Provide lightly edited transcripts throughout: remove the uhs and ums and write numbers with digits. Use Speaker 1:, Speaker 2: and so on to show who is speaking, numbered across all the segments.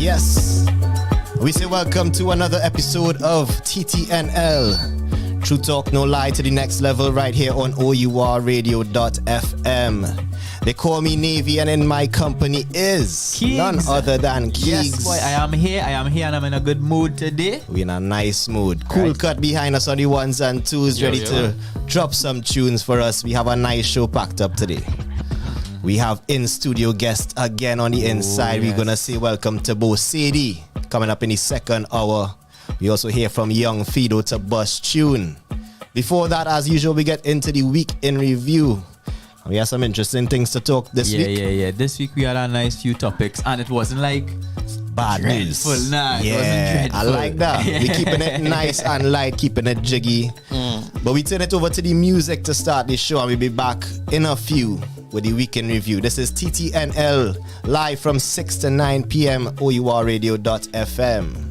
Speaker 1: Yes. We say welcome to another episode of TTNL. True Talk, No Lie to the next level right here on O.U.R radio.fm. They call me Navy, and in my company is
Speaker 2: Keegs.
Speaker 1: None other than Keegs.
Speaker 2: Yes, boy, I am here, and I'm in a good mood today.
Speaker 1: We're in a nice mood. Cool
Speaker 2: Right.
Speaker 1: Cut behind us on the ones and twos, ready to drop some tunes for us. We have a nice show packed up today. We have in-studio guests again on the inside.
Speaker 2: Yes.
Speaker 1: We're going to say welcome to Bo Sadie coming up in the second hour. We also hear from young Fido to bust tune. Before that, as usual, we get into the week in review. We have some interesting things to talk this week.
Speaker 2: Yeah. This week we had a nice few topics, and it wasn't like
Speaker 1: Bad news.
Speaker 2: dreadful. Nah, it wasn't
Speaker 1: Yeah,
Speaker 2: dreadful.
Speaker 1: I like that. We're keeping it nice and light, keeping it jiggy. But we turn it over to the music to start this show, and we'll be back in a few with the weekend review. This is TTNL, live from 6 to 9 p.m. O.U.R radio.fm.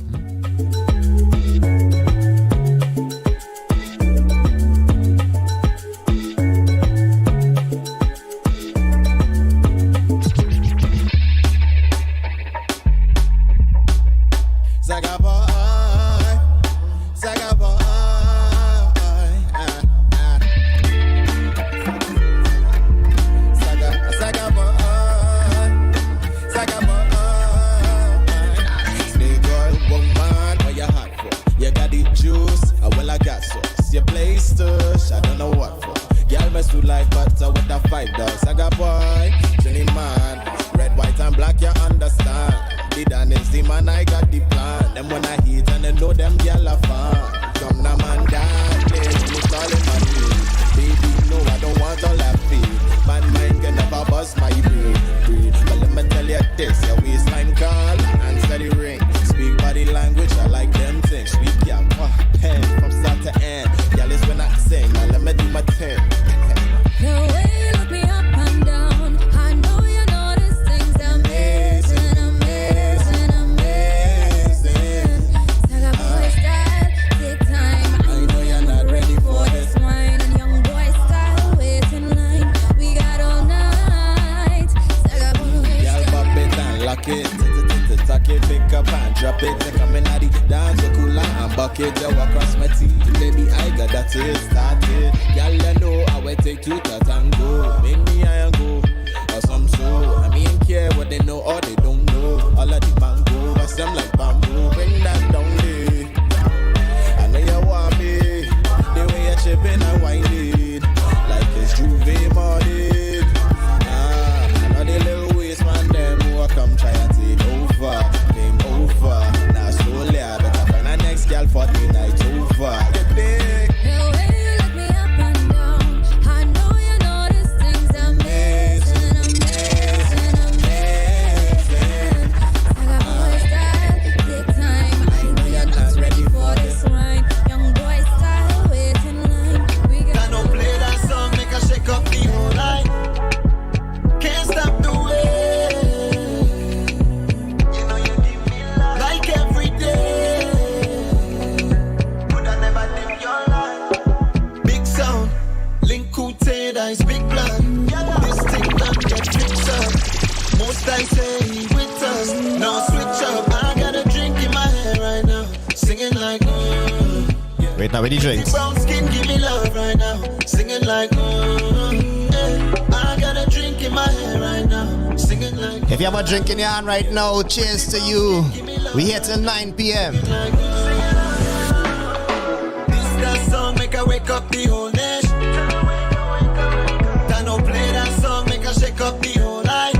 Speaker 1: Drink in your hand right now. Cheers to you. We here till 9 p.m.
Speaker 3: This that song make I wake up the whole nation. Dano play that song make I shake up the whole night.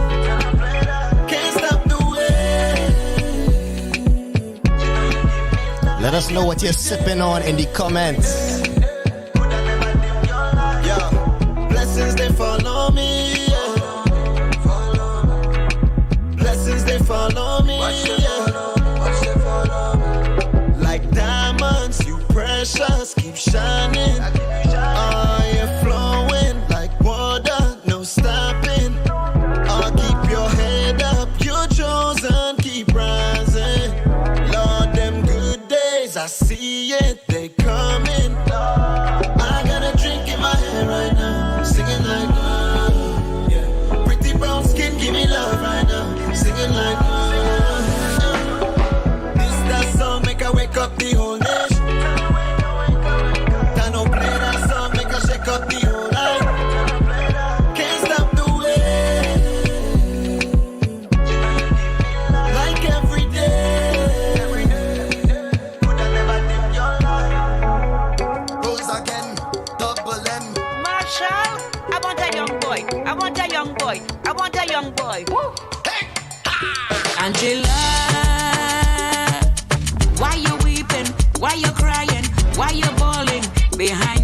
Speaker 3: Can't stop the way.
Speaker 1: Let us know what you're sipping on in the comments.
Speaker 3: Yeah, blessings they follow me. They follow me, like diamonds, you precious, keep shining. You're flowing like water, no stopping. Keep your head up, you're chosen, keep rising. Lord, them good days, I see it, they coming. I got a drink in my hand right now, singing like, yeah. Pretty brown skin, give me love right now. Singing like,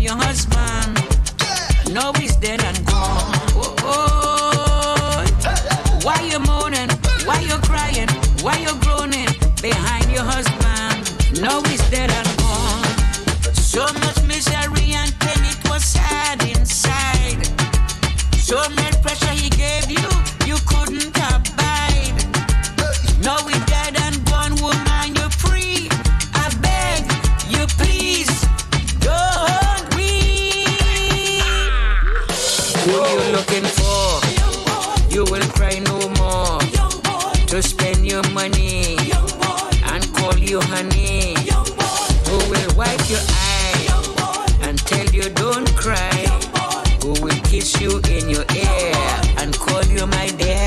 Speaker 4: your husband. Now he's dead and gone. Oh, why you moaning? Why you crying? Why you groaning behind your husband? Now he's dead and gone. So much misery and pain, it was sad inside. So much pressure he gave you, you couldn't abide. Now he dead and gone, woman, you're free. I beg you, please, don't weep. Who you looking for? You will cry no more. To spend your money and call you honey. Who will wipe your eye and tell you don't cry? Who will kiss you in your ear and call you my dear?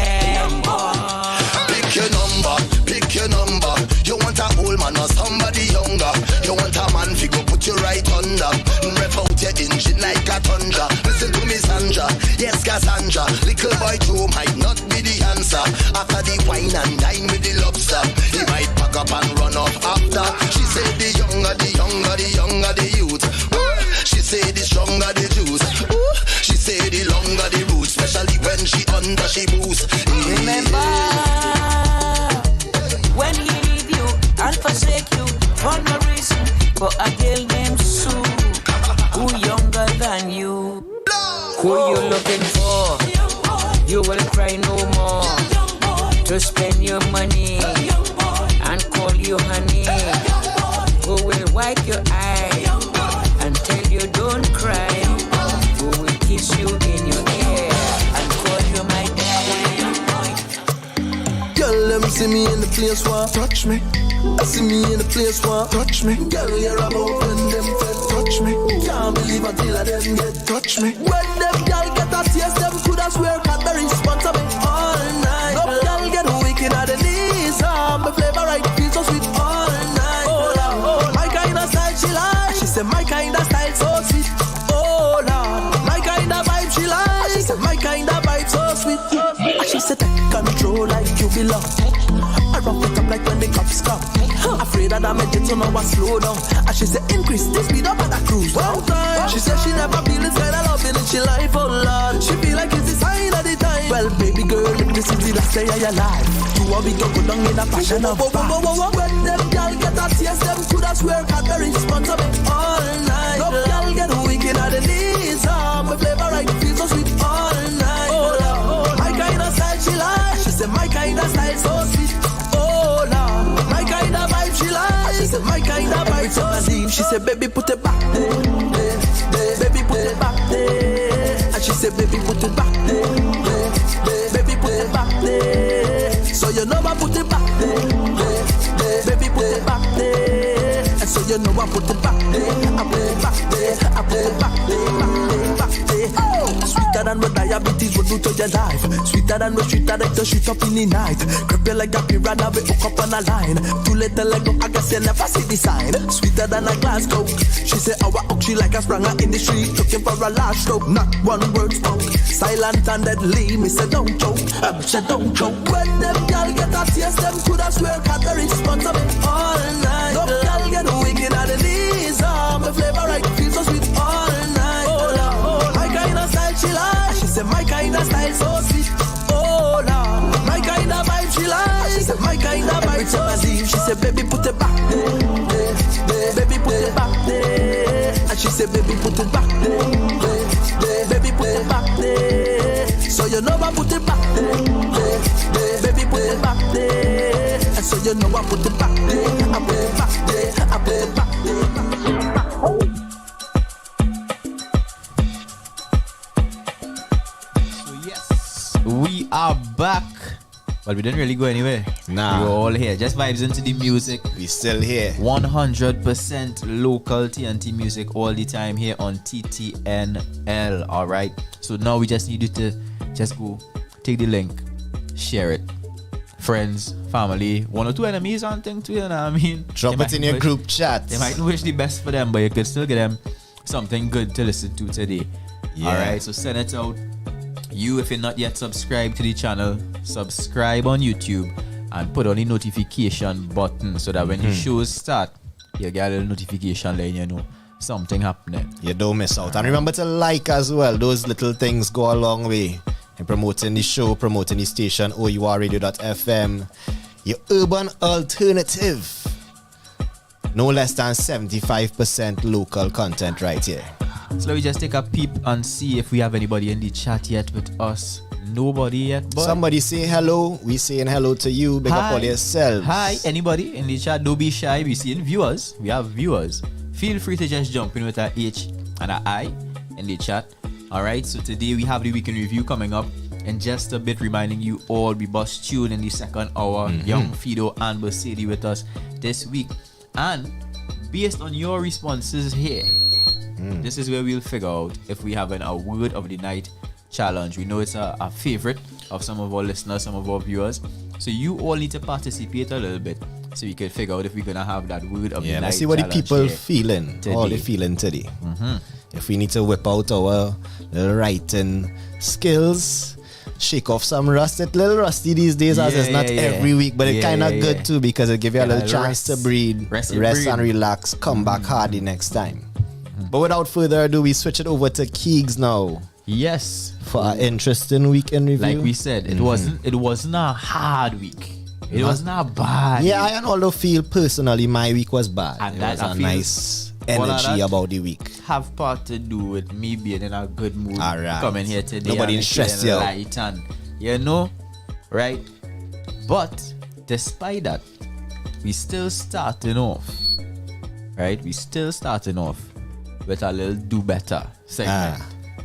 Speaker 3: Pick your number. You want a old man or somebody younger? You want a man figure put you right under. Rev out your engine like a thunder. Listen to me, Sandra. Yes, Cassandra. Little boy Joe might not be the answer. After the wine and dine with the lobster, he might pack up and run off after. She said the younger the youth. She said the stronger the juice. She said the longer the route, especially when she under she boost.
Speaker 4: Remember when he leave you and forsake you for no reason, but a girl named Sue, who younger than you. Who you looking for? You will cry no more. To spend your money and call you honey. Who will wipe your eye and tell you don't cry? Who will kiss you in your ear and call you my dad?
Speaker 3: Girl, let me see me in the place where touch me. I see me in the place where touch me. Girl, you're about when them fed touch me. Can't believe until I them get touch me. When them girl get a taste, them coulda swear got the responsible all night. No girl get wicked at the knees. My flavor right feels so sweet all night. Oh Lord, my kind of style she like. She said my kind of style so sweet. Oh Lord, my kind of vibe she like. She said my kind of vibe so sweet. She said take control like you belong. I rock it up like when the cops come. Afraid that I made it so now I slow down. And she said increase the speed up at the cruise. One time she said she never feel this kind of loving in she life, oh Lord. She feel like it's the sign of the time. Well baby girl, if this is the last day of your life, you want me to go down in a passion of fire. When them girl get a taste, them coulda swear got the responsible all night. No girl get wicked at the knees. My flavor right feels so sweet all night. Oh Lord, my kind of style she like. She said my kind of style so sweet. Oh Lord, my kind of vibe she like. She said my kind of vibe so sweet. She said baby put it back there, baby put it back there. And she said baby put it back there, baby put it back there. So you know I put it back there, baby put it back there. And so you know I put it back there, I put it back there, I put it back there, back there. Oh, sweeter than what diabetes will do to your life. Sweeter than what sweeter like the shoot up in the night. Grab you like a piranha, we hook up on a line. Too little like I guess you never see the sign. Sweeter than a glass coke. She say our oak, she like a spranger in the street, looking for a large stroke. Not one word spoke, silent and deadly. Me say don't joke, I say don't joke. When them girl get a taste, them coulda swear got the responsible all night. No girl get wicked at the knees. My flavor right feels so sweet all night. Oh Lord, my kind of style she like. She said my kind of style so sweet. Oh Lord, my kind of vibe she like. She said my kind of vibe so sweet. She said baby put it back there, baby put it back there. And she said baby put it back there, baby put it back there. So you know I put it back there, baby put it back there. And so you know I put it back there, I put it back there, I put it back there.
Speaker 2: So yes, we are back. Well, we didn't really go anywhere.
Speaker 1: Nah.
Speaker 2: We were all here. Just vibes into the music.
Speaker 1: We still here.
Speaker 2: 100% local TNT music all the time here on TTNL. Alright. So now we just need you to just go take the link, share it. Friends, family, one or two enemies on thing too, you know what I mean?
Speaker 1: Drop it in your group chat.
Speaker 2: They might wish the best for them, but you could still get them something good to listen to today.
Speaker 1: Yeah.
Speaker 2: Alright, so send it out. You, if you're not yet subscribed to the channel, subscribe on YouTube and put on the notification button so that when the shows start, you get a little notification letting you know something happening.
Speaker 1: You don't miss out. And remember to like as well. Those little things go a long way in promoting the show, promoting the station, OURradio.fm. Your urban alternative. No less than 75% local content right here.
Speaker 2: So let me just take a peep and see if we have anybody in the chat yet with us. Nobody yet, but
Speaker 1: somebody say hello. We saying hello to you. Big up all yourselves.
Speaker 2: Hi, anybody in the chat? Don't be shy. We seeing viewers. We have viewers. Feel free to just jump in with a H and a I in the chat. All right. So today we have the weekend review coming up, and just a bit reminding you all, we bust tune in the second hour. Young Fido and Mercedes with us this week, and based on your responses here, this is where we'll figure out if we have a word of the night challenge. We know it's a favorite of some of our listeners, some of our viewers. So you all need to participate a little bit so we can figure out if we're gonna have that word of the night.
Speaker 1: Let's see what the people feeling.
Speaker 2: Today.
Speaker 1: All they feeling today. If we need to whip out our little writing skills, shake off some rust. It's a little rusty these days, as it's not every week, but it's kind of good too, because it give you a little chance to breathe, rest and relax, come back hard the next time. But without further ado, we switch it over to Keegs now.
Speaker 2: Yes,
Speaker 1: for our interesting weekend review.
Speaker 2: Like we said, it wasn't a hard week. It was not bad.
Speaker 1: Yeah, I although feel personally my week was bad.
Speaker 2: And
Speaker 1: it
Speaker 2: that
Speaker 1: was a nice energy about the week.
Speaker 2: Have part to do with me being in a good mood.
Speaker 1: Alright.
Speaker 2: Coming here today.
Speaker 1: Nobody stressed you.
Speaker 2: Light and right? But despite that, we still starting off. Right? We still starting off with a little do better segment.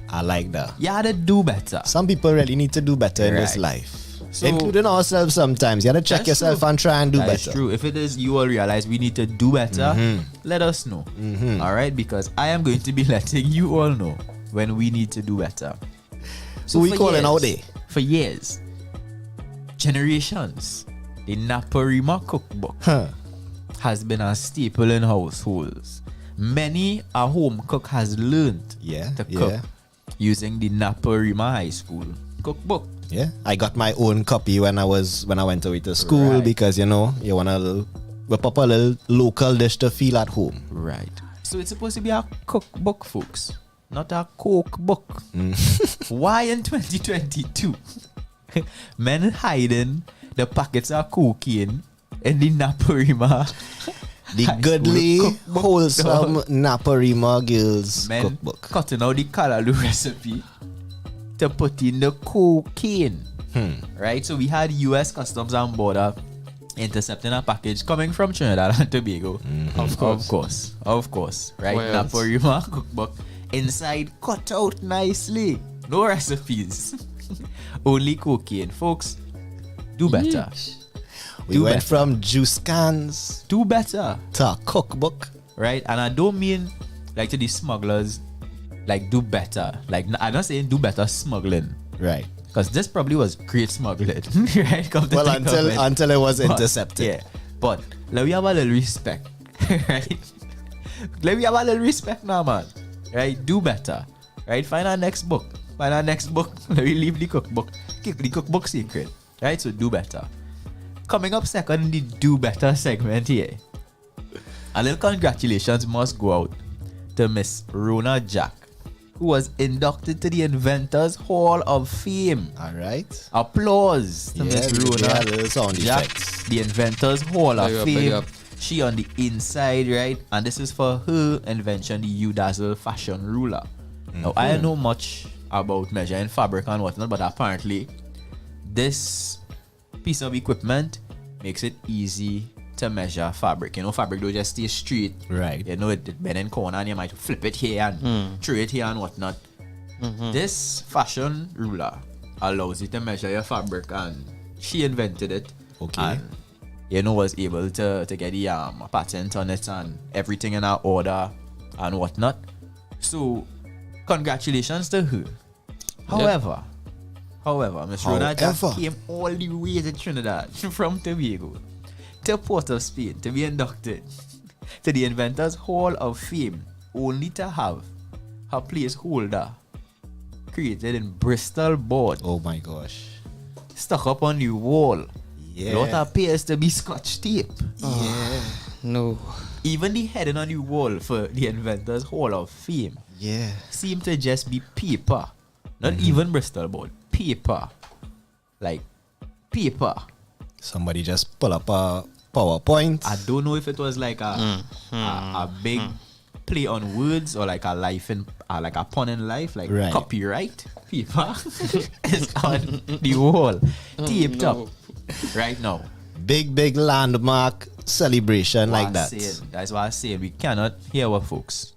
Speaker 1: I like that.
Speaker 2: You had to do better.
Speaker 1: Some people really need to do better in this life. So, including ourselves sometimes. You have to check yourself and try and do better.
Speaker 2: That's true. If it is you all realize we need to do better, let us know. All right? Because I am going to be letting you all know when we need to do better.
Speaker 1: So we calling out there?
Speaker 2: For years, generations, the Naparima cookbook has been a staple in households. Many a home cook has learned to cook using the Naparima High School cookbook.
Speaker 1: Yeah, I got my own copy when I went away to school, because you want to whip up a little local dish to feel at home.
Speaker 2: Right. So it's supposed to be a cookbook, folks, not a coke book. Why in 2022 men hiding the packets of cocaine in the Naparima?
Speaker 1: The goodly, wholesome Naparima Girls
Speaker 2: men
Speaker 1: cookbook.
Speaker 2: Cutting out the callaloo recipe to put in the cocaine. Right? So we had US Customs and Border intercepting a package coming from Trinidad and Tobago. Of course. Right? Naparima cookbook. Inside, cut out nicely. No recipes. Only cocaine. Folks, do better.
Speaker 1: We went from juice cans
Speaker 2: do better
Speaker 1: to a cookbook.
Speaker 2: Right? And I don't mean like to the smugglers, like do better. Like I'm not saying do better smuggling.
Speaker 1: Right.
Speaker 2: Because this probably was great smuggling. Right?
Speaker 1: Well, until it was intercepted.
Speaker 2: Yeah. But let me have a little respect. Right? Let me have a little respect now, man. Right? Do better. Right? Find our next book. Let me leave the cookbook. Keep the cookbook secret. Right? So do better. Coming up second in the do better segment here. A little congratulations must go out to Miss Rona Jack, who was inducted to the Inventors Hall of Fame.
Speaker 1: All right.
Speaker 2: Applause to Miss Rona Jack,
Speaker 1: effects.
Speaker 2: the Inventors Hall of Fame. She on the inside, right? And this is for her invention, the U-Dazzle fashion ruler. Now, I don't know much about measuring fabric and whatnot, but apparently this piece of equipment makes it easy to measure fabric. Fabric don't just stay straight.
Speaker 1: Right.
Speaker 2: It bend in corner and you might flip it here and throw it here and whatnot. This fashion ruler allows you to measure your fabric, and she invented it.
Speaker 1: Okay.
Speaker 2: And, was able to get the patent on it and everything in our order and whatnot. So, congratulations to her. However, Ms. Rona Jack came all the way to Trinidad from Tobago to Port of Spain to be inducted to the Inventors Hall of Fame, only to have her placeholder created in Bristol board.
Speaker 1: Oh my gosh.
Speaker 2: Stuck up on the wall.
Speaker 1: Yeah.
Speaker 2: What appears to be Scotch tape.
Speaker 1: Yeah.
Speaker 5: No.
Speaker 2: Even the heading on the wall for the Inventors Hall of Fame
Speaker 1: Yeah.
Speaker 2: seem to just be paper. Not even Bristol board. Paper. Like, paper.
Speaker 1: Somebody just pull up a PowerPoint.
Speaker 2: I don't know if it was like a big play on words or like a life in like a pun in life, like
Speaker 1: Right.
Speaker 2: copyright paper is on the wall, taped up right now.
Speaker 1: Big landmark celebration like that.
Speaker 2: That's why I say we cannot hear our folks.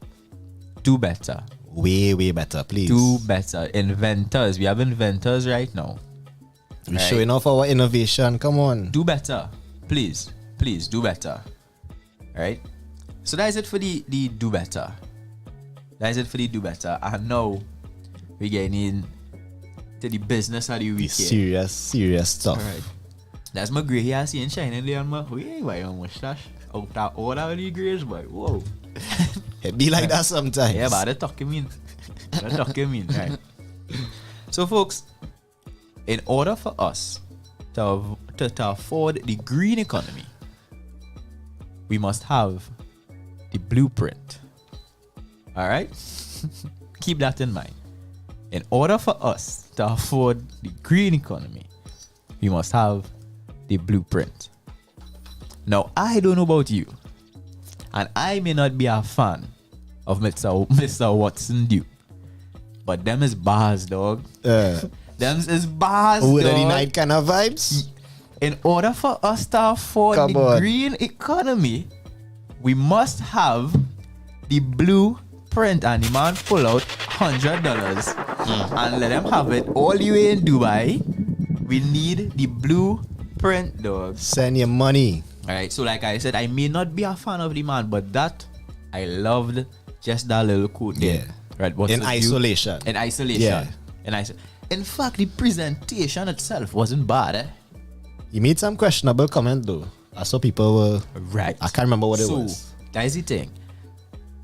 Speaker 2: Do better.
Speaker 1: Way better, please.
Speaker 2: Do better. Inventors. We have inventors right now.
Speaker 1: We're
Speaker 2: Right.
Speaker 1: showing off our innovation. Come on.
Speaker 2: Do better. Please do better. Alright? So that is it for the do better. That is it for the do better. And now we getting in to the business of the weekend.
Speaker 1: Serious stuff.
Speaker 2: Alright. That's my grey hair seeing shining there on my why your mustache. Out of order the grays, boy. Whoa.
Speaker 1: It be like that sometimes.
Speaker 2: Yeah, but that's talking mean. That's talking mean, right? So folks, in order for us to afford the green economy, we must have the blueprint. All right? Keep that in mind. In order for us to afford the green economy, we must have the blueprint. Now, I don't know about you, and I may not be a fan of Mr. Watson Duke, but them is bars, dog. Them is bars,
Speaker 1: Over
Speaker 2: dog.
Speaker 1: the night kind of vibes.
Speaker 2: In order for us to afford
Speaker 1: Come
Speaker 2: the
Speaker 1: on.
Speaker 2: green economy, we must have the blueprint. And the man pull out $100 and let them have it all the way in Dubai. We need the blueprint, dog.
Speaker 1: Send your money.
Speaker 2: Alright, so like I said, I may not be a fan of the man, but that I loved just that little quote there.
Speaker 1: Yeah.
Speaker 2: Right, what's
Speaker 1: In
Speaker 2: the view?
Speaker 1: isolation.
Speaker 2: In isolation.
Speaker 1: Yeah.
Speaker 2: In fact, the presentation itself wasn't bad, eh?
Speaker 1: You made some questionable comment though. I saw people were.
Speaker 2: Right.
Speaker 1: I can't remember what it
Speaker 2: So,
Speaker 1: was.
Speaker 2: that is the thing.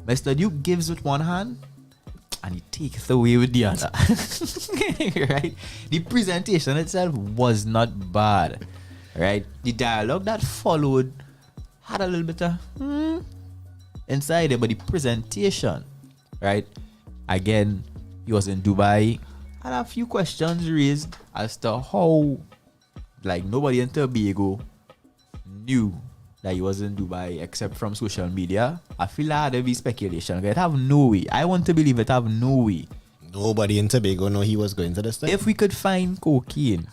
Speaker 2: Mr. Duke gives with one hand and he takes away with the other. Right? The presentation itself was not bad. Right? The dialogue that followed had a little bit of inside it, but the presentation, right? Again, he was in Dubai. Had a few questions raised as to how, like, nobody in Tobago knew that he was in Dubai except from social media. I feel like there'd be speculation. It have no way. I want to believe it have no way.
Speaker 1: Nobody in Tobago know he was going to this thing.
Speaker 2: If we could find cocaine,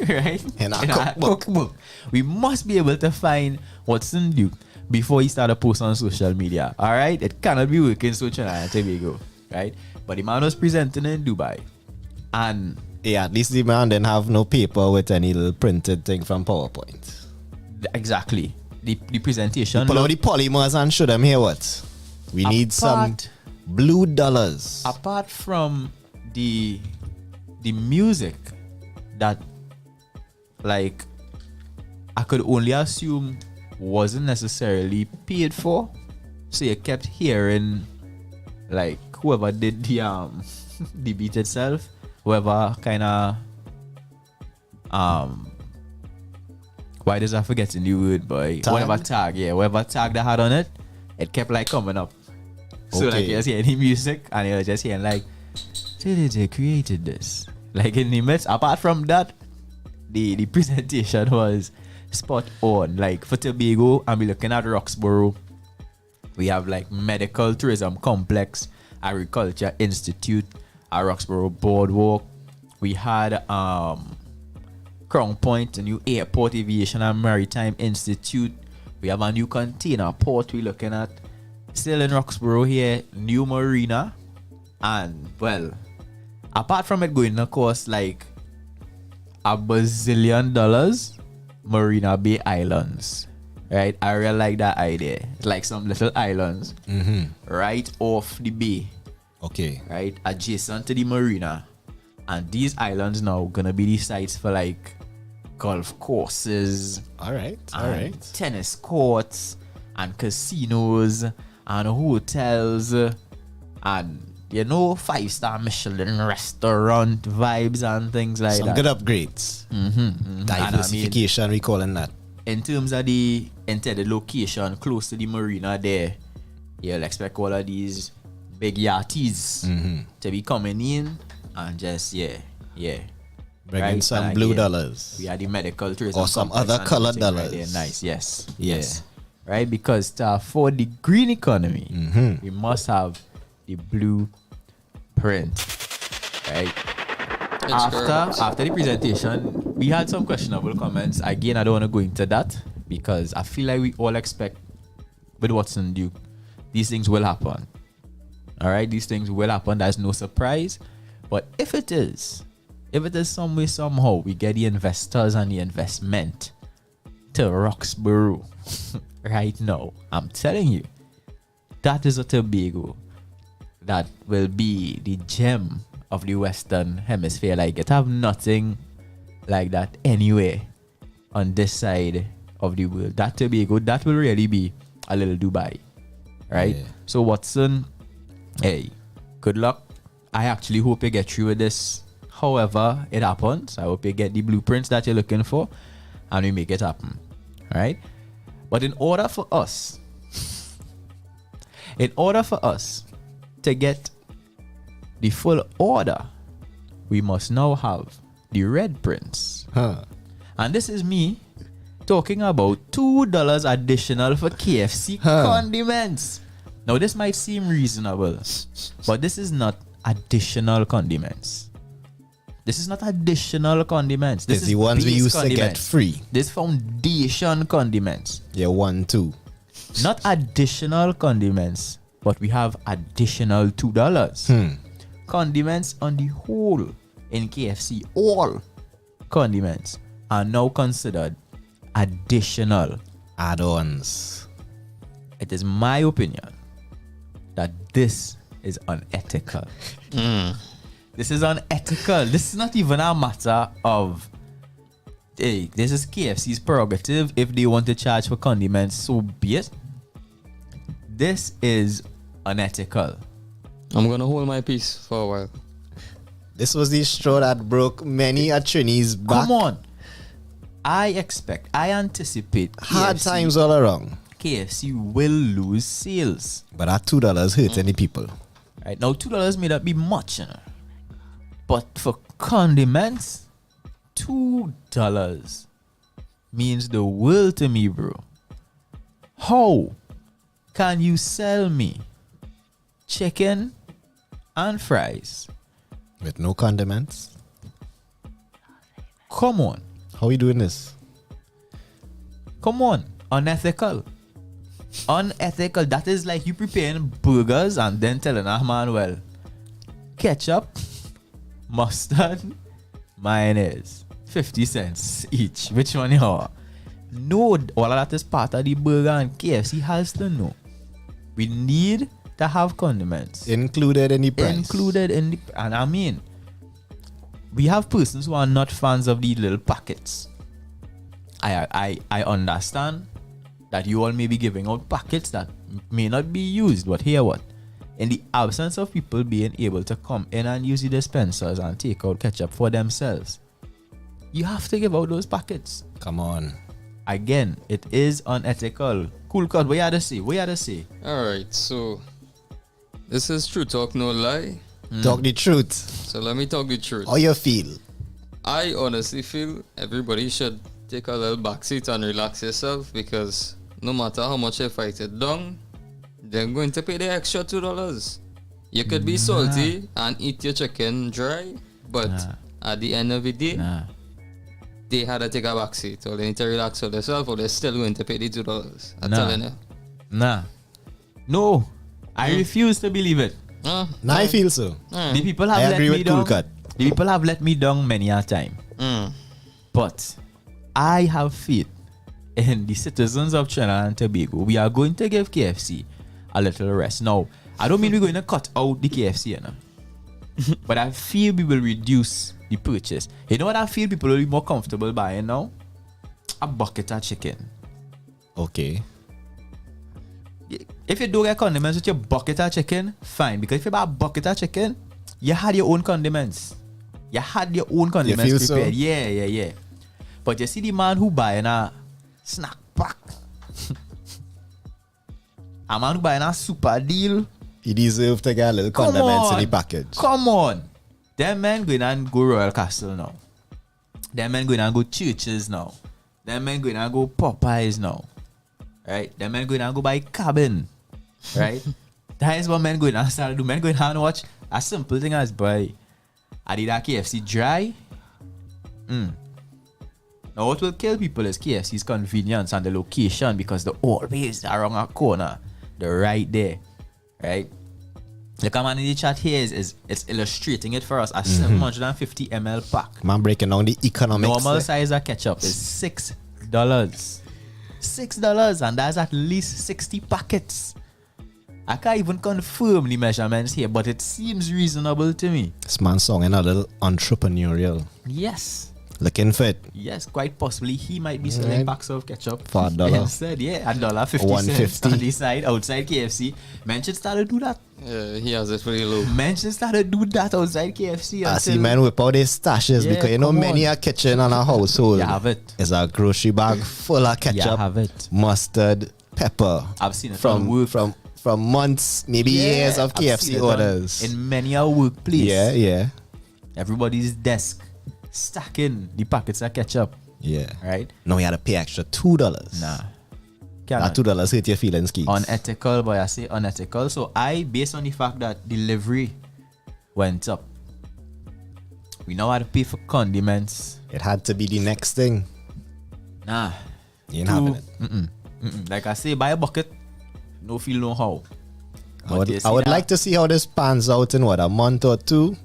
Speaker 2: right,
Speaker 1: In our cookbook.
Speaker 2: we must be able to find Watson Duke before he started posting on social media. All right, it cannot be working so Trinidad and Tobago, right? But the man was presenting in Dubai, and
Speaker 1: Yeah, at least the man didn't have no paper with any little printed thing from PowerPoint.
Speaker 2: exactly the presentation.
Speaker 1: Pull out the polymers and show them here what. We need some
Speaker 2: Apart-
Speaker 1: blue dollars.
Speaker 2: apart from the music that, like, I could only assume wasn't necessarily paid for, so you kept hearing, like, whoever did the the beat itself, whoever kind of why does I forget the new word, boy?
Speaker 1: Tag?
Speaker 2: Whatever tag, yeah, whatever tag they had on it, it kept like coming up. So like
Speaker 1: Okay.
Speaker 2: you just hear any music and you're just hearing like, they created this. Like in the midst, apart from that, the presentation was spot on. Like for Tobago, and we looking at Roxborough, we have like Medical Tourism Complex, Agriculture Institute, at Roxborough Boardwalk. We had Crown Point, a new airport, aviation and maritime institute. We have a new container port we're looking at. Still in Roxborough here, new marina. And well, apart from it going to cost like $1 bazillion, Marina Bay Islands. Right? I really like that idea. It's like some little islands right off the bay.
Speaker 1: Okay.
Speaker 2: Right? Adjacent to the marina. And these islands now gonna be the sites for like golf courses,
Speaker 1: All right. All
Speaker 2: and
Speaker 1: right.
Speaker 2: tennis courts, and casinos, and hotels, and 5-star Michelin restaurant vibes and things like
Speaker 1: Some
Speaker 2: that.
Speaker 1: good upgrades.
Speaker 2: And I mean,
Speaker 1: Diversification, we calling that.
Speaker 2: in terms of the intended location close to the marina there, you'll expect all of these big yachties to be coming in and just
Speaker 1: Bringing some
Speaker 2: And
Speaker 1: blue
Speaker 2: again,
Speaker 1: dollars.
Speaker 2: We are the medical tourism
Speaker 1: Or some
Speaker 2: complex
Speaker 1: other
Speaker 2: and
Speaker 1: colored
Speaker 2: everything
Speaker 1: dollars.
Speaker 2: Right there. Nice, yes.
Speaker 1: Yeah.
Speaker 2: Yes. Right? Because to afford the green economy, we must have the blue print. Right? After the presentation, we had some questionable comments. Again, I don't want to go into that because I feel like we all expect with Watson Duke, these things will happen. All right, these things will happen. That's no surprise. But if it is some way, somehow, we get the investors and the investment to Roxborough right now, I'm telling you, that is a Tobago that will be the gem of the Western Hemisphere. Like, it have nothing like that anywhere on this side of the world. That Tobago, that will really be a little Dubai, right?
Speaker 1: Yeah.
Speaker 2: So Watson, hey, good luck. I actually hope you get through with this. However it happens, I hope you get the blueprints that you're looking for and we make it happen, right? But in order for us to get the full order, we must now have the red prints. And this is me talking about $2 additional for KFC condiments. Now this might seem reasonable, but this is not additional condiments. This is not additional condiments. This
Speaker 1: It's
Speaker 2: is
Speaker 1: the ones we
Speaker 2: base
Speaker 1: used to get
Speaker 2: condiments.
Speaker 1: free.
Speaker 2: This foundation condiments.
Speaker 1: Yeah, 1, 2.
Speaker 2: Not additional condiments, but we have additional $2. Condiments on the whole in KFC, all condiments are now considered additional.
Speaker 1: Add-ons.
Speaker 2: It is my opinion that this is unethical. This is unethical. This is not even a matter of, hey, this is KFC's prerogative. If they want to charge for condiments, so be it. This is unethical.
Speaker 5: I'm gonna hold my peace for a while.
Speaker 1: This was the straw that broke many a Trini's back.
Speaker 2: Come on. I anticipate
Speaker 1: Hard
Speaker 2: KFC
Speaker 1: times all around.
Speaker 2: KFC will lose sales.
Speaker 1: But that $2 hurt any people.
Speaker 2: Right now, $2 may not be much, you know. But for condiments, $2 means the world to me, bro. How can you sell me chicken and fries?
Speaker 1: With no condiments.
Speaker 2: Come on.
Speaker 1: How we doing this?
Speaker 2: Come on. Unethical. Unethical. That is like you preparing burgers and then telling a man, well, ketchup, mustard, mayonnaise, 50 cents each. Which one you are? No, all of that is part of the burger, and KFC has to know. We need to have condiments
Speaker 1: Included in the price.
Speaker 2: included in the, and I mean, we have persons who are not fans of the little packets. I understand that you all may be giving out packets that may not be used, but hear what? In the absence of people being able to come in and use the dispensers and take out ketchup for themselves, you have to give out those packets.
Speaker 1: Come on.
Speaker 2: Again, it is unethical. Cool cut, what you had to say? What you had to say?
Speaker 5: Alright, so this is true talk, no lie.
Speaker 1: Talk the truth.
Speaker 5: So let me talk the truth.
Speaker 1: How you feel?
Speaker 5: I honestly feel everybody should take a little backseat and relax yourself, because no matter how much you fight it down, they're going to pay the extra $2. You could be salty and eat your chicken dry, but at the end of the day, they had to take a backseat, or they need to relax for themselves, or they're still going to pay the $2. I'm telling you.
Speaker 2: No, I refuse to believe it.
Speaker 1: Now I feel so.
Speaker 2: The people have
Speaker 1: I
Speaker 2: let
Speaker 1: agree
Speaker 2: me
Speaker 1: with
Speaker 2: down.
Speaker 1: Cool Cut.
Speaker 2: The people have let me down many a time. But I have faith in the citizens of Trinidad and Tobago. We are going to give KFC a little rest. Now, I don't mean we're going to cut out the KFC, you know? But I feel we will reduce the purchase. You know what I feel people will be more comfortable buying now? A bucket of chicken.
Speaker 1: Okay.
Speaker 2: If you don't get condiments with your bucket of chicken, fine. Because if you buy a bucket of chicken, you had your own condiments. You had your own condiments
Speaker 1: feel so?
Speaker 2: prepared. Yeah. But you see the man who buying a snack pack. A man who buying a super deal.
Speaker 1: He deserve to get a little condiments in the package.
Speaker 2: Come on. Them men going and go Royal Castle now. Them men going and go Churches now. Them men going and go Popeyes now. Right? Them men going and go buy cabin. Right? That is what men going and start to do. Men going and watch a simple thing as boy. I did that KFC dry. Now what will kill people is KFC's convenience and the location because they're always around a corner. They're right there. Right? The command in the chat here is it's illustrating it for us. A 750 ml pack.
Speaker 1: Man breaking down the economics.
Speaker 2: Normal size of ketchup is $6. $6 and that's at least 60 packets. I can't even confirm the measurements here, but it seems reasonable to me.
Speaker 1: This man's sounding a little entrepreneurial.
Speaker 2: Yes.
Speaker 1: Looking for it.
Speaker 2: Yes, quite possibly he might be selling packs of ketchup
Speaker 1: for $1.
Speaker 2: Instead, yeah, $1.50
Speaker 1: $1.50
Speaker 2: on the side outside KFC. Men should start to do that.
Speaker 5: He has it pretty low.
Speaker 2: Men should start to do that outside KFC.
Speaker 1: I see men whip out their stashes because you know many a kitchen and a household.
Speaker 2: You have it.
Speaker 1: It's a grocery bag full of ketchup,
Speaker 2: You have it.
Speaker 1: mustard, pepper.
Speaker 2: I've seen it
Speaker 1: from months, maybe years of KFC orders.
Speaker 2: In many a workplace.
Speaker 1: Yeah.
Speaker 2: Everybody's desk stacking the packets of ketchup.
Speaker 1: Yeah.
Speaker 2: Right?
Speaker 1: Now we had to pay extra $2.
Speaker 2: Nah.
Speaker 1: That $2 hurt your feelings, Keith.
Speaker 2: Unethical, boy. I say unethical. So based on the fact that delivery went up, we now had to pay for condiments.
Speaker 1: It had to be the next thing.
Speaker 2: Nah.
Speaker 1: You ain't having it.
Speaker 2: Like I say, buy a bucket. No feel no how.
Speaker 1: I would like to see how this pans out in a month or two.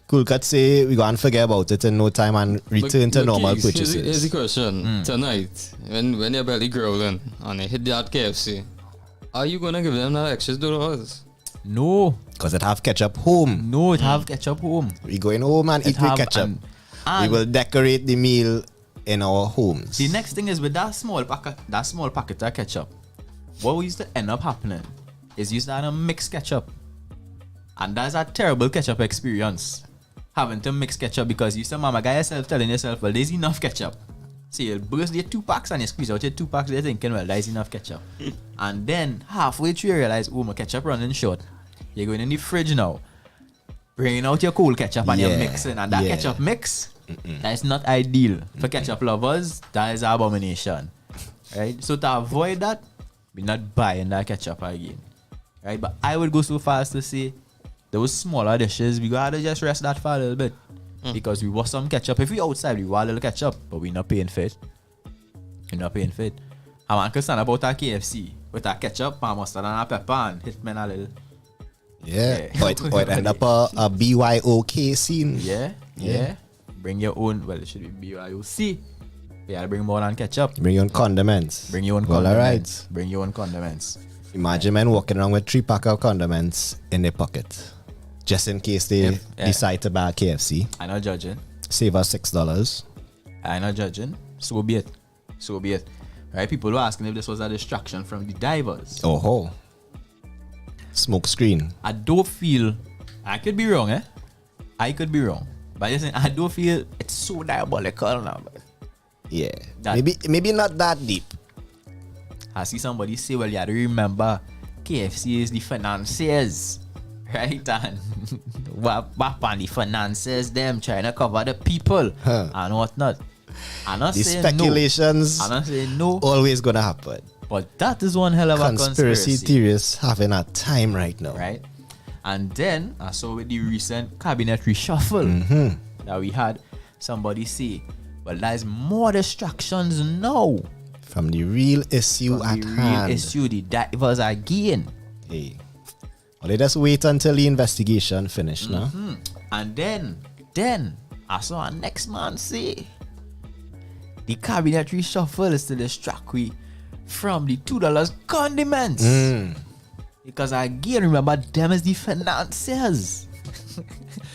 Speaker 1: Cool Cut say we go and forget about it in no time and return to normal purchases.
Speaker 5: Here's the question. Tonight, when your belly growling and you hit that KFC, are you gonna give them that extra $2?
Speaker 2: No.
Speaker 1: Because it have ketchup home.
Speaker 2: No, it have ketchup home.
Speaker 1: We going home and eat with ketchup. We will decorate the meal in our homes.
Speaker 2: The next thing is with that small packet of ketchup, what used to end up happening is you used to mix ketchup. And that's a terrible ketchup experience. Having to mix ketchup because you still mama guy yourself telling yourself, well, there's enough ketchup. So you'll burst your 2 packs and you squeeze out your 2 packs, you're thinking, well, there's enough ketchup. And then halfway through you realize, oh, my ketchup running short. You're going in the fridge now, bringing out your cold ketchup and you're mixing. And that ketchup mix, that's not ideal. For ketchup lovers, that is an abomination. Right? So to avoid that, we're not buying that ketchup again. Right? But I would go so far as to say, those smaller dishes, we gotta just rest that for a little bit. Because we want some ketchup. If we outside, we want a little ketchup, but we're not paying for it. We're not paying for it. I'm not concerned about our KFC with our ketchup and mustard and our pepper and hit me a little.
Speaker 1: Yeah. Or it end up a BYOK scene.
Speaker 2: Yeah. Bring your own, well, it should be BYOC. You gotta bring more than ketchup.
Speaker 1: Bring your own condiments.
Speaker 2: Bring your own condiments. Bring your own condiments.
Speaker 1: Imagine men walking around with 3 pack of condiments in their pocket. Just in case they decide to buy KFC.
Speaker 2: I'm not judging.
Speaker 1: Save us $6.
Speaker 2: I'm not judging. So be it. Right? People were asking if this was a distraction from the divers.
Speaker 1: Oh. Smoke screen.
Speaker 2: I don't feel, I could be wrong, I could be wrong. But listen, I don't feel it's so diabolical now.
Speaker 1: Yeah. Maybe not that deep.
Speaker 2: I see somebody say, well, you have to remember KFC is the financiers. Right? And what on the finances, them trying to cover the people and whatnot. I'm not saying
Speaker 1: speculations
Speaker 2: no. I'm not saying no.
Speaker 1: Always gonna happen.
Speaker 2: But that is one hell of a conspiracy
Speaker 1: theorists having a time right now.
Speaker 2: Right? And then I saw with the recent cabinet reshuffle that we had, somebody say, well, there's more distractions now.
Speaker 1: From the real issue at hand.
Speaker 2: The divers again.
Speaker 1: Hey. Well, they just wait until the investigation finished now.
Speaker 2: And then I saw our next man say the cabinet reshuffle is to distract we from the $2 condiments. Because again, remember, them is the financiers.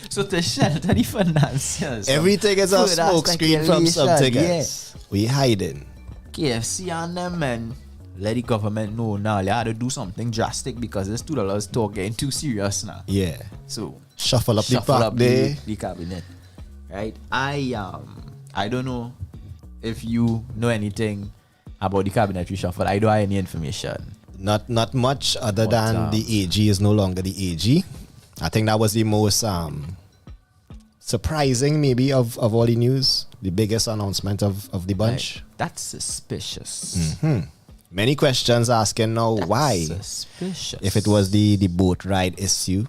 Speaker 2: So to shelter the financiers.
Speaker 1: Everything is a smoke screen from something else. We hiding.
Speaker 2: KFC and them, man. Let the government know now they had to do something drastic because this $2 talk getting too serious now.
Speaker 1: Yeah.
Speaker 2: So
Speaker 1: shuffle up the
Speaker 2: cabinet. Right? I don't know if you know anything about the cabinet reshuffle. I don't have any information.
Speaker 1: Not much other
Speaker 2: But,
Speaker 1: than the AG is no longer the AG. I think that was the most surprising maybe of all the news. The biggest announcement of the bunch.
Speaker 2: That's suspicious.
Speaker 1: Many questions asking now why.
Speaker 2: Suspicious.
Speaker 1: If it was the boat ride issue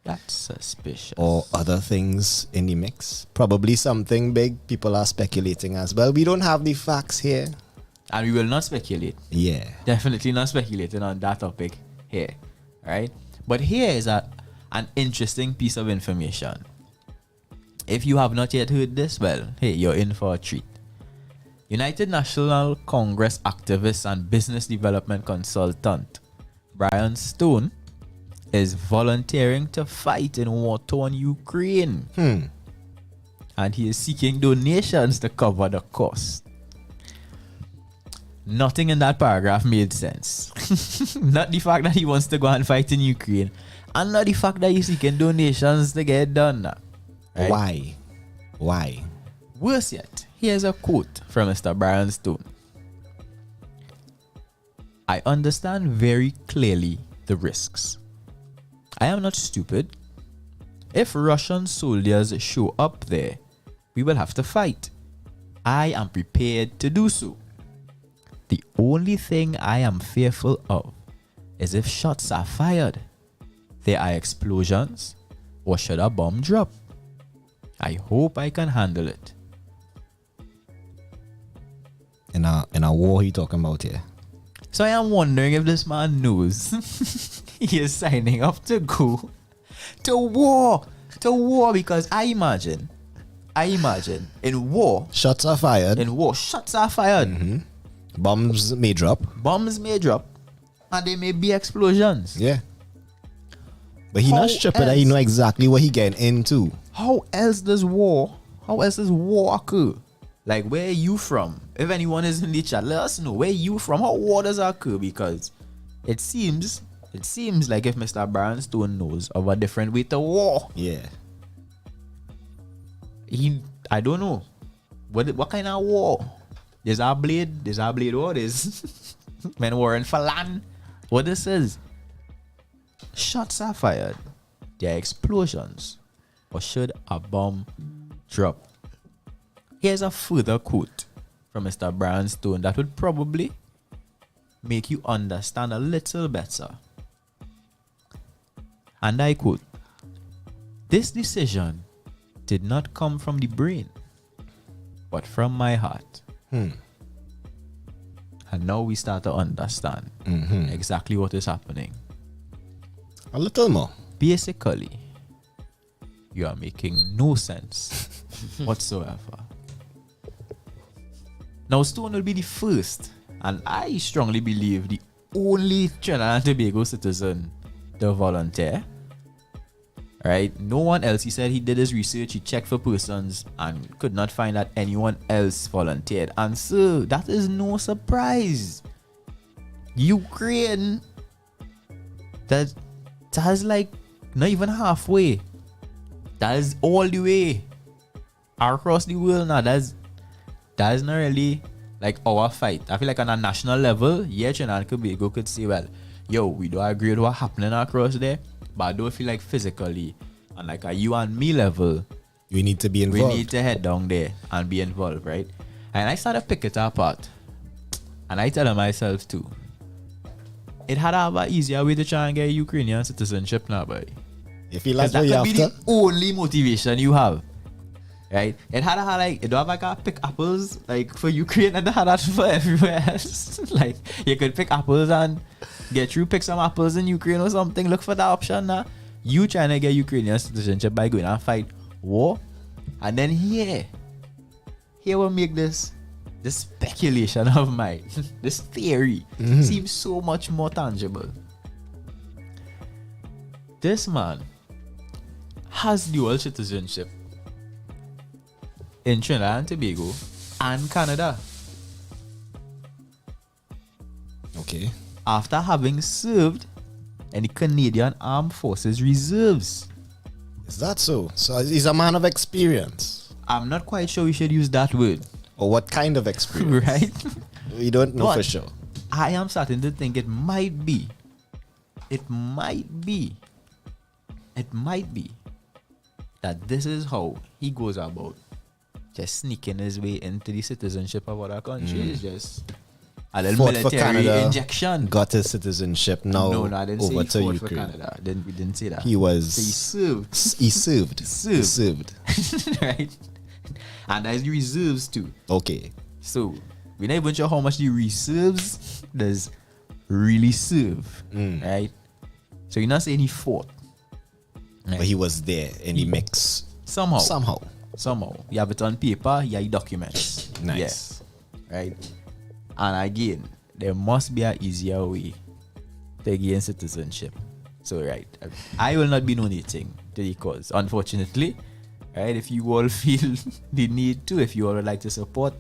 Speaker 2: That's suspicious.
Speaker 1: or other things in the mix. Probably something big. People are speculating as well. We don't have the facts here.
Speaker 2: And we will not speculate.
Speaker 1: Yeah.
Speaker 2: Definitely not speculating on that topic here. Right? But here is an interesting piece of information. If you have not yet heard this, well, hey, you're in for a treat. United National Congress activist and business development consultant Brian Stone is volunteering to fight in war-torn Ukraine. And he is seeking donations to cover the cost. Nothing in that paragraph made sense. Not the fact that he wants to go and fight in Ukraine, and not the fact that he's seeking donations to get it done. Right?
Speaker 1: Why?
Speaker 2: Worse yet, here's a quote from Mr. Brian Stone. I understand very clearly the risks. I am not stupid. If Russian soldiers show up there, we will have to fight. I am prepared to do so. The only thing I am fearful of is if shots are fired, there are explosions, or should a bomb drop. I hope I can handle it.
Speaker 1: In a war he talking about here.
Speaker 2: So I am wondering if this man knows he is signing up to go to war. Because I imagine in war,
Speaker 1: Shots are fired.
Speaker 2: shots are fired.
Speaker 1: Bombs may drop.
Speaker 2: And there may be explosions.
Speaker 1: Yeah. But he
Speaker 2: How
Speaker 1: not stupid that he
Speaker 2: else?
Speaker 1: know exactly what he getting into.
Speaker 2: How else does war occur? Like, where are you from? If anyone is in the chat, let us know where you from. How war does occur? Because it seems like if Mr. Brian Stone knows of a different way to war,
Speaker 1: Yeah.
Speaker 2: I don't know. What kind of war? There's a blade war. There's men warring for land. What this is? Shots are fired. There are explosions. Or should a bomb drop? Here's a further quote from Mr. Brian Stone that would probably make you understand a little better. And I quote, "This decision did not come from the brain, but from my heart." And now we start to understand exactly what is happening.
Speaker 1: A little more.
Speaker 2: Basically, you are making no sense whatsoever. Now, Stone will be the first, and I strongly believe the only Trinidad and Tobago citizen to volunteer. Right? No one else. He said he did his research, he checked for persons, and could not find that anyone else volunteered. And so, that is no surprise. Ukraine, that's like not even halfway. That is all the way across the world now. That's not really like our fight. I feel like on a national level, yeah, Trinidad and Tobago could say, well, yo, we don't agree with what's happening across there, but I don't feel like physically on like a you and me level,
Speaker 1: We need to be involved.
Speaker 2: we need to head down there and be involved, right? And I started picking it apart, and I tell myself too, it had to have an easier way to try and get Ukrainian citizenship now, boy.
Speaker 1: If you like
Speaker 2: That
Speaker 1: what you
Speaker 2: could be
Speaker 1: after,
Speaker 2: the only motivation you have, right? It had to have like, it don't have like a pick apples like for Ukraine, and it had that for everywhere else. Like you could pick apples and pick some apples in Ukraine or something. Look for that option now. You trying to get Ukrainian citizenship by going and fight war, and then here will make this speculation of mine, this theory seems so much more tangible. This man has dual citizenship in Trinidad and Tobago and Canada
Speaker 1: okay.
Speaker 2: after having served in the Canadian Armed Forces Reserves.
Speaker 1: Is that so? So he's a man of experience.
Speaker 2: I'm not quite sure we should use that word,
Speaker 1: Or what kind of experience?
Speaker 2: right?
Speaker 1: We don't know
Speaker 2: But
Speaker 1: for sure.
Speaker 2: I am starting to think it might be that this is how he goes about just sneaking his way into the citizenship of other countries. Just a little
Speaker 1: Fought for
Speaker 2: military
Speaker 1: Canada,
Speaker 2: injection.
Speaker 1: got his citizenship now.
Speaker 2: No, I didn't say
Speaker 1: over
Speaker 2: he
Speaker 1: to
Speaker 2: fought for
Speaker 1: Ukraine.
Speaker 2: Canada. We didn't say that.
Speaker 1: He was.
Speaker 2: So he served.
Speaker 1: He served. He
Speaker 2: Served.
Speaker 1: served.
Speaker 2: Right? And there's reserves too.
Speaker 1: Okay.
Speaker 2: So we're not even sure how much the reserves does really serve. Right? So you're not saying he fought. Right?
Speaker 1: But he was there in the mix.
Speaker 2: Somehow. You have it on paper, you have documents.
Speaker 1: Nice.
Speaker 2: Yeah. Right? And again, there must be an easier way to gain citizenship. So right, I will not be donating to the cause, unfortunately. Right? If you all feel the need to, if you all would like to support,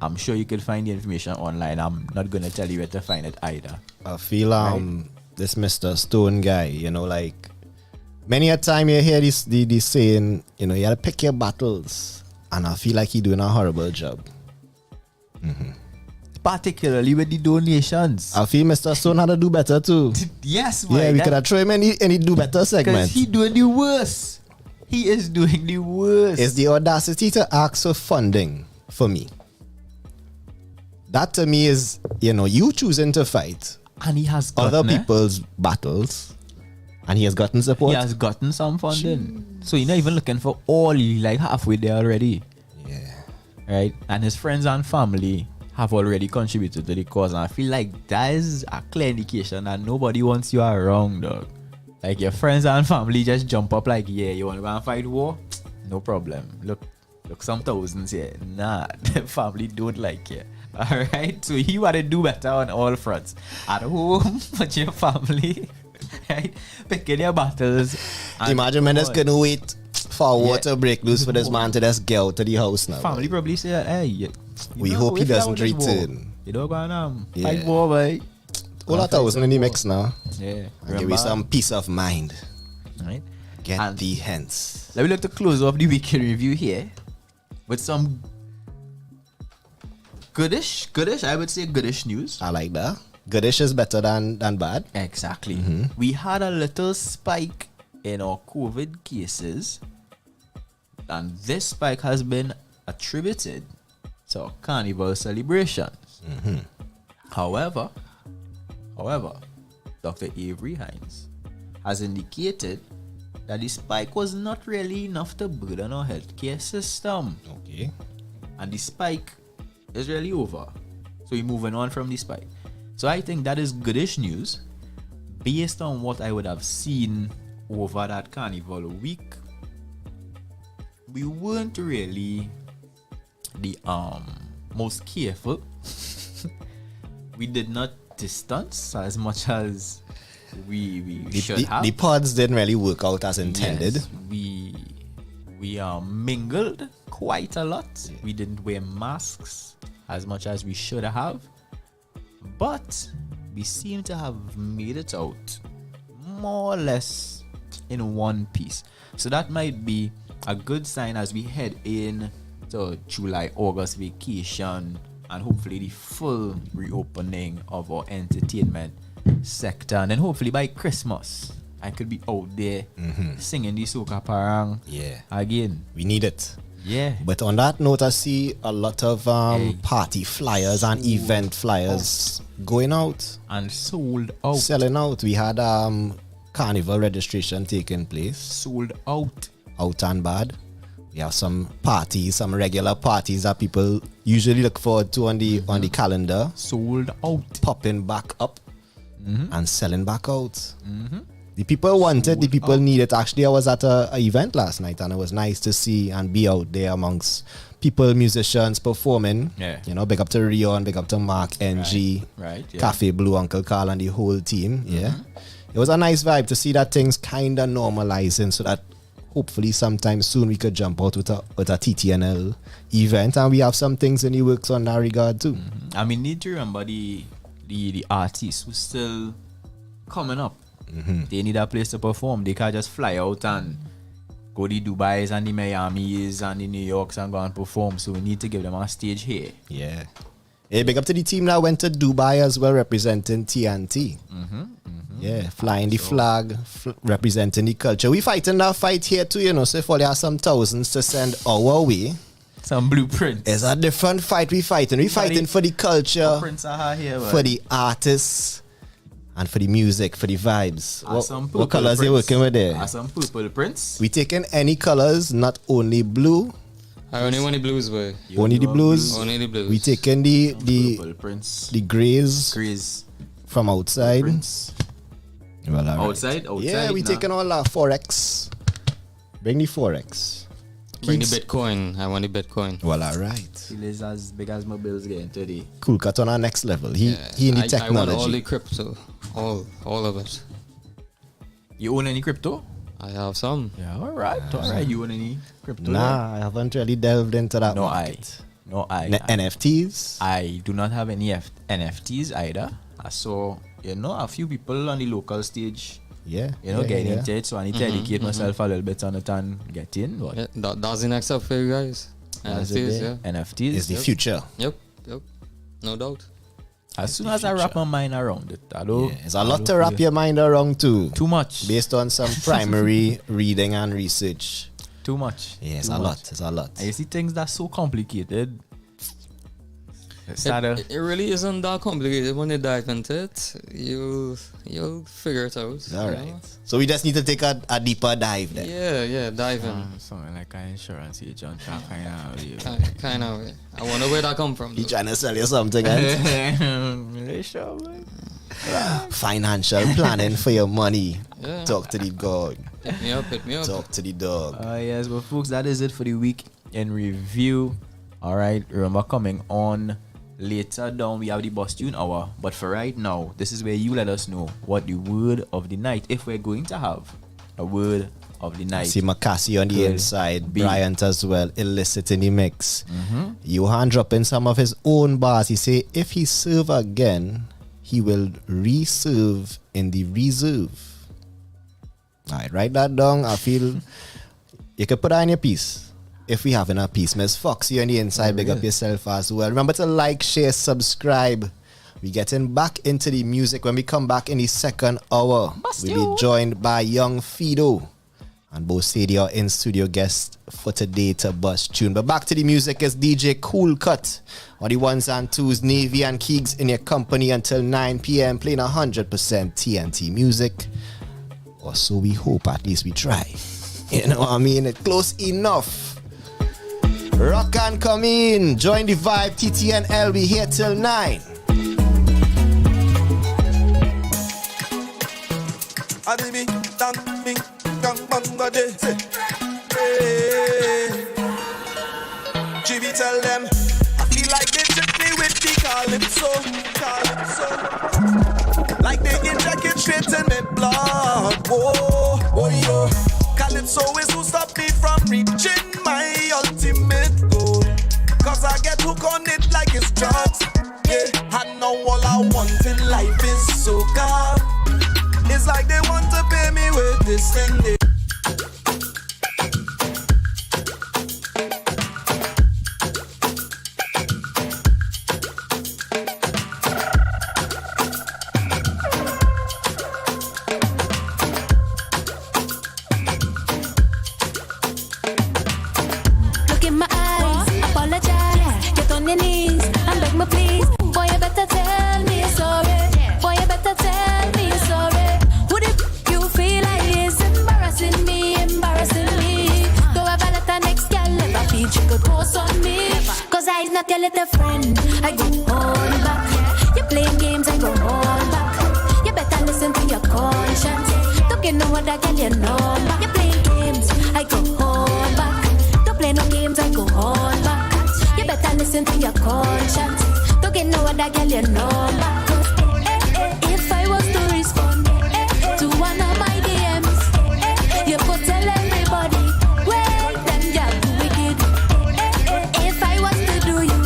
Speaker 2: I'm sure you can find the information online. I'm not gonna tell you where to find it either.
Speaker 1: I feel this Mr. Stone guy, you know, like many a time you hear this saying, you know, you gotta pick your battles. And I feel like he doing a horrible job.
Speaker 2: Particularly with the donations.
Speaker 1: I feel Mr. Stone had to do better too.
Speaker 2: Yes,
Speaker 1: Yeah, we could have thrown him any do better
Speaker 2: because
Speaker 1: segment.
Speaker 2: he doing the worst. He is doing the worst.
Speaker 1: It's the audacity to ask for funding for me. That to me is, you know, you choosing to fight
Speaker 2: And he has
Speaker 1: other
Speaker 2: gotten,
Speaker 1: people's battles, and he has gotten support.
Speaker 2: He has gotten some funding. So you're not even looking for all, you like halfway there already.
Speaker 1: Yeah.
Speaker 2: Right? And his friends and family have already contributed to the cause. And I feel like that is a clear indication that nobody wants you around, dog. Like your friends and family just jump up like, yeah, you want to go and fight war? No problem. Look, some thousands here. Nah, the family don't like you. Alright? So you want to do better on all fronts. At home, with your family. Right? Picking your battles.
Speaker 1: Imagine when this couldn't wait for a
Speaker 2: Yeah.
Speaker 1: water break loose for this man to just get out to the house now.
Speaker 2: Family probably say, hey,
Speaker 1: We hope he doesn't return.
Speaker 2: You don't go on
Speaker 1: Yeah.
Speaker 2: fight war, boy.
Speaker 1: All that was in the mix now.
Speaker 2: Yeah.
Speaker 1: And give me some peace of mind.
Speaker 2: Right?
Speaker 1: Get
Speaker 2: And-
Speaker 1: thee hence.
Speaker 2: Let me look to close off the weekend review here with some goodish, I would say goodish news.
Speaker 1: I like that. Goodish is better than bad.
Speaker 2: Exactly. We had a little spike in our COVID cases, and this spike has been attributed to our carnival celebrations. However, Dr. Avery Hines has indicated that the spike was not really enough to burden our healthcare system.
Speaker 1: Okay.
Speaker 2: And the spike is really over. So we're moving on from the spike. So I think that is goodish news based on what I would have seen over that carnival week. We weren't really the most careful. We did not distance as much as we should have.
Speaker 1: The pods didn't really work out as intended.
Speaker 2: Yes, we mingled quite a lot. We didn't wear masks as much as we should have, but we seem to have made it out more or less in one piece. So that might be a good sign as we head in to July, August vacation, and hopefully the full reopening of our entertainment sector. And then hopefully by Christmas, I could be out there singing the soca parang
Speaker 1: Yeah.
Speaker 2: again.
Speaker 1: We need it.
Speaker 2: Yeah.
Speaker 1: But on that note, I see a lot of
Speaker 2: Hey.
Speaker 1: party flyers and event flyers going out,
Speaker 2: And sold out.
Speaker 1: selling out. We had carnival registration taking place,
Speaker 2: Sold out.
Speaker 1: out and bad. We have some parties, some regular parties that people usually look forward to on the calendar,
Speaker 2: Sold out.
Speaker 1: popping back up and selling back out. The people wanted, the people needed. Actually, I was at a event last night, and it was nice to see and be out there amongst people, musicians performing.
Speaker 2: Yeah.
Speaker 1: You know, big up to Rion, big up to Mark, NG,
Speaker 2: Right, yeah.
Speaker 1: Cafe Blue, Uncle Carl, and the whole team. Yeah, it was a nice vibe to see that things kind of normalizing, so that hopefully sometime soon we could jump out with a TTNL event, and we have some things in the works on that regard too.
Speaker 2: I mean, need to remember the artists who still coming up. They need a place to perform. They can't just fly out and go to Dubai's and the Miami's and the New York's and go and perform. So we need to give them a stage here.
Speaker 1: Yeah. Hey, big up to the team that went to Dubai as well, representing TNT. Yeah, flying the flag, representing the culture. We fighting that fight here too, you know. So if there are some thousands to send our way,
Speaker 2: Some blueprints.
Speaker 1: it's a different fight we fighting. We fighting for the culture,
Speaker 2: Here,
Speaker 1: for the artists, and for the music, for the vibes. What colors you working with there?
Speaker 2: Some purple prints.
Speaker 1: We taking any colors, not only blue.
Speaker 5: I only want the blues, boy.
Speaker 1: Only the blues.
Speaker 5: Only the blues.
Speaker 1: We taking
Speaker 2: Purple prints.
Speaker 1: the grays
Speaker 2: Greys.
Speaker 1: from outside.
Speaker 2: Prints.
Speaker 1: Well, all right.
Speaker 2: Outside.
Speaker 1: Yeah, we taking all our Forex. Bring the Forex.
Speaker 5: Bring the
Speaker 1: Keeks.
Speaker 5: Bitcoin. I want the Bitcoin.
Speaker 1: Well, all right.
Speaker 2: It is as big as my bills getting today.
Speaker 1: Cool cut on our next level. He in the
Speaker 5: I want
Speaker 1: technology.
Speaker 5: all the crypto. All of it.
Speaker 2: You own any crypto?
Speaker 5: I have some.
Speaker 2: Yeah, alright. You own any crypto?
Speaker 1: Nah, I haven't really delved into that
Speaker 2: No,
Speaker 1: market. NFTs.
Speaker 2: I do not have any NFTs either. I saw, a few people on the local stage,
Speaker 1: Yeah.
Speaker 2: getting
Speaker 1: yeah.
Speaker 2: into it. So I need to educate myself a little bit on it and get in. But
Speaker 5: Yeah, that's the next up for you guys.
Speaker 2: that's
Speaker 5: NFTs,
Speaker 2: it
Speaker 5: yeah.
Speaker 2: there. NFTs.
Speaker 1: It's the future.
Speaker 5: Yep. No doubt.
Speaker 2: As soon as I wrap my mind around it,
Speaker 1: It's a lot to wrap your mind around too.
Speaker 2: Too much.
Speaker 1: Based on some primary reading and research.
Speaker 2: Too much.
Speaker 1: Yeah, it's
Speaker 2: Too
Speaker 1: a
Speaker 2: much.
Speaker 1: lot. It's a lot.
Speaker 2: And you see things that's so complicated. It's sadder.
Speaker 5: It really isn't that complicated when you dive into it. You'll figure it out.
Speaker 1: All
Speaker 5: you
Speaker 1: right.
Speaker 5: know?
Speaker 1: So we just need to take a deeper dive then.
Speaker 5: Yeah, dive in.
Speaker 2: Something like an insurance agent.
Speaker 5: Kind of. I wonder where that come from.
Speaker 1: He
Speaker 5: though.
Speaker 1: trying to sell you something else. Financial planning for your money.
Speaker 5: Yeah.
Speaker 1: Talk to the dog.
Speaker 5: Hit me up.
Speaker 1: Talk to the dog.
Speaker 2: Yes, but folks, that is it for the week in review. All right, remember coming on later down we have the Bus Tune Hour, but for right now, this is where you let us know what the word of the night, if we're going to have a word of the night.
Speaker 1: See Makasi on the
Speaker 2: Could
Speaker 1: inside,
Speaker 2: be.
Speaker 1: Bryant as well, illicit in the mix. Johan dropping some of his own bars. He say if he serve again, he will reserve in the reserve. Alright, write that down. I feel you can put that in your piece. If we having a piece, Miss Foxy on the inside, big up yourself as well. Remember to like, share, subscribe. We getting back into the music when we come back in the second hour. We'll be joined by young Fido and both Sadie are in studio guest for today to bust tune. But back to the music is DJ Cool Cut on the ones and twos, Navy and Keeks in your company until 9 p.m. playing 100% TNT music. Or so we hope, at least we try. You know what I mean? It's close enough. Rock and come in. Join the vibe. TTNL. We here till 9.
Speaker 3: Jimmy tell them I feel like they took me with the calypso. Like they inject it straight in the blood. Oh yo. Calypso is who stop me from reaching my ultimate goal. Cause I get hooked on it like it's drugs. Yeah, I know all I want in life is soca. It's like they want to pay me with this and this.
Speaker 6: Look in my eyes, apologize. Get on your knees and beg me please. Boy, you better tell me you're sorry. Boy, you better tell me you're sorry. Who the you feel like is embarrassing me? Don't ever let the next girl ever feel she could post on me. Cause I'm not your little friend. I go on back. You playing games, I go on back. You better listen to your conscience. Don't get no other girl you know. You playing games, I go on back. Don't play no games, I go on back. You better listen to your conscience. Don't get no other girl you know. If I was to respond to one of my DMs, you could tell everybody, well, them girl too wicked. If I was to do you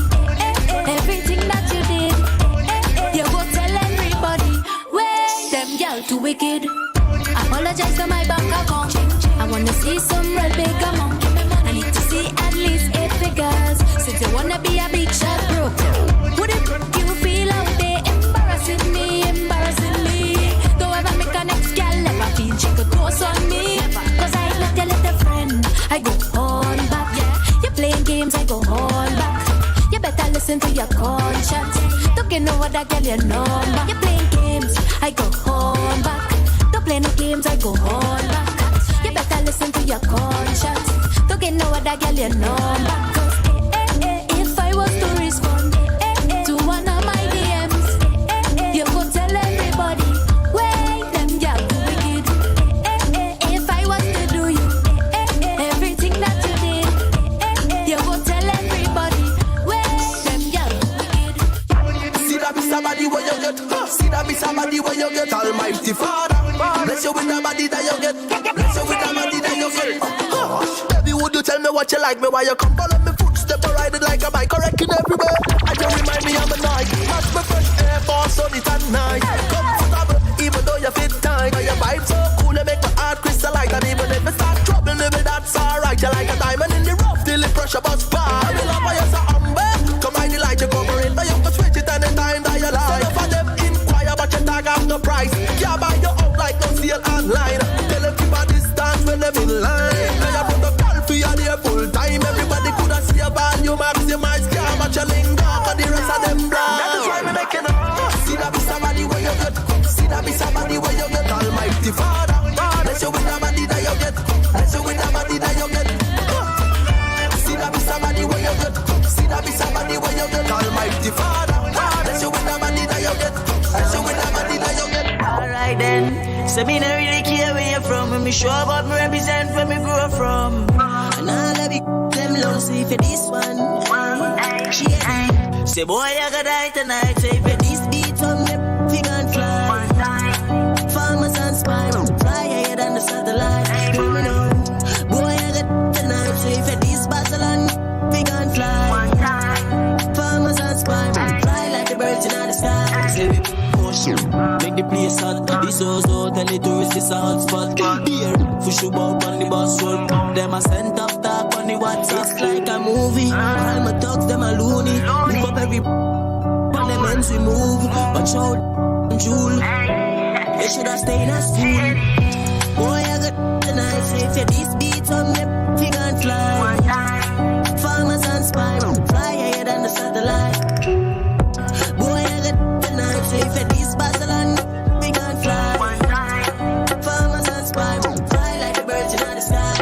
Speaker 6: everything that you did, you go tell everybody, well, them girl too wicked. Apologize for my bank account. I wanna see some real big amount. I need to see at least 8 figures. Since you wanna be a big shot, bro. Would it listen to your conscience. Don't get no other girl your number. You playing games, I go home back. Don't play no games, I go home back. You better listen to your conscience. Don't get no other girl your number. Cause if I was to respond to one of my DMs, you go tell everybody, wait, them girl wicked. If I was to do you everything that you did, you go tell everybody, wait, them girl wicked.
Speaker 3: See that be somebody where you get. See that be somebody where you get. Almighty Father, bless you with the body that you get. Bless you with the body that you get. Baby, would you tell me what you like me? Why you come follow me footstep or ride it like a bike, correcting everywhere? And you remind me I'm a night. Match my fresh air for sun it at night. Comfortable, even though you fit tight. And your vibe so cool, you make my heart crystalline. And even if it start trouble, maybe that's alright. You like a diamond in the rough, till the pressure bust by. I love how you're so humble. Come on, you like you cover it, but you can switch it anytime that you like. So for them inquire, but you tag off the price. Can't buy you out like no sale online. Tell them keep a distance when them in line. Now you put the call for you there full time. Everybody could have see your value, maximize. Can't match your linger, but the rest of them blind. That's why me making up. See that be somebody where you get. See that be somebody where you get. Almighty Father, bless you with the body that you get. Bless you with the body that you get. See that be somebody where you get. See that be somebody where you get. Almighty Father, bless you with the body that you get. Bless you with the body that you get.
Speaker 7: Alright then, so me not really care where you're from. When me show up, me represent where me grow from. And all of them love see for this one. Yeah. Say boy, I gotta die tonight. Say for this beat on me, we gon' fly. Farmers and spy, fly higher than the satellite. Hear me now. Boy, I got tonight. Say for this battle and we gon' fly. Farmers and spy, fly like the birds in the sky. Say we make the place hot. This also tell the tourists it's a hot spot. Here, push you out on the bus road. Them a sent up talk on the WhatsApp like a movie. All my thugs, them a loony. Move up every on them ends we move. Watch out, Jewel. They should have stayed at school. Boy, I got tonight. Say if you this beat on me, we gon' fly. Farmers and spy, fly higher than the satellite. Boy, I got tonight. Say if you this battle and we gon' fly. Farmers and spy, fly like the birds in the sky.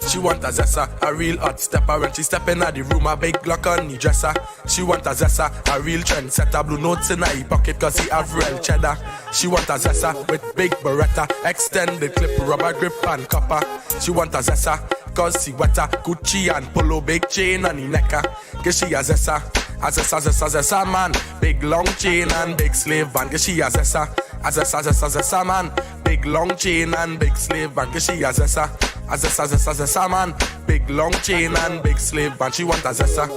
Speaker 8: She want a zessa, a real hot stepper. When she step in the room, a big Glock on the dresser. She want a zessa, a real trendsetter. Blue notes in her pocket cause he have real cheddar. She want a zessa with big Beretta, extended clip, rubber grip and copper. She want a zessa cause she wetter, Gucci and polo, big chain on the necker. Cause she a zessa, zessa man. Big long chain and big slave van. Cause she a zessa man. Big long chain and big slave van. Cause she a zessa man. Big long chain and big slave van. She want a zessa.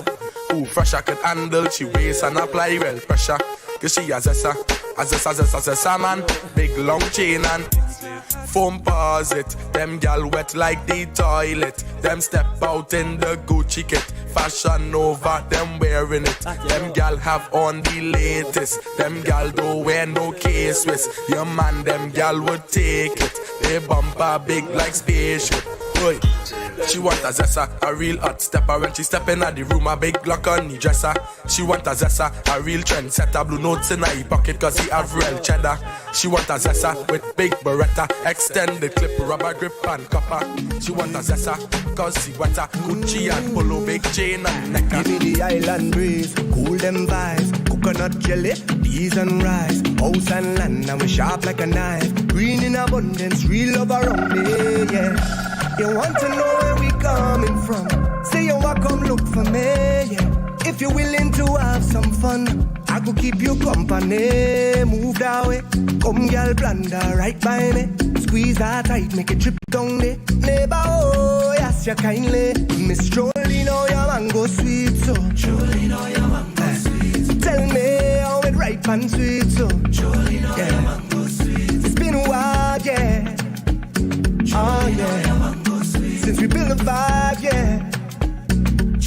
Speaker 8: Ooh, fresh I can handle. She weighs and apply well pressure. Cause she a zessa man. Big long chain and foam paws it. Them gal wet like the toilet. Them step out in the Gucci kit. Fashion over, them wearing it. Them gal have on the latest. Them gal don't wear no K-Swiss. Your man, them gal would take it. They bumper big like spaceship. Boy, she want a zessa, a real hot stepper. When she step in the room, a big Glock on the dresser. She want a zessa, a real trendsetter. Blue notes in her pocket cause he have real cheddar. She want a zessa with big Beretta, extended clip, rubber grip and copper. She want a zessa cause she wetter, Gucci and polo, big chain and necker.
Speaker 9: Give me the island breeze, cool them vibes. Coconut jelly, peas and rice. House and land, and we sharp like a knife. Green in abundance, real love around me, yeah. You want to know where we coming from? Say you want come look for me, yeah. If you're willing to have some fun, I could keep you company. Move that way, come girl, blunder right by me. Squeeze that tight, make it trip down there. Neighbor, oh, yes, you kindly. Miss Jolie, know your mango sweet, so Jolie, know your mango sweet. So tell me how it ripe and sweet, so Jolie, know your mango sweet. It's been a while, yeah. Oh, yeah. Since we built a vibe, yeah.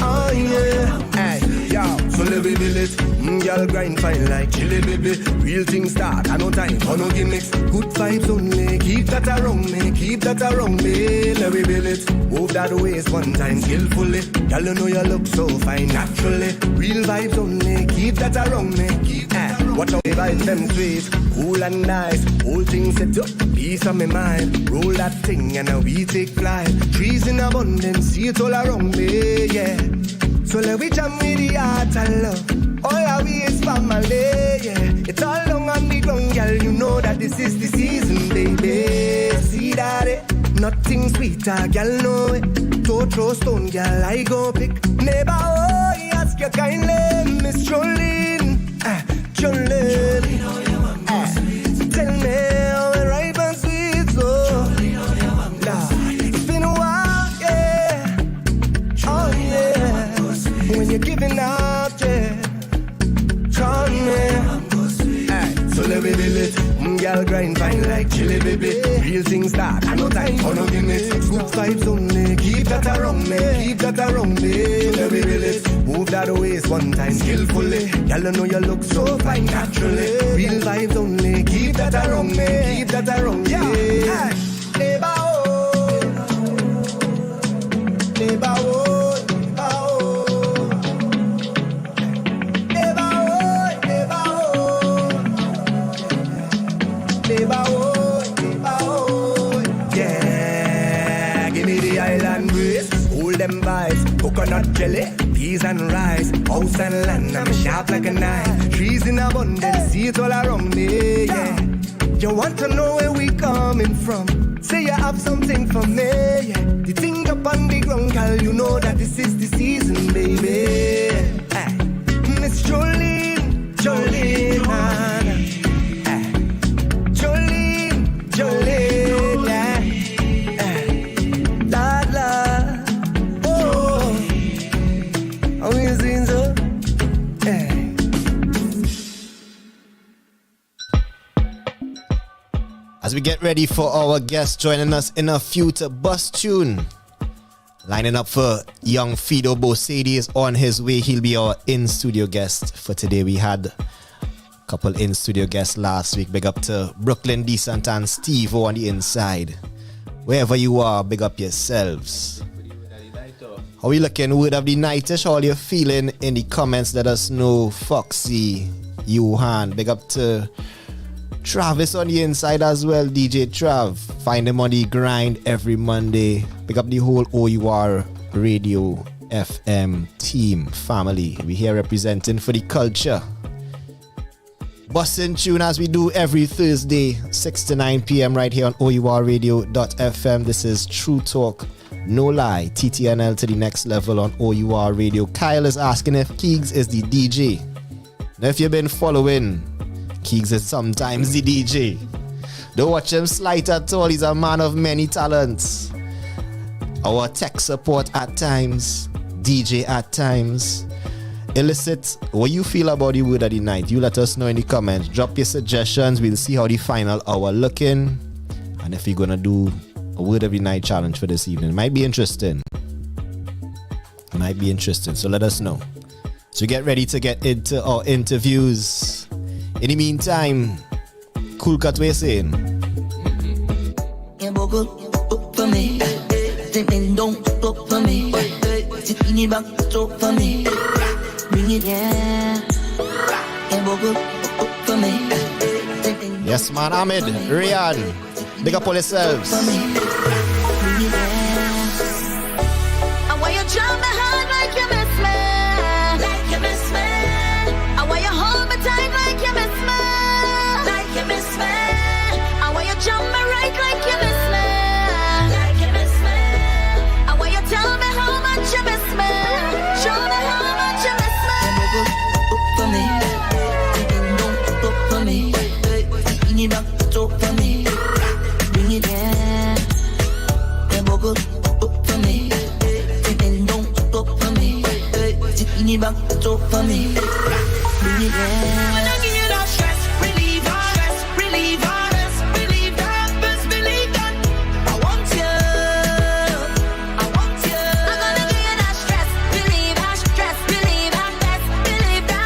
Speaker 9: Oh, yeah. Hey, yo, so live we build it. Girl grind fine like chili baby. Real things start, I no time for no gimmicks. Good vibes only, keep that around me, keep that around me. Let me build it. Move that waist one time skillfully. Girl, you know you look so fine naturally. Real vibes only, keep that around me, keep that around me. Watch out the vibes them sweet, cool and nice. Whole thing set up, peace on my mind. Roll that thing and now we take flight. Trees in abundance, see it all around me, yeah. So let we jam with the heart and love. All our way is family, yeah. It's all long on the ground, girl. You know that this is the season, baby. See that it? Nothing sweeter, girl, know it. Throw stone, girl, I go pick. Neighbor, oh, ask you kindly, Miss Jolene. Jolene. Tell me how it ripe and sweet, so. It's been a while, yeah. Oh, yeah. When you're giving out, yeah. Try me. So let me build it. Girl grind fine like chili baby. Real things start, I no time for no gimmicks. Good vibes only, keep that around me, keep that around me. Let me build it. Move that waist one time skillfully. Girl, you know you look so fine naturally. Real vibes only, keep that around me, keep that around me. Yeah. Neighbor, oh. Neighbor, oh. Yeah, give me the island breeze, hold them vibes, coconut jelly, peas and rice, house and land, I'm sharp like a knife, trees in abundance, see it all around me, yeah. You want to know where we coming from, say you have something for me, yeah. The thing up on the ground, girl, you know that this is the season, baby. Miss Jolene, Jolene, Jolene, yeah. Oh, are we seeing so?
Speaker 1: As we get ready for our guest joining us in a few to bust tune. Lining up for young Fido Bosedi is on his way. He'll be our in-studio guest for today. We had a couple in-studio guests last week. Big up to Brooklyn Decent and Steve on the inside. Wherever you are, big up yourselves. How we looking? Word of the nightish? How you feeling in the comments? Let us know. Foxy, Johan. Big up to Travis on the inside as well. DJ Trav. Find him on the grind every Monday. Big up the whole O.U.R. Radio FM team, family. We here representing for the culture. Bustin' tune as we do every Thursday, 6 to 9 p.m. right here on OURradio.fm. This is True Talk, No Lie, TTNL to the next level on O.U.R. Radio. Kyle is asking if Keegs is the DJ. Now if you've been following, Keegs is sometimes the DJ. Don't watch him slight at all. He's a man of many talents. Our tech support at times, DJ at times. Elicit what you feel about the word of the night. You let us know in the comments. Drop your suggestions. We'll see how the final hour looking, and if you're gonna do a word of the night challenge for this evening. It might be interesting. So let us know. So get ready to get into our interviews. In the meantime, Cool Cut, what you saying?
Speaker 7: For me, don't talk for me. Bring it back, talk for me. Bring it, yeah. For me.
Speaker 1: Yes, man, Ahmed, Ryan, big up all yourselves.
Speaker 7: Bring it, yeah. I want you to jump my heart like you miss me. Like you miss me. I want you to hold me tight like you miss me. Like you miss me. I want you to jump me right like you miss me. Like you miss me. I want you to tell me how much you miss me. Show me how much you miss me. For me. Don't talk for me. Bring it back, talk for me. Bring it, yeah. For me. Don't talk for me. Bring it back, talk for me. Bring it, yeah. When I give you that stress, relieve that. Stress, relieve that. Believe that, best believe that. I want you. I'm gonna give you that stress, believe that. Stress, believe that, best believe that.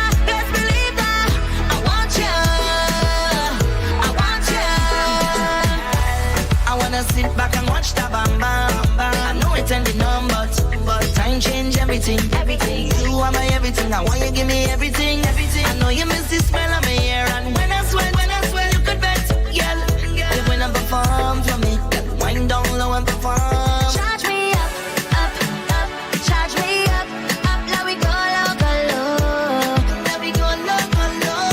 Speaker 7: everything. You are my everything. I want you give me everything. I know you miss the smell of my hair, and when I sweat, you could bet, girl. You when I perform for me, wind down low and perform.
Speaker 6: Charge me up, up, up. Charge me up, up. Now we go low, go low.
Speaker 7: Now we go low, go low.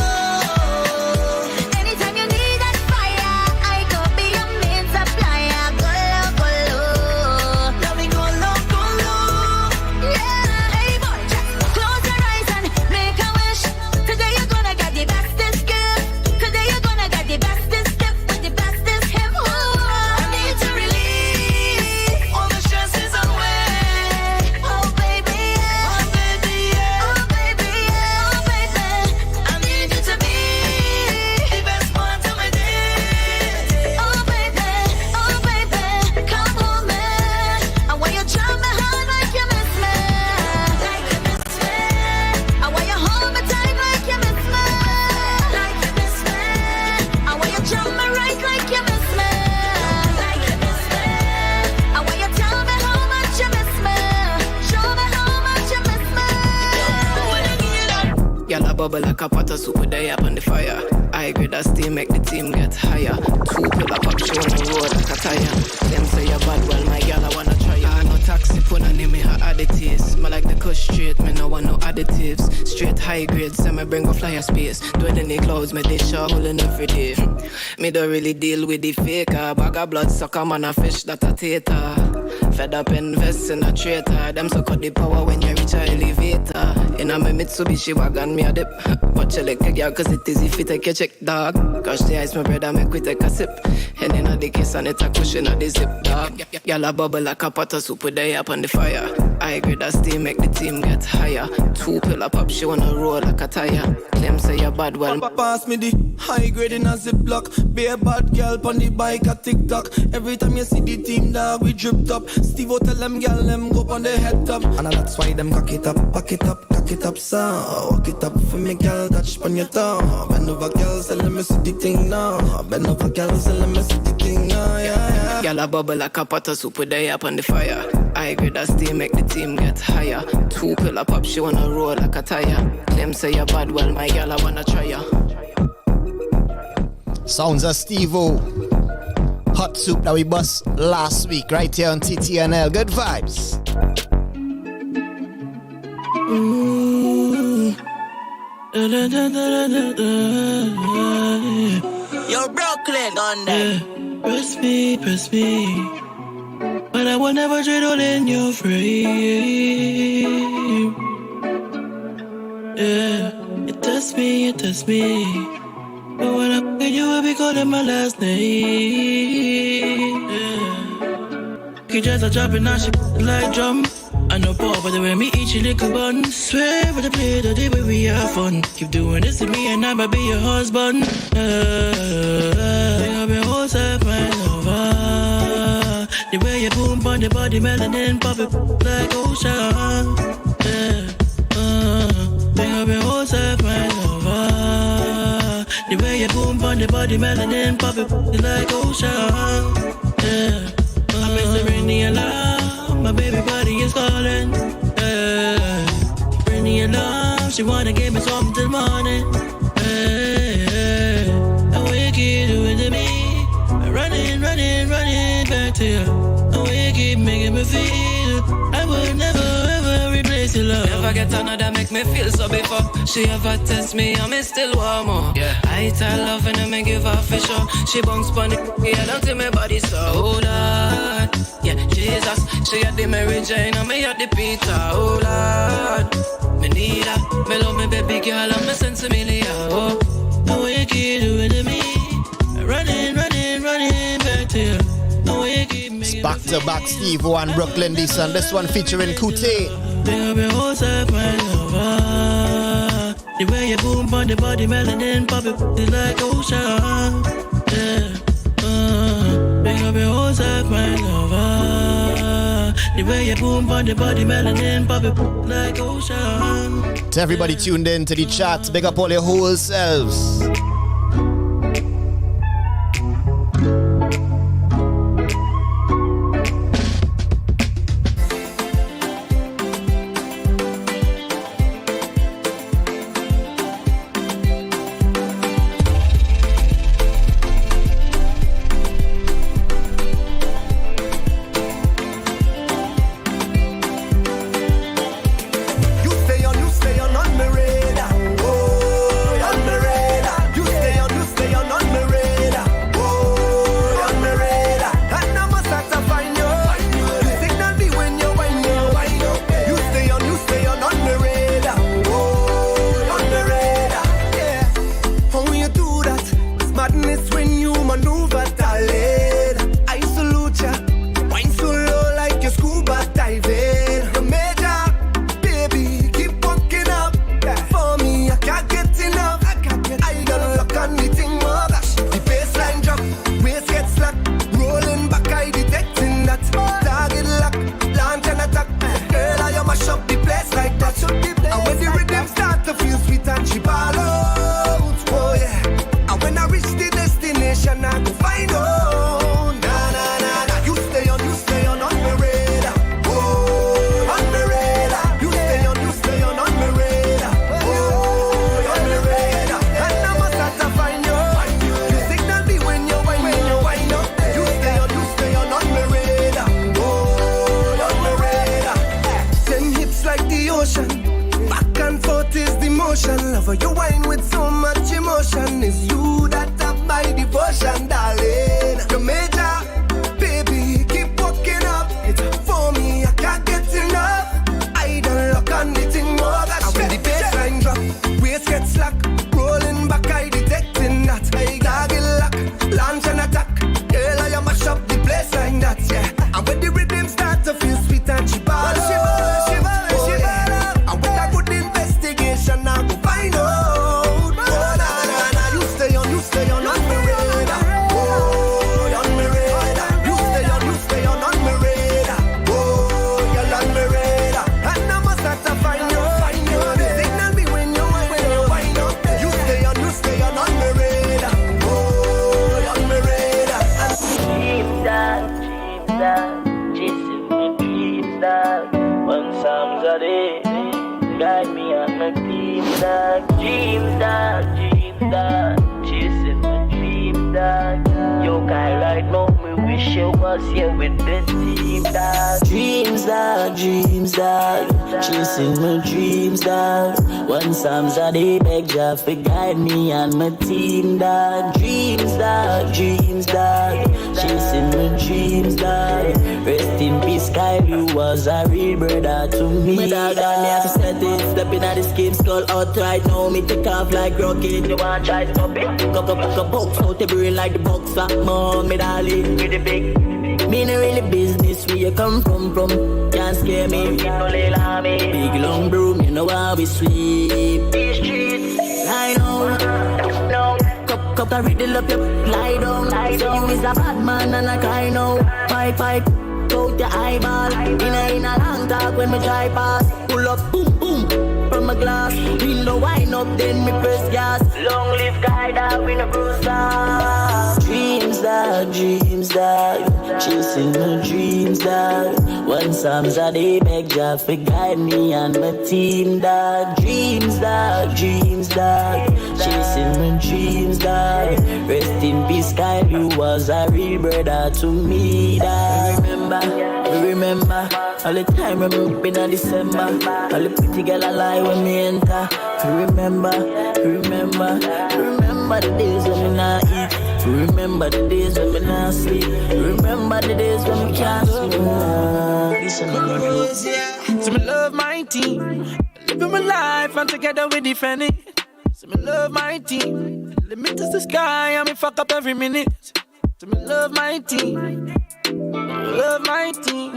Speaker 6: Anytime you need that fire, I could be your main supplier. Go low, go low.
Speaker 7: Now we go low, go low.
Speaker 6: Yeah, hey boy, just close your eyes and make a wish. Today you're gonna get the bestest gift. Today you're gonna get the bestest gift with the bestest hip.
Speaker 7: I need to release all the stresses away.
Speaker 6: Oh baby, yeah.
Speaker 7: Oh baby, yeah.
Speaker 6: Oh baby, yeah. Oh baby.
Speaker 7: I need you to be the best part of my day.
Speaker 6: Oh baby, come home, man. I want you try my heart like you miss me.
Speaker 7: Like you miss me.
Speaker 6: I want you hold me tight like you miss me.
Speaker 7: Like you miss me.
Speaker 6: I want you jump me right like you miss me.
Speaker 7: Like you miss me.
Speaker 6: I want you tell me how much you miss me. Show me how much you miss me.
Speaker 7: When I get up.
Speaker 10: Y'all a bubble like a pot of soup with the up on the fire. I agree that steam make the team get higher. 2 pillar pop show on the road like a tire. Them say you're bad, well my gal I wanna try ya. I no taxi put on me her additives. Me like the kush straight, me no want no additives. Straight high grade, say me bring a flyer space. Do it in the clouds, me dish a hole in every day. Me don't really deal with the faker. Bag of blood sucker man a fish that a tater. Fed up invest in a traitor. Them so cut the power when you reach a elevator. In a me Mitsubishi wagon me a dip. But you like a girl cause it is if you take your check dog. Gosh the ice my brother make we take a sip. And in a the case and it a cushion of the zip dog. Y'all a bubble like a pot of soup with the up on the fire. I agree that steam make the team get higher. 2 pillar pop show on the road like a tire. Them say you're bad, well
Speaker 9: Pass me the high grade in a ziplock. Be a bad girl on the bike at TikTok. Every time you see the team dog, we dripped up. Steve tell them girl them go on the head top. And that's why them cock it up, so walk it up for me girl, touch on your tongue. Bend over girl, so let me see the thing now. Bend over girl, so let me see the thing now, yeah.
Speaker 10: Y'all a bubble like a pot of soup with the up on the fire. I agree that steam make the team get higher. 2 pillar pop show on the road like a tire. Them say you're bad, well my girl I wanna try ya.
Speaker 1: Sounds of Steve-O. Hot soup that we bust last week right here on TTNL. Good vibes.
Speaker 7: You're Brooklyn on there.
Speaker 9: Press me. But I will never trade all in your frame. Yeah, it tests me. But when I fuck you, will be calling my last name. Yeah. You just a dropping now, she like drum. I know Paul, but the way me eat your little bun. Swear for the play the day where we have fun. Keep doing this to me and I'ma be your husband. Think I'll be whole side, my lover. The way you boom on the body, melanin pop it like ocean. Yeah. Think I'll be whole side, my lover. The way you boom on the body, melanin pop it like ocean. Yeah. I miss the rainy alarm. My baby body is calling. Rainy alarm. She wanna give me something till morning. And what you keep doing to me? Running back to you. And what you keep making me feel? I will never ever replace your love.
Speaker 10: Never get another make me feel so before. She ever test me and me still want more. Yeah. I tell love and me give her for sure. She bounce pon the yeah, down to my body so oh Lord. Yeah, Jesus. She had the Mary Jane and me had the Peter. Oh Lord. Me need her. Me love me baby girl and me sense a million. Oh.
Speaker 9: And what you keep doing to me? Running back to you. And what you keep making
Speaker 1: Back to back Steve-O and Brooklyn this and this one featuring Kute.
Speaker 9: Baby, hold up my lover. The way you boom on the body, melanin pop it like ocean. Yeah. Baby, hold up my lover. The way you boom on the body, melanin pop it like ocean.
Speaker 1: To everybody tuned in to the chat, big up all your whole selves.
Speaker 9: Love you wine with so much emotion. It's you that have my devotion, darling. The major, baby, keep walking up. It's for me, I can't get enough. I don't look on the thing more. And when the baseline drop, waist get slack. Rolling back, I detecting that. I doggy lock, launch and attack. Girl, I mash up the place like that, yeah. And when the rhythm start to feel sweet and she ball up. And with a good investigation, I go find out. Oh, na, na, na. You stay on my radar. Oh, on my radar. You stay on my radar. Oh, you're on my radar. And I must have to find you. Signal me when you wind up. You stay on my radar. Oh, on my radar.
Speaker 11: Dreams dog, chasing my dreams dog. One Psalms a day, guide me on my dreams dog. Dreams dog, chasing my dreams dog. Yo, guy, right now, me wish you was here with the team dog. Dreams dog, chasing my dreams dog. One Psalms a day, beg ya for guide me on my team dog. Dreams dog, chasing my dreams dog. Rest in peace, Kyle, you was a real brother to me. My dog and me have to set it, stepping at the skin skull out right now. Me take off like rocket, you want try to stop it? Cock up, box out the brain like the boxer. Mom, me darling, with the big. Me no really business where you come from. Can't scare me, no layla me. Big long broom, you know how we sweep these streets. I know, no. Cup, I riddle up your lie down. So you is a bad man and I cry now. Pipe, out your eyeball. In a long talk when me try pass. Pull up, boom, from a glass. Window wind up, then me press gas. Long live guy dog, we no cruise dog. Dreams dog, chasing my dreams dog. One Psalms a day, beg ya for guide me and my team dog. Dreams dog, chasing my dreams dog. Rest in peace, Kyle, you was a real brother to me dog. Remember all the time when we been in December. All the pretty girl I lie when me enter. Remember the days when me not eat. Remember the days when me not sleep. Remember the days when me can't sleep.
Speaker 12: So me love my team, living my life and together we defend it. So me love my team, limit is the sky and me fuck up every minute. So me love my team, love my team,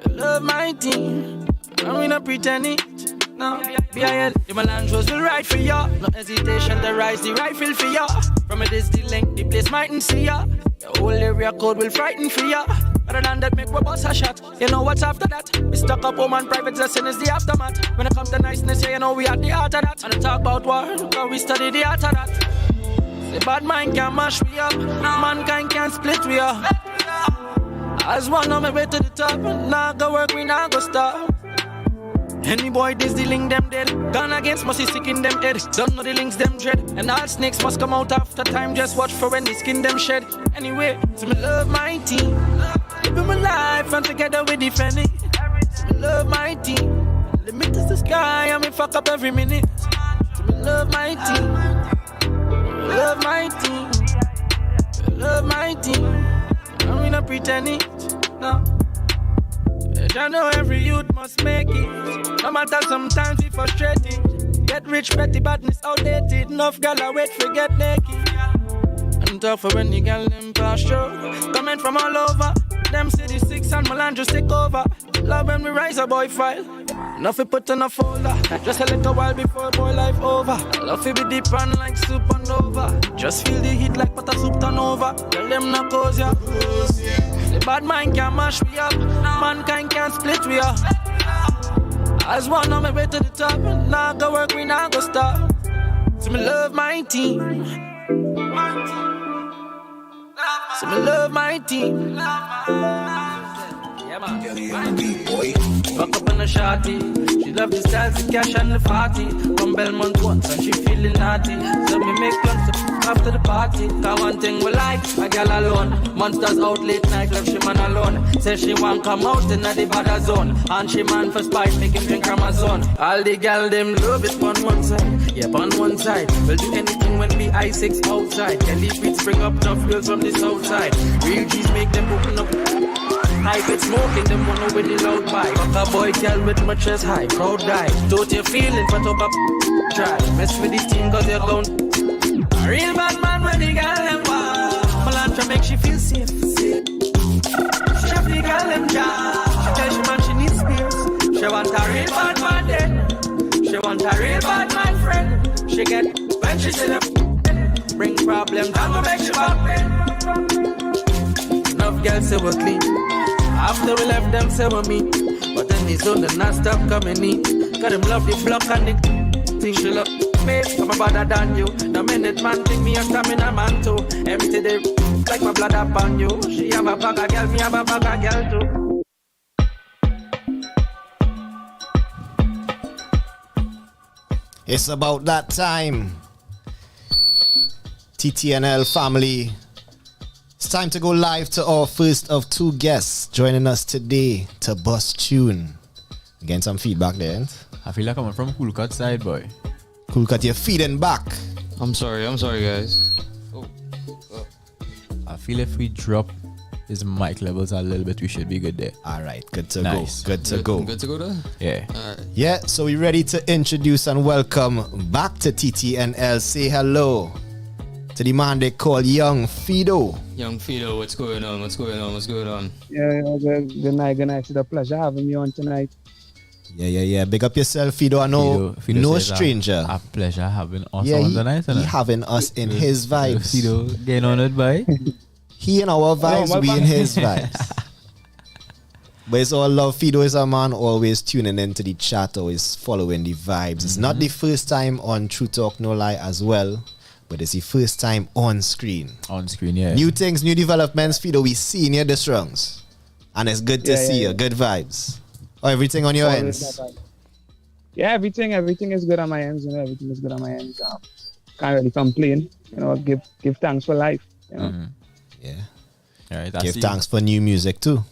Speaker 12: love my team. And we not pretend it. No, BIL, the Melangeros will ride for ya. No hesitation to rise the rifle for ya. From a distant length, the place mightn't see ya. The whole area code will frighten for ya. Other than that, make we bust a shot. You know what's after that? We stuck up home and private lesson is the aftermath. When it comes to niceness, yeah, you know we at the heart of that. And talk about war, cause we study the art of that. The bad mind can mash we up. Mankind can split we up. As one on my way to the top. Now go work, we now go stop. Any boy this the link them dead. Gone against must be sick in them head. Don't know the links them dread. And all snakes must come out after time. Just watch for when the skin them shed. Anyway, so me love my team, living my life and together we defend it. So me love my team, limit is the sky and me fuck up every minute. So me love my team, love my team, love my team. And we not pretend it, no. I know every youth must make it. No matter sometimes we frustrated. Get rich, petty badness outdated. Enough gal I wait for get naked. And tough for when the gal them pass show. Coming from all over. Them city 6 and Melangeros take over. Love when we rise a boy file. Nothing put on a folder. Just a little while before boy life over. Love to be deep and like supernova. Just feel the heat like butter soup turn over. Tell them not cause ya. The bad mind can mash me up. Mankind can split we up. As one on my way to the top. Now go work, we now go stop. So me love my team. So me love my team. Yeah, man. Fuck up on a shorty. She love the styles, the cash and the party. From Belmont once and she feeling naughty. So me make guns after the party. Cause one thing we like, a girl alone. Monsters out late night, left she man alone. Says she want come out in the bad zone. And she man for spite, make him drink Amazon. All the gal them love it on one side. Yep, on one side. We'll do anything when we I6 outside. Can leave it spring up tough girls from the south side. Real G's make them open up. I get smoking, them wanna with the loud bike. Fuck a boy, girl with my chest high, proud guy. Don't you feel it, but up a try. Mess with this team cause you're gone. A real bad man when the girl them wild. Melantra make she feel safe. She have the girl them job. She tell she man she needs space. She want a real bad man then. She want a real bad man friend. She get when she see the bring problems down to make she back then. Enough girls say we're clean. After we left them say we're mean. But then these own they not stop coming in. Cause them love the block and the thing she love me. I'm better than you. The minute man think me a stamina man too. Empty day like my blood up on you. She have a bag of girl, me have a bag of girl too.
Speaker 1: It's about that time. TTNL family. It's time to go live to our first of two guests joining us today to bust tune. Getting some feedback there.
Speaker 2: I feel like I'm from Cool Cut side, boy.
Speaker 1: Cool Cut, you're feeding back.
Speaker 5: I'm sorry, guys.
Speaker 2: I feel if we drop his mic levels a little bit, we should be good there.
Speaker 1: All right, good to
Speaker 2: Nice.
Speaker 1: go. Good to go.
Speaker 5: Good to go there?
Speaker 2: Yeah.
Speaker 5: All right.
Speaker 1: Yeah, so we're ready to introduce and welcome back to TTNL. Say hello to the man they call Young Fido.
Speaker 5: Young Fido, what's going on?
Speaker 13: Yeah, good night. It's a pleasure having me on tonight.
Speaker 1: Yeah. Big up yourself, Fido. I know,
Speaker 2: Fido
Speaker 1: no
Speaker 2: says
Speaker 1: stranger.
Speaker 2: A pleasure having us
Speaker 1: Yeah,
Speaker 2: on tonight.
Speaker 1: he having us in his vibes.
Speaker 2: Fido getting on it, boy.
Speaker 1: He in our vibes, we in his vibes. But it's all love. Fido is a man always tuning into the chat, always following the vibes. It's not the first time on True Talk No Lie as well, but it's the first time on screen.
Speaker 2: On screen, yeah.
Speaker 1: New things, new developments, Fido. We see near the strongs. And it's good to see you. Good vibes. Oh, everything on your ends?
Speaker 13: Yeah, everything is good on my ends. Everything is good on my ends. Can't really complain. Give thanks for life.
Speaker 1: Yeah.
Speaker 2: All right,
Speaker 1: Give thanks for new music too.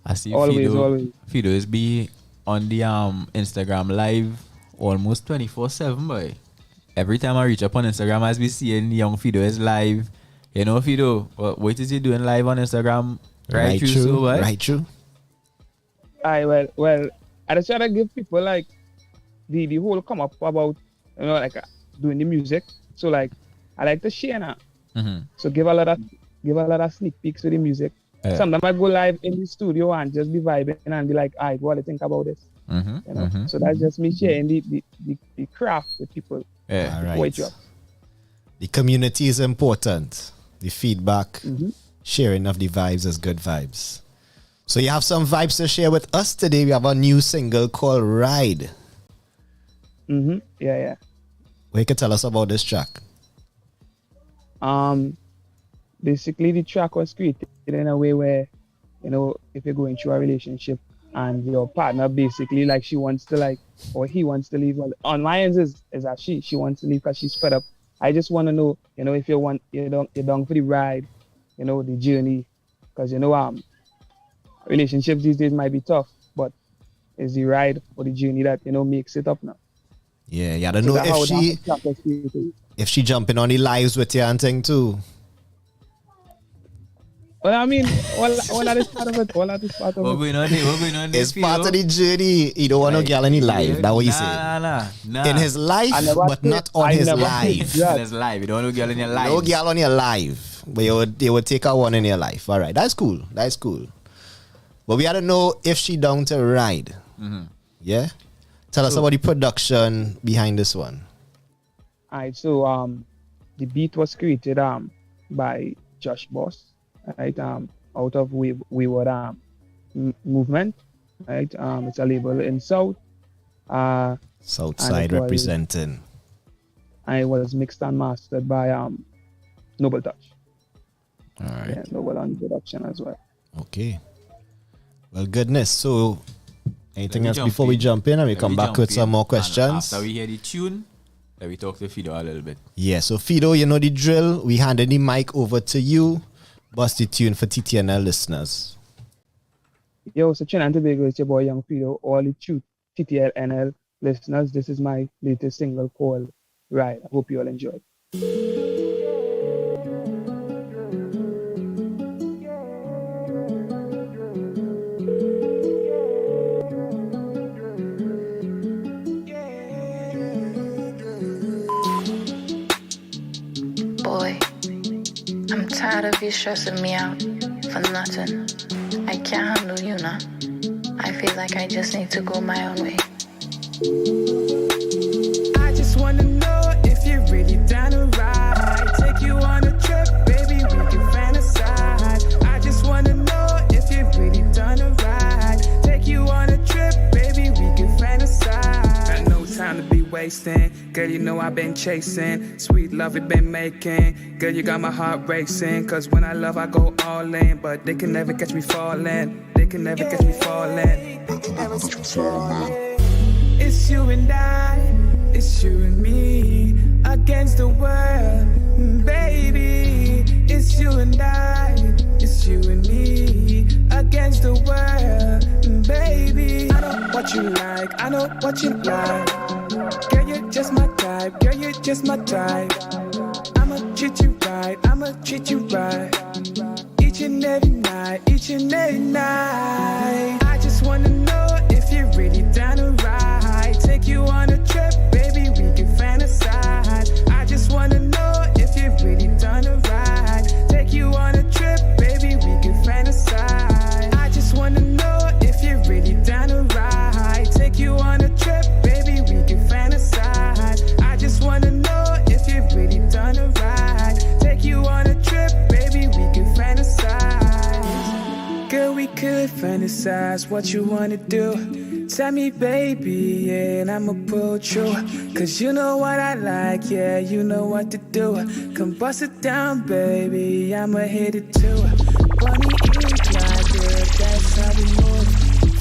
Speaker 2: I see
Speaker 13: always.
Speaker 2: Fido is be on the Instagram live almost 24/7, boy. Every time I reach up on Instagram, as we seeing Young Fido is live. You know, Fido, what is he doing live on Instagram? Right through, so, boy?
Speaker 1: Right true.
Speaker 13: Well, I just try to give people like the whole come up about doing the music. So like I like to share now. So give a lot of sneak peeks to the music.
Speaker 2: Yeah.
Speaker 13: Sometimes I go live in the studio and just be vibing and be like, alright, what do you think about this? So that's just me sharing the craft with people.
Speaker 2: Yeah,
Speaker 1: all right. The community is important. The feedback, sharing of the vibes is good vibes. So you have some vibes to share with us today. We have a new single called Ride.
Speaker 13: Yeah.
Speaker 1: What you can tell us about this track?
Speaker 13: Basically the track was created in a way where, if you're going through a relationship and your partner basically like she wants to like, or he wants to leave. Well, on my end is that she wants to leave because she's fed up. I just want to know, if you're down for the ride, the journey, because relationships these days might be tough, but it's the ride or the journey that makes it up now.
Speaker 1: Yeah, I don't know if she jumping on the lives with you and thing too.
Speaker 13: Well, I mean, all that is part of it. All that is part of it.
Speaker 2: What going on there?
Speaker 1: It's part of the journey. He don't want no girl in his life. That's what he said.
Speaker 2: Nah.
Speaker 1: In his life, but not on his life.
Speaker 2: In his life. You don't want no girl in your life.
Speaker 1: No girl on your life. But you would take her one in your life. All right, that's cool. But we had to know if she down to ride. Yeah? Tell us about the production behind this one.
Speaker 13: Alright, so the beat was created by Josh Boss, right? Out of O.U.R movement, right? It's a label in South.
Speaker 1: Southside representing.
Speaker 13: And it was mixed and mastered by Noble Touch.
Speaker 1: All right.
Speaker 13: Yeah, Noble on production as well.
Speaker 1: Okay. Well, goodness. So, anything else before we jump in and we come back with some more questions?
Speaker 2: After we hear the tune, Let me talk to Fido a little bit.
Speaker 1: Yeah, so Fido, you know the drill. We handed the mic over to you. Bust the tune for TTNL listeners.
Speaker 13: Yo, so Trinidad and Tobago, it's your boy Young Fido. All the true TTNL listeners, this is my latest single called Ride. I hope you all enjoy.
Speaker 10: Boy, I'm tired of you stressing me out for nothing. I can't handle you now. I feel like I just need to go my own way.
Speaker 12: I just wanna know if you're really down to ride. Take you on a trip, baby, we can fantasize. I just wanna know if you're really down to ride. Take you on a trip, baby, we can fantasize. Got no time to be wasting. Girl, you know I've been chasing. Sweet love it been making. Girl, you got my heart racing. Cause when I love, I go all in. But they can never catch me falling. They can never catch me falling. It's you and I, it's you and me against the world, baby. It's you and I, it's you and me against the world, baby. I know what you like, I know what you like. Girl, you're just my type, girl, you're just my type. I'ma treat you right, I'ma treat you right. Each and every night, each and every night. I just wanna know if you're really down to ride. Take you on a trip, baby, we can fantasize. I just wanna know if you're really down to ride. Take you on a trip, baby, we can fantasize. I just wanna know if you're really down to ride. Take you on a trip, baby, we can fantasize. I just wanna know if you're really down to ride. Take you on a trip, baby, we can fantasize. Girl, we could fantasize. What you wanna do? Tell me, baby, and I'ma pull through. Cause you know what I like, yeah, you know what to do. Come bust it down, baby, I'ma hit it too. Bunny and Clyde, yeah, that's how we move.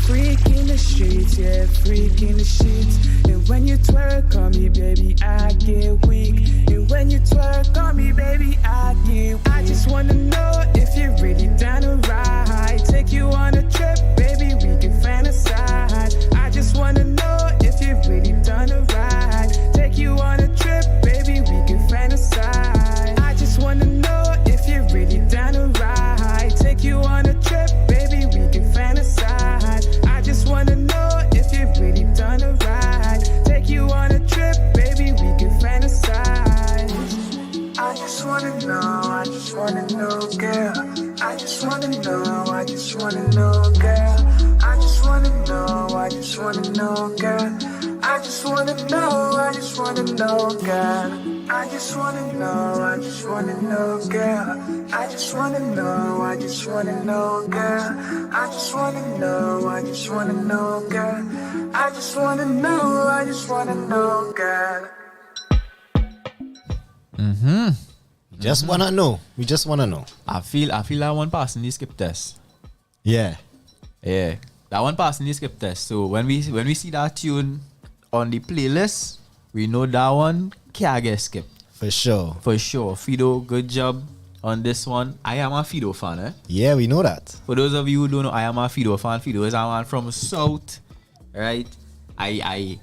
Speaker 12: Freak in the streets, yeah, freak in the sheets. And when you twerk on me, baby, I get weak. And when you twerk on me, baby, I get weak. I just wanna know if you're really down to ride. Take you on a trip, baby, we can fantasize. I just wanna know if you're really down to ride. Take you on a trip, baby, we can fantasize. I just wanna know if you're really down to ride. Take you on a trip, baby, we can fantasize. I just wanna know if you're really down to ride. Take you on a trip, baby, we can fantasize. I just wanna know, girl. I just wanna know, I just wanna know, girl. I just wanna know, I just wanna know, girl. I just wanna know, I just wanna know, girl. I just wanna know, I just wanna know, girl. I just wanna know, I just wanna know, girl. I just wanna know, I just wanna know, girl. I just wanna know, I just wanna know, girl.
Speaker 1: Just wanna know. We just wanna know.
Speaker 2: I feel that one passing the skip test.
Speaker 1: Yeah.
Speaker 2: Yeah. That one passing the skip test. So when we see that tune on the playlist, we know that one can't get skipped.
Speaker 1: For sure.
Speaker 2: For sure. Fido, good job on this one. I am a Fido fan, eh?
Speaker 1: Yeah, we know that.
Speaker 2: For those of you who don't know, I am a Fido fan. Fido is a man from South, right? I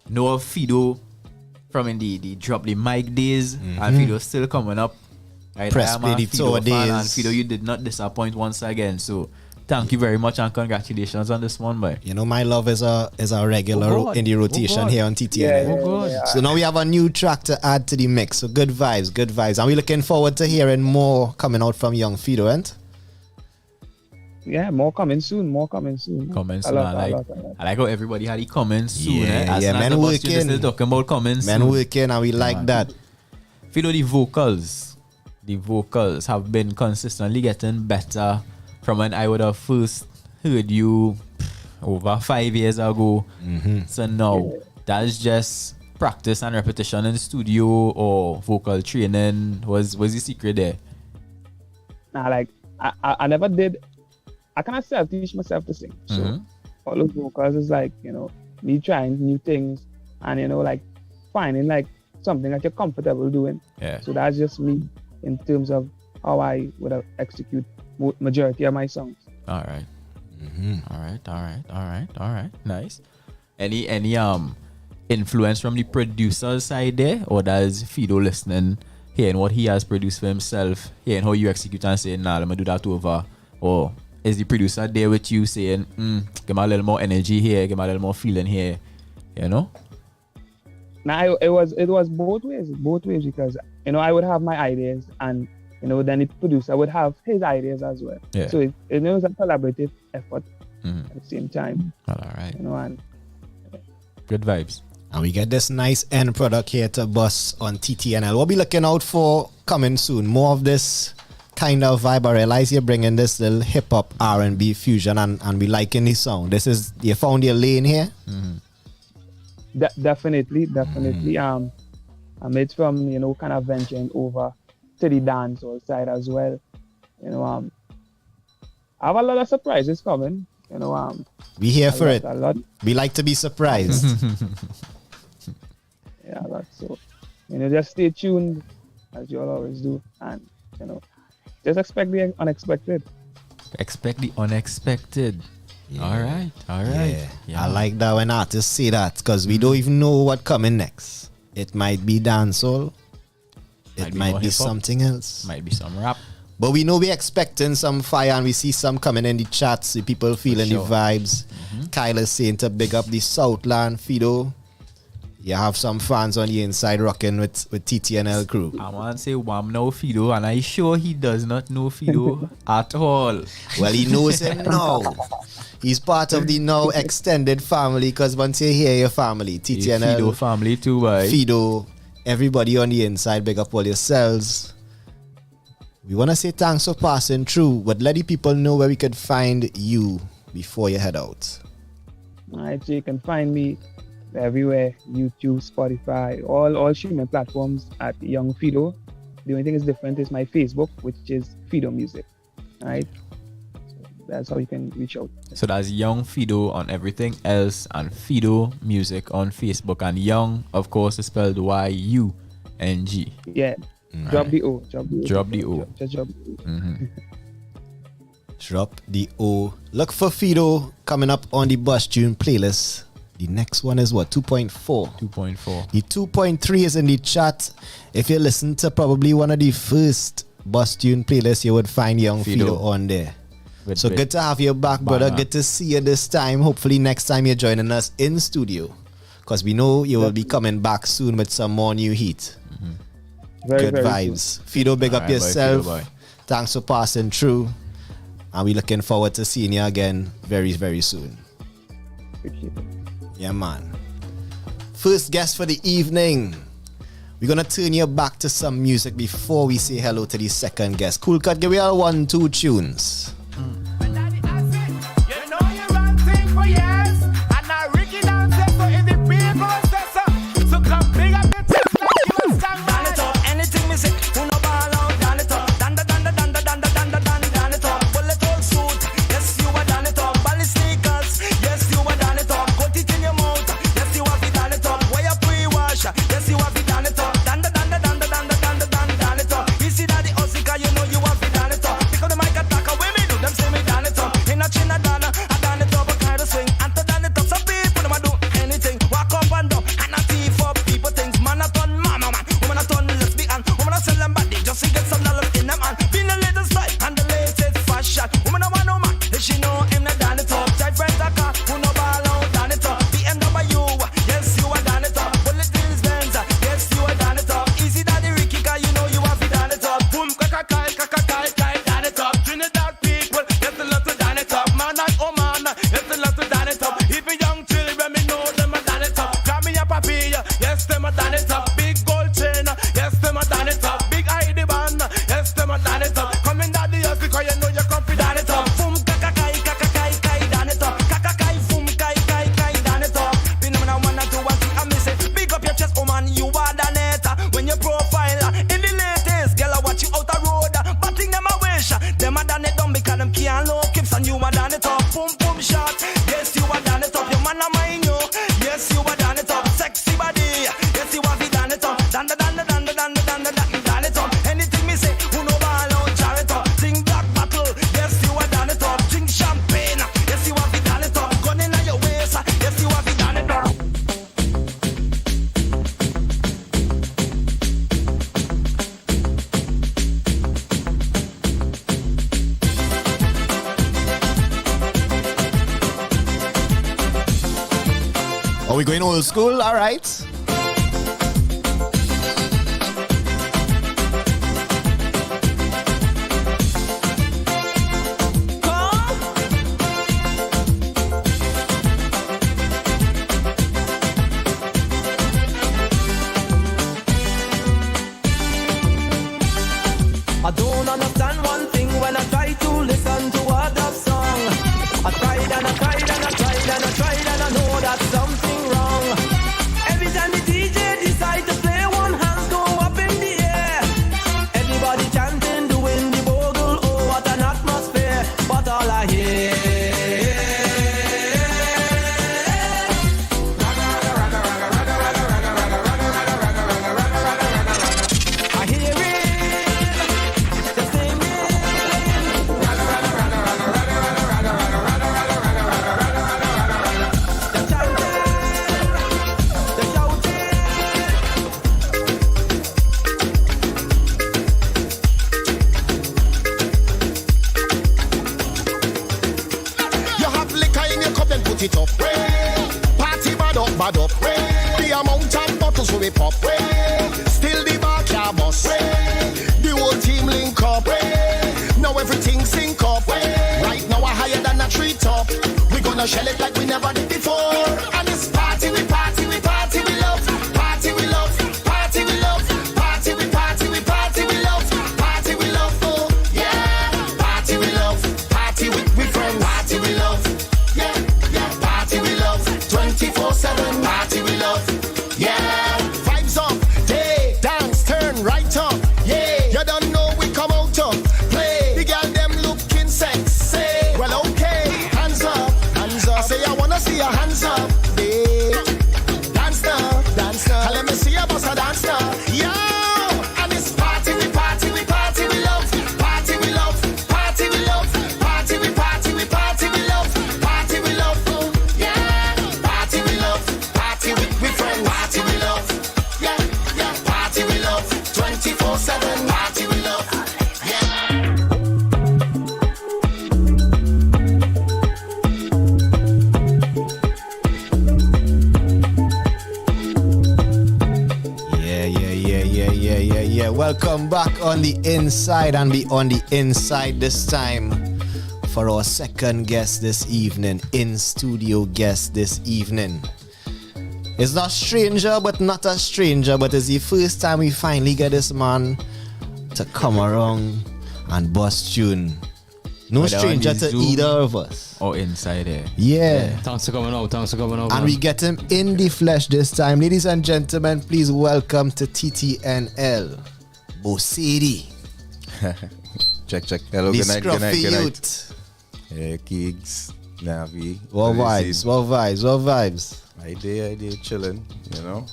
Speaker 2: know of Fido from the Drop the Mic days, and Fido still coming up. Right?
Speaker 1: Press
Speaker 2: I am
Speaker 1: play
Speaker 2: a
Speaker 1: the
Speaker 2: Fido
Speaker 1: tour
Speaker 2: fan,
Speaker 1: days.
Speaker 2: and Fido, you did not disappoint once again. So thank you very much and congratulations on this one, boy.
Speaker 1: You know, my love is a regular
Speaker 2: God.
Speaker 1: in the rotation here on TTNL.
Speaker 13: Yeah.
Speaker 1: So now we have a new track to add to the mix. So good vibes. And we're looking forward to hearing more coming out from Young Fido, and
Speaker 13: Yeah, more coming soon.
Speaker 2: Comments soon.
Speaker 13: I
Speaker 2: I like how everybody had the comments soon.
Speaker 1: Yeah,
Speaker 2: As
Speaker 1: yeah,
Speaker 2: soon as
Speaker 1: men
Speaker 2: the bus
Speaker 1: working.
Speaker 2: students still talking about comments
Speaker 1: men
Speaker 2: soon.
Speaker 1: working, and we like
Speaker 2: man.
Speaker 1: that.
Speaker 2: Fido, the vocals have been consistently getting better from when I would have first heard you over 5 years ago. So now that's just practice and repetition in the studio or vocal training. Was the secret there?
Speaker 13: Nah, like I never did. I cannot teach myself to sing. So all those vocals is like, me trying new things and like finding like something that you're comfortable doing.
Speaker 2: Yeah.
Speaker 13: So that's just me in terms of how I would execute majority of my songs.
Speaker 2: All right. All right. Nice. Any influence from the producer's side there, or does Fido listening, hearing what he has produced for himself, hearing how you execute and saying, nah, let me do that over, or is the producer there with you saying, give me a little more energy here, give me a little more feeling here, you know?
Speaker 13: Now it was both ways because I would have my ideas and then the producer would have his ideas as well.
Speaker 2: Yeah.
Speaker 13: So it was a collaborative effort at the same time.
Speaker 2: All right.
Speaker 13: And
Speaker 2: good vibes.
Speaker 1: And we get this nice end product here to bust on TTNL. We'll be looking out for coming soon. More of this kind of vibe. I realize you're bringing this little hip hop R&B fusion and we liking the sound. This is, you found your lane here?
Speaker 13: Definitely. I'm it from, kind of venturing over to the dancehall side as well. I have a lot of surprises coming.
Speaker 1: We here for it.
Speaker 13: A lot.
Speaker 1: We like to be surprised.
Speaker 13: Yeah, a lot. So, just stay tuned as you all always do. And, just expect the unexpected.
Speaker 2: Expect the unexpected. Yeah. All right.
Speaker 1: Yeah. I like that when artists say that because we don't even know what coming next. It might be dancehall. It might be something else.
Speaker 2: Might be some rap.
Speaker 1: But we know we're expecting some fire and we see some coming in the chats. The people feeling the vibes. Kyle is saying to big up the Southland, Fido. You have some fans on the inside rocking with TTNL crew.
Speaker 2: I want to say Wham know Fido, and I'm sure he does not know Fido at all.
Speaker 1: Well, he knows him now. He's part of the now extended family because once you hear your family, TTNL,
Speaker 2: Fido family too, boy.
Speaker 1: Fido, everybody on the inside, big up all yourselves. We want to say thanks for passing through, but let the people know where we could find you before you head out.
Speaker 13: Alright, so you can find me everywhere, YouTube, Spotify, all streaming platforms at Young Fido. The only thing is different is my Facebook, which is Fido Music. Alright? So that's how you can reach out.
Speaker 2: So that's Young Fido on everything else and Fido Music on Facebook. And Young, of course, is spelled Y-U-N-G.
Speaker 13: Yeah. Drop the O.
Speaker 2: Drop the O.
Speaker 13: Just drop the O.
Speaker 1: Drop the O. Look for Fido coming up on the Bus Tune playlist. The next one is what? 2.4.
Speaker 2: 2.4.
Speaker 1: The 2.3 is in the chat. If you listen to probably one of the first Bus Tune playlists, you would find Young Fido on there. Good to have you back, brother. Good to see you this time. Hopefully next time you're joining us in studio. Because we know you will be coming back soon with some more new heat. Good vibes. Soon. Fido, big up yourself.
Speaker 2: Boy.
Speaker 1: Thanks for passing through. And we're looking forward to seeing you again very, very soon.
Speaker 13: Appreciate it.
Speaker 1: Yeah, man. First guest for the evening. We're going to turn you back to some music before we say hello to the second guest. Cool Cut, give me all 1-2 tunes.
Speaker 3: You know you have to done it up. Pick up the mic, attack, women do
Speaker 1: Are we going old school? All right.
Speaker 12: I don't understand one thing when I try to listen to a dub song. I tried and I tried and I tried and I tried and I know that something wrong. Every time the DJ decide to play, one hand go up in the air. Everybody chanting, doing the bogle, oh what an atmosphere. But all I hear
Speaker 14: You have liquor in your cup, then put it up. Party bad up. The amount of bottles we pop. Still the bar can't bust. The whole team link up. Now everything sync up. Right now we're higher than a tree top. We gonna shell it like we never did before. And it's party, we party, we party, we love. Party, we love. Party, we love. Party, we party, we party, we love. Party, we love. Oh, yeah. Party, we love. Party with friends. Party, we love. Yeah, yeah. Party, we love. 24/7. Party, we love. Yeah. Vibes up. Day, dance, turn right up. Yeah. You don't know we come out to play. The girl them looking sexy. Well, okay. Hands up. Hands up. I say I wanna see your hands up. Yeah. Dance now. Dance now. And let me see your boss a dance now. Yo. And it's party, we party, we party, we love. Party, we love. Party, we love. Party, we party, we party, we love. Party, we love. Oh, yeah. Party, we love. Party with friends. Party, we love. Yeah, yeah. Party, we love. 24/7. Party, we love. Yeah.
Speaker 1: Yeah. Welcome back on the inside and be on the inside this time for our second guest this evening, in studio guest this evening. It's not stranger, but not a stranger, but it's the first time we finally get this man to come around and bust tune. No
Speaker 2: Whether on
Speaker 1: stranger
Speaker 2: the
Speaker 1: to
Speaker 2: Zoom
Speaker 1: either of us.
Speaker 2: or inside there.
Speaker 1: Yeah.
Speaker 5: Thanks for coming out.
Speaker 1: And
Speaker 5: man.
Speaker 1: we get him in the flesh this time. Ladies and gentlemen, please welcome to TTNL, Bosidi.
Speaker 15: Check. Hello,
Speaker 1: The
Speaker 15: good night.
Speaker 1: scruffy youth.
Speaker 15: Yeah, Keegs, Navi.
Speaker 1: What vibes?
Speaker 15: I did chilling, you know.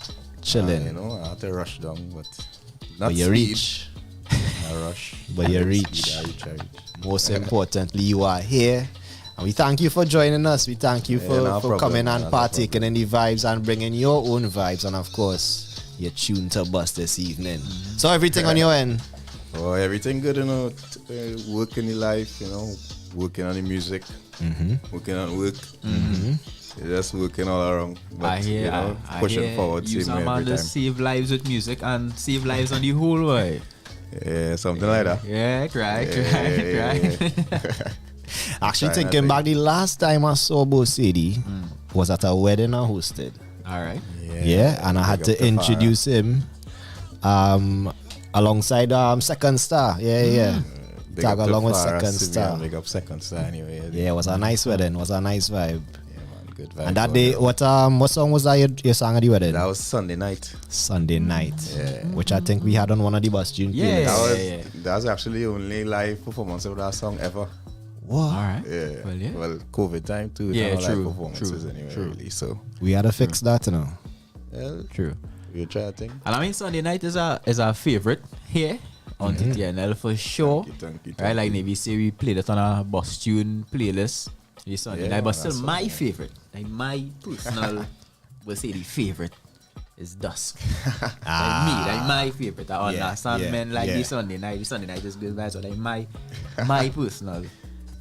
Speaker 1: Chilling.
Speaker 15: I had to rush down, but not
Speaker 1: But you
Speaker 15: speed.
Speaker 1: reach.
Speaker 15: I rush.
Speaker 1: But you reach.
Speaker 15: I reach.
Speaker 1: Most importantly, you are here. And we thank you for joining us. We thank you for
Speaker 15: problem,
Speaker 1: coming and
Speaker 15: no
Speaker 1: partaking in the vibes and bringing your own vibes. And of course, you're tuned to bust this evening. So everything on your end?
Speaker 15: Oh, everything good, working the life, working on the music, working on work. Just working all around. But,
Speaker 2: I hear,
Speaker 15: pushing forward.
Speaker 2: You
Speaker 15: Same way
Speaker 2: man
Speaker 15: every time.
Speaker 2: just save lives with music and save lives on the whole way.
Speaker 15: Yeah, something like that.
Speaker 2: Yeah, right.
Speaker 1: Actually, thinking back, the last time I saw Bosidi was at a wedding I hosted.
Speaker 2: All right.
Speaker 1: Yeah, and I had to introduce him alongside Second Star. Yeah.
Speaker 15: Big
Speaker 1: Tag
Speaker 15: up
Speaker 1: along
Speaker 15: to
Speaker 1: with
Speaker 15: Farah,
Speaker 1: Second
Speaker 15: Simeon,
Speaker 1: Star.
Speaker 15: Big up Second Star anyway.
Speaker 1: Yeah, it was a nice wedding. It was a nice vibe.
Speaker 15: Yeah, man, good vibe.
Speaker 1: And that day, what song was that your song at the wedding?
Speaker 15: That was Sunday night.
Speaker 1: Sunday night.
Speaker 15: Yeah.
Speaker 1: Which I think we had on one of the bus tune playlists.
Speaker 15: That was actually the only live performance of that song ever.
Speaker 1: What?
Speaker 2: All right.
Speaker 15: Yeah. Well, COVID time too.
Speaker 2: Yeah,
Speaker 15: no
Speaker 2: true.
Speaker 15: Live performances anyway, really. So
Speaker 1: We had to fix that,
Speaker 15: well,
Speaker 2: True.
Speaker 15: we try a thing.
Speaker 2: And I mean, Sunday night is our favorite here on TTNL for sure.
Speaker 15: Thank you.
Speaker 2: Right, like maybe say we played it on a bus tune playlist. This Sunday
Speaker 15: Yeah,
Speaker 2: night, but
Speaker 15: man,
Speaker 2: still
Speaker 15: that's
Speaker 2: my
Speaker 15: so
Speaker 2: favorite, like my personal, will say the favorite is Dusk. Like my favorite. I understand men like this Sunday night. The Sunday night is good vibes, so like my personal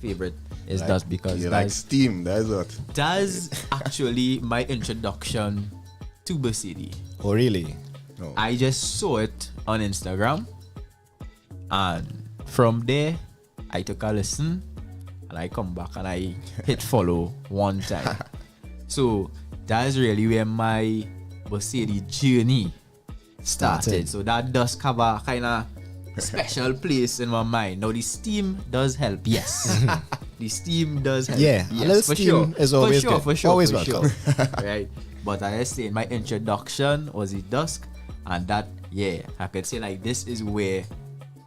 Speaker 2: favorite is Dust because
Speaker 15: you like steam. That's what.
Speaker 2: That's actually my introduction to Basidi.
Speaker 1: Oh, really?
Speaker 15: No.
Speaker 2: I just saw it on Instagram, and from there, I took a listen, and I come back and I hit follow one time. So that is really where my Basidi journey started. So that does cover kind of special place in my mind. Now the steam does help, yes. The steam does help.
Speaker 1: Yeah,
Speaker 2: yes,
Speaker 1: a little
Speaker 2: for
Speaker 1: steam
Speaker 2: sure.
Speaker 1: is always
Speaker 2: for sure,
Speaker 1: good.
Speaker 2: For sure,
Speaker 1: Always
Speaker 2: for
Speaker 1: welcome.
Speaker 2: Sure. Right. But I say my introduction was the dusk, and that I could say like this is where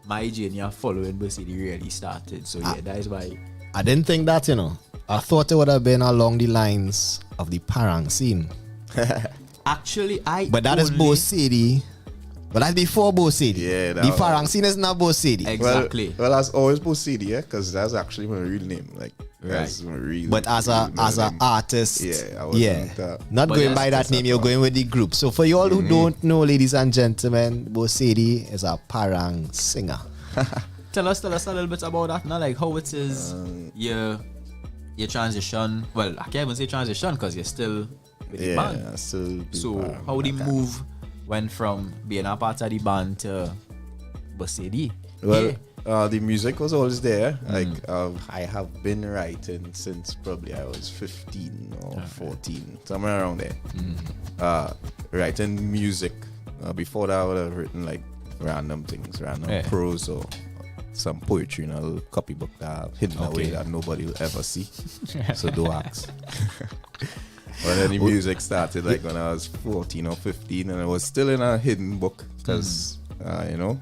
Speaker 2: my journey of following Basidi really started. So that is why
Speaker 1: I didn't think that, you know. I thought it would have been along the lines of the Parang scene.
Speaker 2: Actually,
Speaker 1: But that is Bo City. But that's before Bo City.
Speaker 15: Yeah,
Speaker 1: the Parang scene is not Bo City.
Speaker 2: Exactly.
Speaker 15: Well, that's always Bo City, yeah, because that's actually my real name. Like, that's my real.
Speaker 1: But as an artist,
Speaker 15: I wasn't,
Speaker 1: not
Speaker 15: but
Speaker 1: going
Speaker 15: yes,
Speaker 1: by that
Speaker 15: that's
Speaker 1: name,
Speaker 15: a
Speaker 1: you're
Speaker 15: part.
Speaker 1: going with the group. So for you all who don't know, ladies and gentlemen, Bo City is a Parang singer.
Speaker 2: Tell us a little bit about that now, like how it is your transition. Well, I can't even say transition because you're still with the band.
Speaker 15: Still.
Speaker 2: So how the move went from being a part of the band to Basidi?
Speaker 15: Well, the music was always there. Like I have been writing since probably I was 15 or 14, somewhere around there. Writing music. Before that, I would have written like random things, random prose or some poetry in a little copybook that I've hidden away that nobody will ever see. So don't ask. But then the music started like when I was 14 or 15, and it was still in a hidden book because, you know,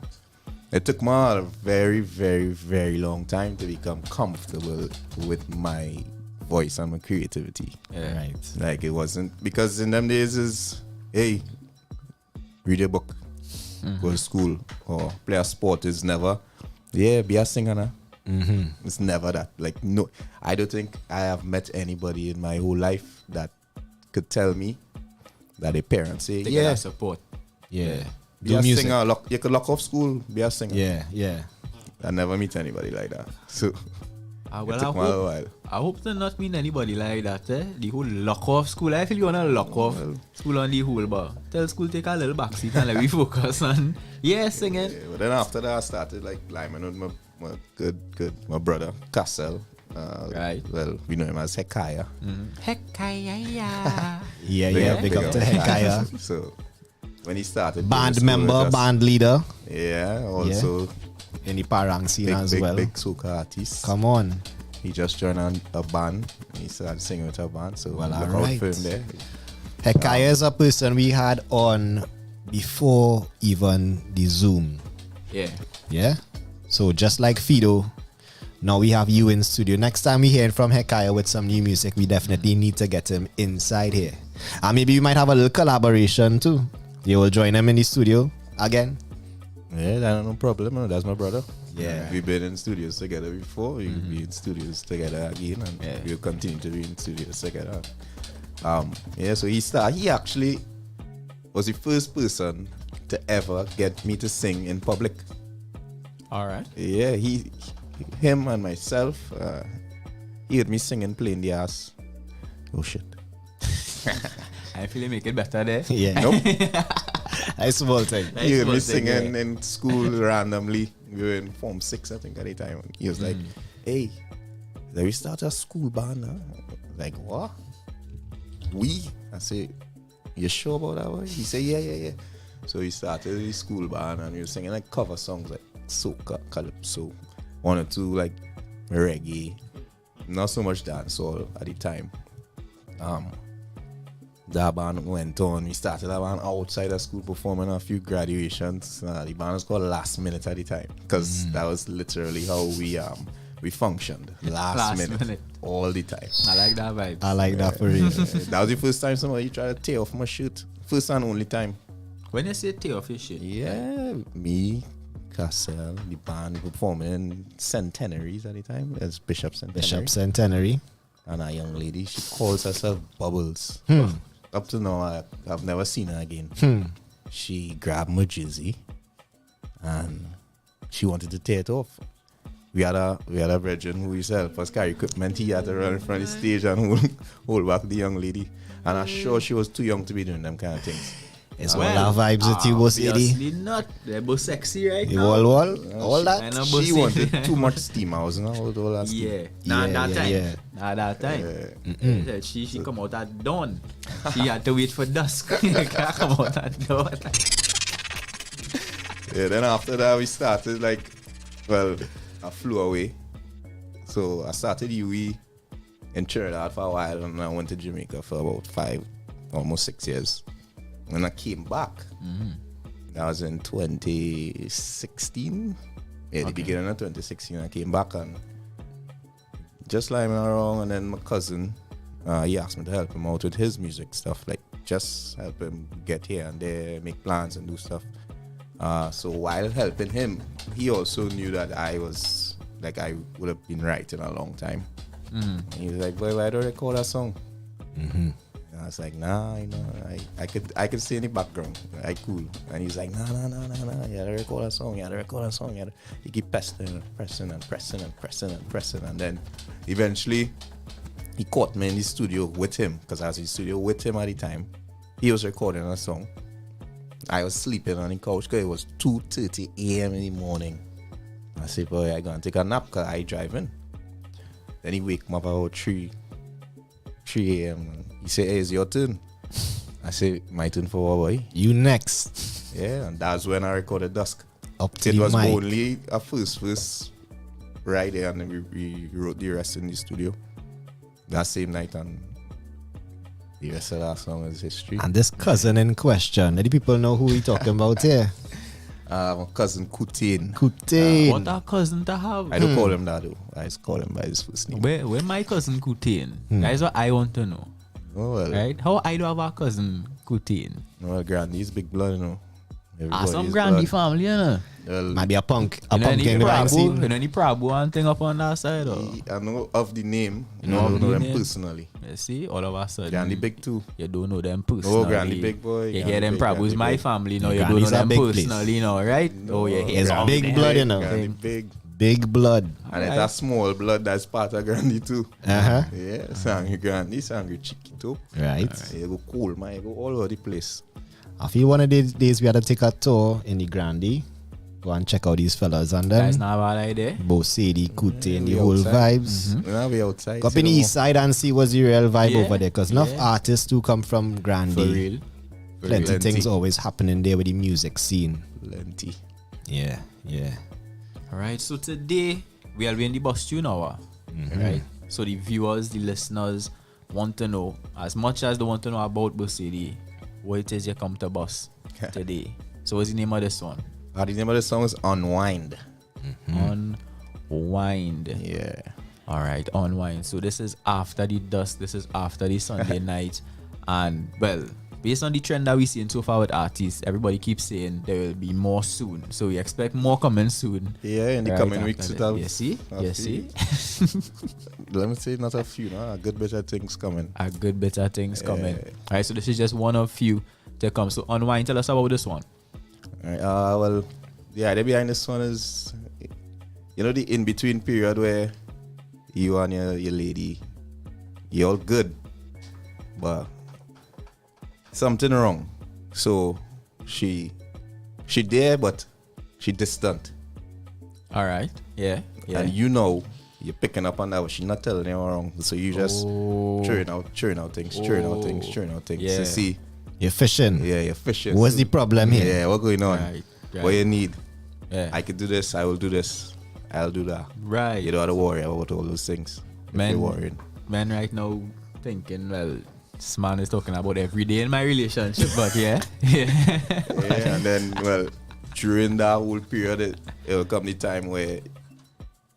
Speaker 15: it took me a very, very, very long time to become comfortable with my voice and my creativity.
Speaker 2: Yeah. Right.
Speaker 15: Like it wasn't, because in them days is, hey, read a book, go to school, or play a sport is never, be a singer now. It's never that. Like, no, I don't think I have met anybody in my whole life that could tell me that their parents say,
Speaker 2: They get that support.
Speaker 1: Yeah.
Speaker 15: Be a singer. You could lock off school, be a singer.
Speaker 1: Yeah.
Speaker 15: I never meet anybody like that. So,
Speaker 2: Well,
Speaker 15: it took me a while.
Speaker 2: I hope to not meet anybody like that. The whole lock off school. I feel you wanna lock off school on the whole, but tell school take a little backseat and let me focus on singing.
Speaker 15: Yeah, but then after that, I started like climbing with my brother Cassel.
Speaker 2: Right.
Speaker 15: Well, we know him as Hekaya.
Speaker 2: Hekaya.
Speaker 1: Big up to Hekaya.
Speaker 15: So when he started,
Speaker 1: band member, band leader.
Speaker 15: Yeah, also
Speaker 1: in the Parang scene as well.
Speaker 15: Big soca artist.
Speaker 1: Come on.
Speaker 15: He just joined a band. He started singing with a band. So
Speaker 1: well,
Speaker 15: look
Speaker 1: right.
Speaker 15: out for him there.
Speaker 1: Hekaya is a person we had on before even the Zoom. Yeah. So just like Fido, now we have you in studio. Next time we hear from Hekaya with some new music, we definitely need to get him inside here. And maybe we might have a little collaboration too. You will join him in the studio again.
Speaker 15: Yeah, that's no problem. That's my brother.
Speaker 1: Yeah.
Speaker 15: We've been in studios together before. We'll be in studios together again, and we'll continue to be in studios together. So he actually was the first person to ever get me to sing in public.
Speaker 2: All right.
Speaker 15: Yeah, him and myself, he heard me singing playing the ass. Oh shit.
Speaker 2: I feel you make it better there.
Speaker 1: Yeah.
Speaker 15: Nope.
Speaker 1: Nice small thing.
Speaker 15: He heard me singing in school randomly. We were in Form 6, I think, at the time. He was like, hey, let me start a school band. Huh? Like, what? I say, you sure about that one? He said, yeah. So he started his school band and he was singing like cover songs like soca, calypso, one or two like reggae. Not so much dancehall at the time. That band went on. We started that band outside of school, performing a few graduations. The band was called Last Minute at the time because that was literally how we functioned. Last minute all the time.
Speaker 2: I like that vibe.
Speaker 1: I like that for real.
Speaker 15: That was the first time somebody tried to tear off my shirt. First and only time.
Speaker 2: When you say tear off your shirt?
Speaker 15: Yeah, me, Cassel, the band performing in Centenaries at the time. As Bishop
Speaker 1: Centenary.
Speaker 15: And a young lady, she calls herself Bubbles. Up to now, I've never seen her again. She grabbed my jersey and she wanted to tear it off. we had a virgin who used to help us carry equipment. He had to run in front of the stage and hold back the young lady. And I'm sure she was too young to be doing them kind of things.
Speaker 1: It's all our vibes with you, boss lady.
Speaker 2: Obviously not. They're both sexy right
Speaker 1: You
Speaker 2: now.
Speaker 1: all that.
Speaker 15: She wanted too much steam house, you know, all that steam.
Speaker 2: Yeah. Not that time.
Speaker 1: yeah.
Speaker 2: Not that time. Yeah, she come out at dawn. She had to wait for dusk. Can't come out at dawn.
Speaker 15: Yeah, then after that we started I flew away. So I started UE in Trinidad for a while and I went to Jamaica for about 5, almost 6 years. When I came back, that was in 2016. Yeah, the beginning of 2016, I came back and just lying around. And then my cousin, he asked me to help him out with his music stuff, like just help him get here and there, make plans and do stuff. So while helping him, he also knew that I was I would have been writing a long time. And he was like, "Boy, why don't I record a song?" I was like, nah, I could stay in the background. Cool. And he's like, nah. You gotta record a song. He keep pressing. And then eventually he caught me in the studio with him, because I was in the studio with him at the time. He was recording a song. I was sleeping on the couch because it was 2:30 a.m. in the morning. I said, boy, I gonna take a nap because I driving. Then he wake me up about 3 a.m. He said, hey, it's your turn. I said, my turn for what, boy?
Speaker 1: You next.
Speaker 15: Yeah, and that's when I recorded Dusk.
Speaker 1: It was
Speaker 15: mic. Only a first right there, and then we wrote the rest in the studio that same night, and the rest of that song is history.
Speaker 1: And this cousin in question, let the people know who we talking about here.
Speaker 15: My cousin Kutain.
Speaker 2: What a cousin to have.
Speaker 15: I don't call him that though. I just call him by his first name.
Speaker 2: Where my cousin Kutain? That's what I want to know.
Speaker 15: Oh, well.
Speaker 2: Right? How I do have a cousin Kutain?
Speaker 15: Well, Grandy's big blood, you know.
Speaker 2: Some Grandy family, you know.
Speaker 1: Might be a punk.
Speaker 2: You know any Prabhu and thing up on that side? Or?
Speaker 15: I know of the name. I don't know them personally.
Speaker 2: You see, all of a sudden.
Speaker 15: Grandy big too.
Speaker 2: You don't know them personally.
Speaker 15: Oh, Grandy big boy.
Speaker 2: You hear them Prabhu's my family, no, you don't know
Speaker 1: Grandy's
Speaker 2: them
Speaker 1: big
Speaker 2: personally, you know, right?
Speaker 15: No,
Speaker 2: you hear
Speaker 1: it's big blood, you know.
Speaker 15: Grandy
Speaker 1: big blood.
Speaker 15: And it's a small blood that's part of Grandy too.
Speaker 1: Uh-huh.
Speaker 15: Yeah, Sangry Grandy, Sangry Chiquito.
Speaker 1: Right.
Speaker 15: You go cool, man. You go all over the place.
Speaker 1: I feel one of these days we had to take a tour in the Grandy. Go and check out these fellas and then.
Speaker 2: That's not a bad idea.
Speaker 1: Both Sadie, Kuti, and the whole vibes.
Speaker 15: Now we outside.
Speaker 1: Go up in the east side and see what's the real vibe over there. Because enough artists do come from Grandy.
Speaker 2: For real.
Speaker 1: Plenty things always happening there with the music scene.
Speaker 15: Plenty.
Speaker 1: Yeah.
Speaker 2: Alright, so today we are in the bus tune hour. Right? So the viewers, the listeners want to know, as much as they want to know about Busidi, what it is you come to bus today. So what's the name of this one?
Speaker 15: The name of the song is Unwind.
Speaker 2: Unwind.
Speaker 15: Yeah.
Speaker 2: Alright, Unwind. So this is after the dusk, this is after the Sunday night. And well, based on the trend that we see so far with artists, everybody keeps saying there will be more soon. So we expect more coming soon.
Speaker 15: Yeah, in the coming weeks.
Speaker 2: You see?
Speaker 15: Let me say not a few, no? A good bit of things coming.
Speaker 2: Coming. Alright, so this is just one of few to come. So Unwind, tell us about this one.
Speaker 15: Alright, well, the idea behind this one is, you know, the in-between period where you and your lady, you're all good, but something wrong. So she there, but she distant.
Speaker 2: All right. Yeah.
Speaker 15: And you know you're picking up on that, but she's not telling you wrong. So you just churn out things.
Speaker 2: Yeah.
Speaker 15: So see,
Speaker 1: you're fishing.
Speaker 15: Yeah, you're fishing.
Speaker 1: What's the problem here?
Speaker 15: Yeah, what's going on?
Speaker 2: Right.
Speaker 15: What you need?
Speaker 2: Yeah.
Speaker 15: I can do this. I will do this. I'll do that.
Speaker 2: Right.
Speaker 15: You don't have to worry about all those things.
Speaker 2: Man
Speaker 15: right
Speaker 2: now thinking, well, this man is talking about every day in my relationship, but yeah.
Speaker 15: And then, well, during that whole period, it will come the time where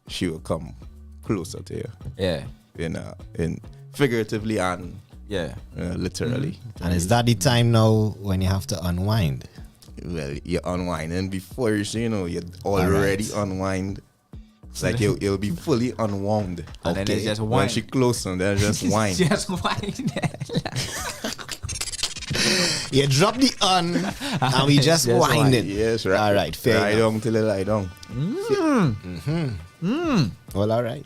Speaker 15: she will come closer to you.
Speaker 2: Yeah.
Speaker 15: In figuratively and literally.
Speaker 1: And is that the time now when you have to unwind?
Speaker 15: Well, you unwind, and before you know, you're already unwind. It's like you'll be fully unwound.
Speaker 2: And then it's just
Speaker 15: when
Speaker 2: wine.
Speaker 15: she close and then just wine.
Speaker 2: Just wine.
Speaker 1: You drop the and we just wind it.
Speaker 15: Yes, right.
Speaker 1: All right, fair
Speaker 15: lie down till you lie down.
Speaker 1: Well, all right.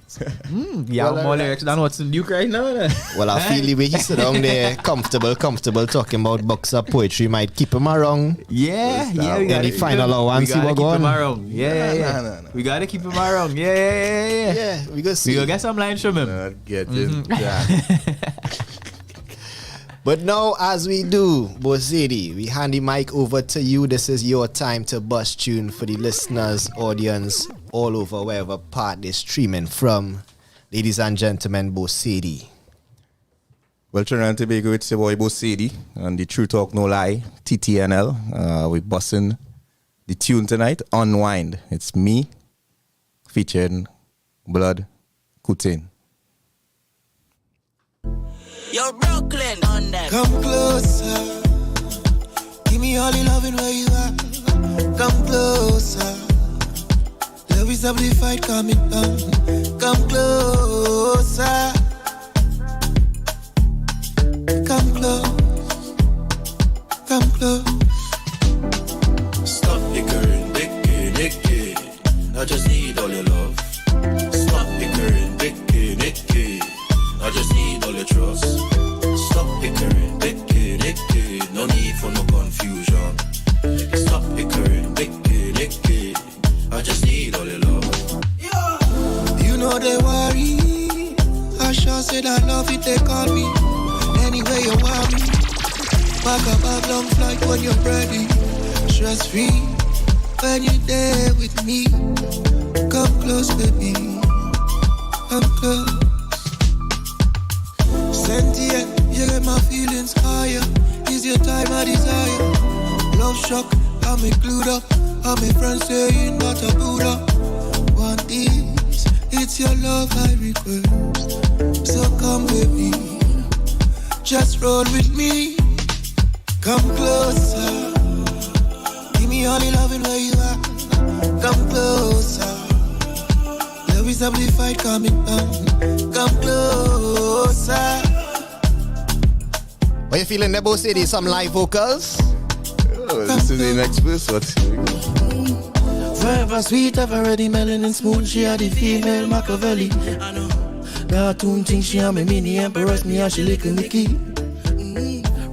Speaker 2: Yeah,
Speaker 1: Well,
Speaker 2: more lyrics than what's in Duke right now.
Speaker 1: Well, I feel the way he sit down there, comfortable, talking about books of poetry might keep him around.
Speaker 2: Yeah.
Speaker 1: We any final allowance he will go on?
Speaker 2: Around. Yeah.
Speaker 15: No.
Speaker 2: We gotta keep him around. Yeah.
Speaker 1: Yeah, we go see.
Speaker 2: We go get some lines from him.
Speaker 15: Not getting that.
Speaker 1: But now, as we do, Bozedi, we hand the mic over to you. This is your time to bust tune for the listeners, audience, all over, wherever part they're streaming from. Ladies and gentlemen, Bozedi.
Speaker 15: Well, Trinidad and Tobago, it's your boy Bozedi and the True Talk No Lie, TTNL. We're busting the tune tonight, Unwind. It's me, featuring Blood Kutin.
Speaker 7: Yo, Brooklyn on that.
Speaker 3: Come closer. Give me all the loving where you are. Come closer. Let me stop the fight coming down. Come closer. Come close. Come close. Stop bickering, Nicky. I just need all your love. Stop bickering, Nicky. I just need all your trust. Stop bickering, Nicky. No need for no confusion. Stop bickering, Nicky. I just need all your love. You know they worry. I sure said I love it, they call me. Anyway you want me. Back a bag long flight when you're ready. Stress free when you're there with me. Come close, baby. Come close. Sentient, you get my feelings higher. Is your time I desire. Love shock, I'm glued up. I'm a friend saying not a Buddha. Want this, it's your love I request. So come baby, just roll with me. Come closer. Give me all the loving where you are. Come closer. Let me stop the fight coming down. Come closer.
Speaker 1: How you feeling there, Bozedi? Some live vocals?
Speaker 15: Oh, this is the next verse. What?
Speaker 3: Forever sweet, I've already melanin smooth. She had the female Machiavelli. I know. Cartoon thing, she had me mini empress. Me and she lick a Mickey.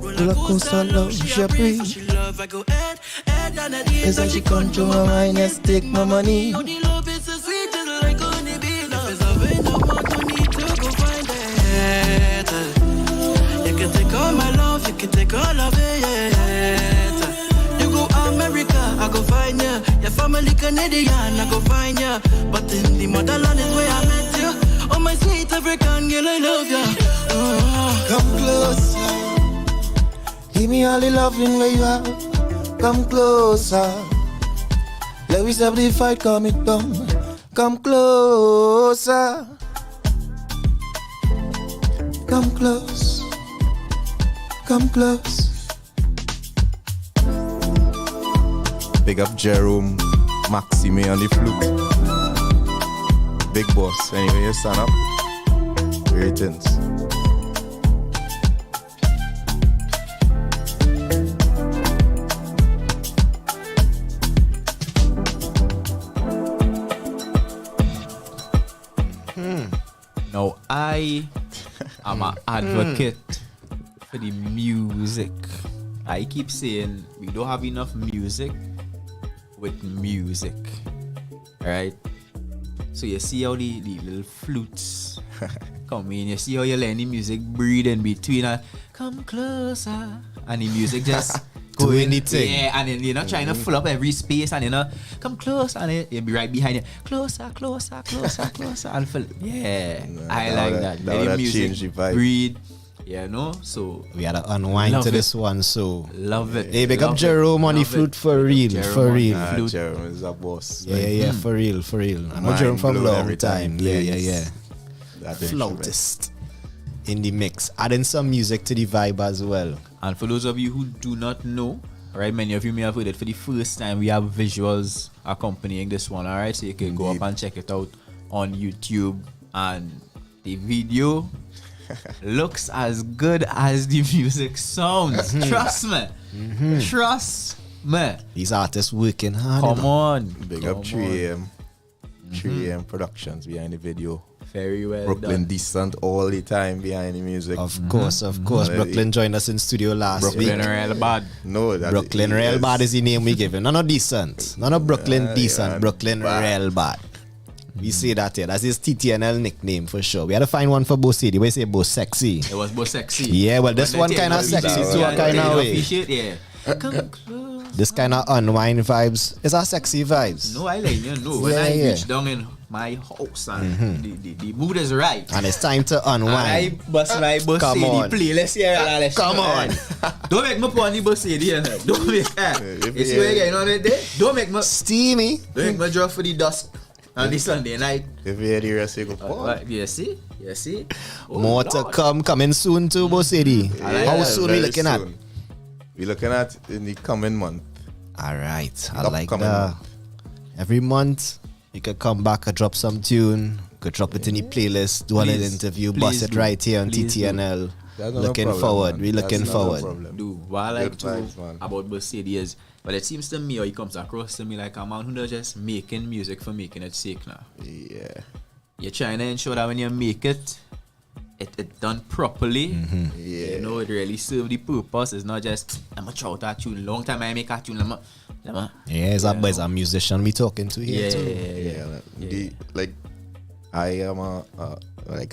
Speaker 3: Roller coaster love, she a breathe. She love, I go head and at the end. It's like she control my mind, yes, take my money. Oh, the love is so sweet, just like honey bee. If it's loving, no one don't need to go find it. You can take all my love, you can take all of it. You go America, I go find ya. Your family Canadian, I go find ya. But in the motherland is where I met you. Oh my sweet African girl, I love ya. Come closer. Give me all the loving where you are. Come closer. Let me stop the fight coming down. Come closer. Come close. Come close.
Speaker 15: Big up Jerome, Maxime on the flute. Big boss. Anyway, you stand up. Greetings.
Speaker 2: Now, I am an advocate for the music. I keep saying we don't have enough music with music. Alright? So you see how the little flutes come in. You see how you let the music breathe in between. Come closer. And the music just
Speaker 1: doing the thing.
Speaker 2: Yeah, and then you're not trying to fill up every space, and come close, and you'll be right behind you. Closer. And fill. Yeah, I like that. Let the music breathe. Yeah, no? So
Speaker 1: we had to unwind to this one, so
Speaker 2: love it.
Speaker 1: Hey, big up Jerome on the flute for real.
Speaker 15: Jerome is a boss.
Speaker 1: Yeah, for real. I know Jerome from a long time. Yeah. Flautist in the mix, adding some music to the vibe as well.
Speaker 2: And for those of you who do not know, right, many of you may have heard it for the first time, we have visuals accompanying this one, alright? So you can go up and check it out on YouTube, and the video looks as good as the music sounds. Trust me. Trust me.
Speaker 1: These artists working hard.
Speaker 2: Come on.
Speaker 15: Big up 3AM. 3am Productions behind the video.
Speaker 2: Very well
Speaker 15: Brooklyn
Speaker 2: done.
Speaker 15: Decent all the time behind the music.
Speaker 1: Of course. Brooklyn joined us in studio last week.
Speaker 2: Brooklyn Real Bad.
Speaker 15: No, that's
Speaker 1: Brooklyn Real Bad is the name we give him. Not decent. Not Brooklyn Decent.
Speaker 15: yeah,
Speaker 1: Brooklyn
Speaker 15: bad.
Speaker 1: Real Bad. We say that here. That's his TTNL nickname for sure. We had to find one for Bo City. We say Bo Sexy.
Speaker 2: It was Bo Sexy.
Speaker 1: Yeah, well, this one kind of sexy too, a kind of way.
Speaker 2: Yeah. Come close.
Speaker 1: This kind of unwind vibes. It's our sexy vibes.
Speaker 2: No, I let you know. When I reach down in my house and the mood is right.
Speaker 1: And it's time to unwind.
Speaker 2: I bust my Bo
Speaker 1: Come
Speaker 2: City
Speaker 1: on.
Speaker 2: playlist here.
Speaker 1: Come on.
Speaker 2: Don't make me put on the Bo City. Don't make you see what you getting on it there? Don't make me
Speaker 1: steamy.
Speaker 2: Don't make me drop for the dusk on the Sunday night.
Speaker 15: If you hear the rest, you go pause.
Speaker 2: You see? Oh,
Speaker 1: More to come. Coming soon to Bo City. How soon we
Speaker 15: Very
Speaker 1: looking at?
Speaker 15: soon. We're looking at in the coming month.
Speaker 1: All right. I like
Speaker 15: Upcoming
Speaker 1: that.
Speaker 15: month.
Speaker 1: Every month, you could come back and drop some tune. Could drop it in the playlist, do a little interview, bust it right here on TTNL.
Speaker 15: That's not a
Speaker 1: Looking
Speaker 15: problem,
Speaker 1: forward.
Speaker 15: man.
Speaker 1: We're looking
Speaker 15: That's not a
Speaker 1: forward.
Speaker 15: problem.
Speaker 2: Dude, what I like
Speaker 15: Good
Speaker 2: to
Speaker 15: vibes, man.
Speaker 2: about Mercedes, but it seems to me, or he comes across to me like a man who not just making music for making it sake now.
Speaker 15: Yeah.
Speaker 2: You're trying to ensure that when you make it done properly.
Speaker 15: Yeah.
Speaker 2: You know, it really serve the purpose. It's not just I'm a throw out a tune. Long time I make a tune.
Speaker 1: Yeah, it's a musician we talking to here too.
Speaker 15: I am I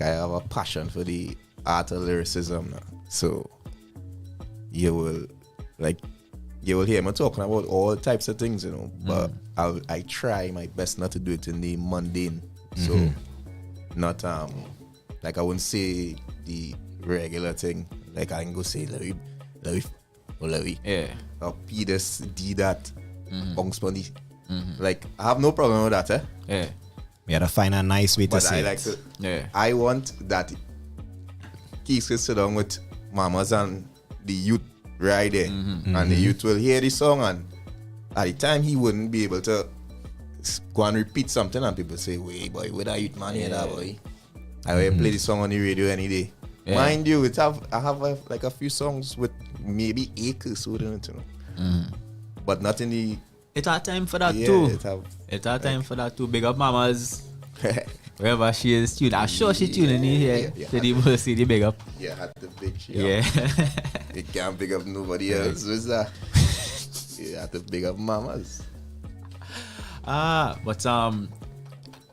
Speaker 15: have a passion for the art of lyricism now. So you will hear me talking about all types of things, you know. But I try my best not to do it in the mundane. So not like I wouldn't say the regular thing. Like I can go say Larry.
Speaker 2: Yeah.
Speaker 15: Or P this, D that, bounce money. Like I have no problem with that,
Speaker 2: Yeah.
Speaker 1: We had to find a nice way to
Speaker 15: But
Speaker 1: say
Speaker 15: I like
Speaker 1: it.
Speaker 15: to.
Speaker 2: Yeah.
Speaker 15: I want that kids can sit down with mamas and the youth right there, and the youth will hear the song, and at the time he wouldn't be able to go and repeat something, and people say, "Wait, boy, where that youth man hear that boy?" I will play the song on the radio any day.
Speaker 2: Yeah.
Speaker 15: Mind you, I have like a few songs with maybe acres within it, you know. But not in the.
Speaker 2: It's our time for that
Speaker 15: Yeah,
Speaker 2: too. It's our time for that too. Big up mamas. Wherever she is tuned. I'm sure she tuning in here to the Mercedes. Big up.
Speaker 15: Yeah, had to big shit
Speaker 2: Yeah.
Speaker 15: up. You can't big up nobody else. What's that? You have to big up mamas.
Speaker 2: But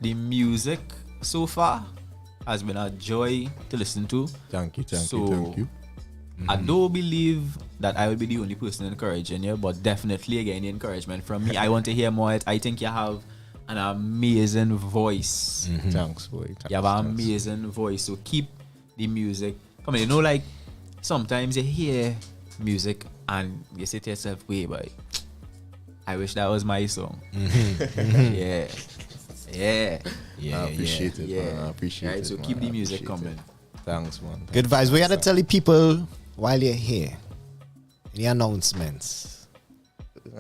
Speaker 2: the music so far has been a joy to listen to.
Speaker 15: Thank you.
Speaker 2: I don't believe that I will be the only person encouraging you, but definitely again the encouragement from me. I want to hear more. I think you have an amazing voice.
Speaker 15: Thanks, boy.
Speaker 2: You have an amazing voice, so keep the music coming. You know, like sometimes you hear music and you say to yourself, "Wait, boy, I wish that was my song." Yeah.
Speaker 15: I appreciate it, man. I appreciate
Speaker 2: right,
Speaker 15: it.
Speaker 2: so
Speaker 15: man.
Speaker 2: keep the
Speaker 15: I
Speaker 2: music
Speaker 15: appreciate
Speaker 2: coming.
Speaker 15: it. Thanks, man.
Speaker 1: Good vibes. We gotta tell the people while you're here. Any announcements?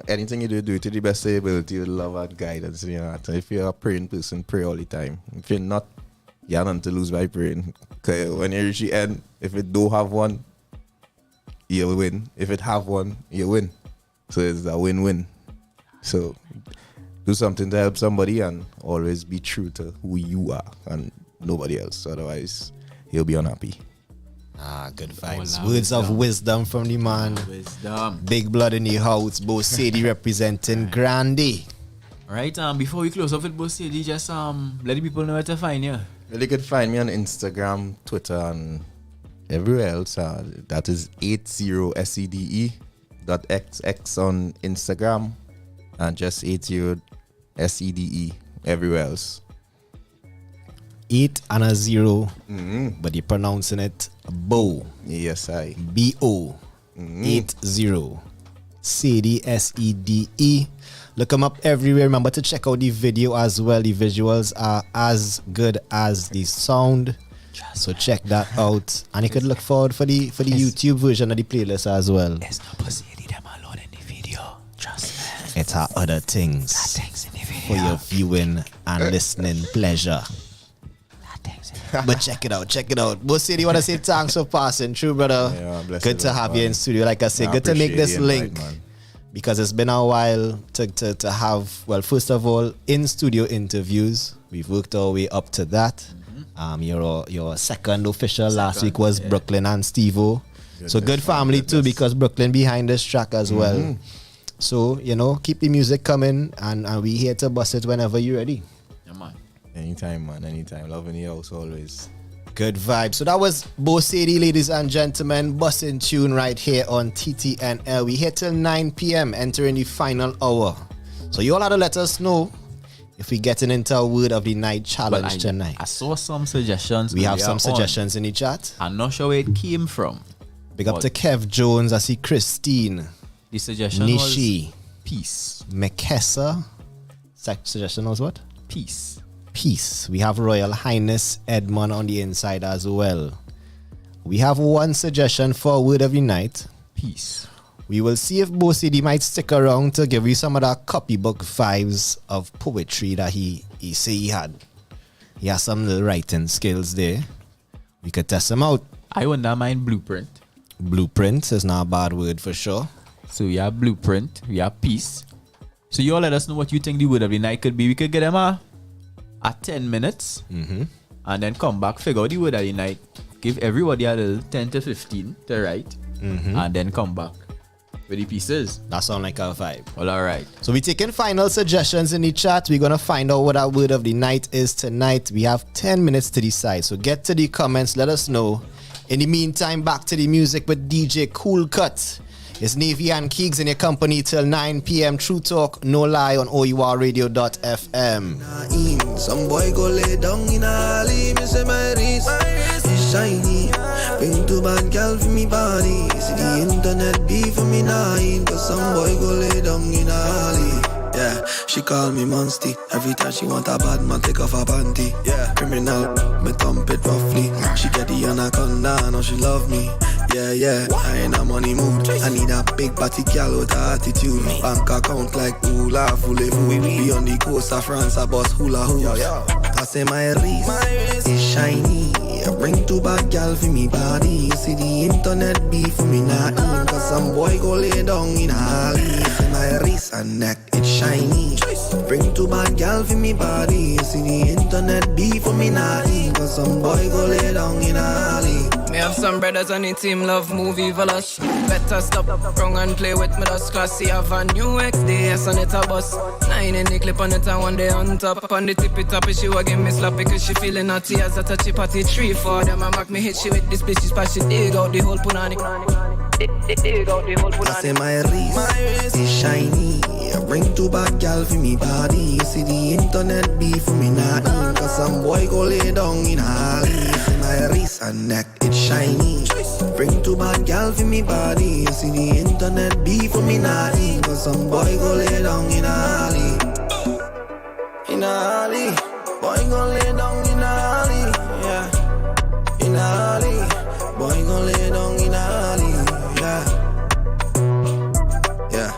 Speaker 15: Anything you do it to the best of your ability with love and guidance in your heart. And if you're a praying person, pray all the time. If you're not, you have nothing to lose by praying. Because when you reach the end, if it don't have one, you'll win. If it have one, you win. So it's a win-win. So do something to help somebody and always be true to who you are and nobody else. Otherwise, you'll be unhappy.
Speaker 1: Good vibes. Words of wisdom from the man.
Speaker 2: Wisdom.
Speaker 1: Big blood in the house. Bo Sadie representing Grandy.
Speaker 2: Right, before we close off with Bo Sadie, just let the people know where to find you.
Speaker 15: Well, you could find me on Instagram, Twitter, and everywhere else. That is 80SEDE.xx on Instagram and just 80SEDE everywhere else.
Speaker 1: 8 and a 0, but you're pronouncing it Bo.
Speaker 15: Yes, I.
Speaker 1: B-O. 80. Sadie, S-E-D-E. Look them up everywhere. Remember to check out the video as well. The visuals are as good as the sound. So check that out. And you could look forward for the YouTube version of the playlist as well.
Speaker 2: It's not Bo Sadie them alone in the video. Trust
Speaker 1: me. It's our other things for your viewing and listening pleasure. But check it out. Bo Sadie, want to say thanks for passing through, brother.
Speaker 15: Yeah,
Speaker 1: good to have you in studio. Like I said, good to make this link because it's been a while to have, well, first of all, in-studio interviews. We've worked our way up to that. Your second official last week was Brooklyn and Steve-O. So good family too, because Brooklyn behind this track as well. So, keep the music coming, and we here to bust it whenever you're ready.
Speaker 2: Yeah, man.
Speaker 15: Anytime, man. Anytime. Loving the house always.
Speaker 1: Good vibe. So that was Bo Sadie, ladies and gentlemen, busting tune right here on TTNL. We here till 9 p.m. entering the final hour. So you all have to let us know if we're getting into a word of the night challenge tonight.
Speaker 2: I saw some suggestions.
Speaker 1: We have some suggestions in the chat.
Speaker 2: I'm not sure where it came from.
Speaker 1: Big up to Kev Jones. I see Christine.
Speaker 2: The suggestion
Speaker 1: Nishi.
Speaker 2: was peace.
Speaker 1: Mekessa. Suggestion was what?
Speaker 2: Peace.
Speaker 1: Peace. We have Royal Highness Edmond on the inside as well. We have one suggestion for a word of the night.
Speaker 2: Peace.
Speaker 1: We will see if Bo Sadie might stick around to give you some of that copybook vibes of poetry that he say he had. He has some little writing skills there. We could test him out.
Speaker 2: I wouldn't mind blueprint.
Speaker 1: Blueprint is not a bad word for sure.
Speaker 2: So we have blueprint, we have peace. So you all let us know what you think the word of the night could be. We could get them at 10 minutes and then come back, figure out the word of the night, give everybody a little 10 to 15 to write, and then come back with the pieces.
Speaker 1: That sounds like a vibe.
Speaker 2: Well, all right.
Speaker 1: So we're taking final suggestions in the chat. We're going to find out what our word of the night is tonight. We have 10 minutes to decide. So get to the comments. Let us know. In the meantime, back to the music with DJ Cool Cut. It's Navy and Keegs in your company till 9 p.m. True Talk, No Lie on O.U.R radio.fm.
Speaker 3: Some boy go lay down in a alley. Me say my wrist is shiny. Bring to bad girl for me body. See the internet be for me nine. Cause some boy go lay down in a alley. Yeah, she call me Monster. Every time she want a bad man, take off her panty. Yeah, criminal, me thump it roughly. She get the anaconda, now she love me. Yeah, I ain't a money mood. I need a big body girl with a attitude. Bank account like hula, fully food. Be on the coast of France, I boss hula hoops. I say my wrist is shiny. I bring two bad girl for me body. See the internet be for me not in. Cause some boy go lay down in a alley. See my wrist and neck, it's shiny. Bring two bad girl for me body. See the internet be for me not in. Cause some boy go lay down in a alley.
Speaker 10: Me have some brothers on the team love movie velas. Better stop wrong and play with me dust. Classy have a new XDS on it a bus. 9 in the clip on it and 1 day on top. On the tippy top she will give me slap because she feeling naughty as a touchy party. 3, 4 them I make me hit she with this bitch. She splash she dig out the whole punani. Dig out the whole punani.
Speaker 3: I say my wrist is shiny. I bring two bad girl for me body. See the internet be for me not in. Cause some boy go lay down in a alley. See my wrist and neck, it's shiny. Bring two bad girl for me body. See the internet be for me not in. Cause some boy go lay down in a alley. In a alley. Boy go lay down in a alley. Yeah. In a alley. Boy go lay down in a alley. Yeah. Yeah.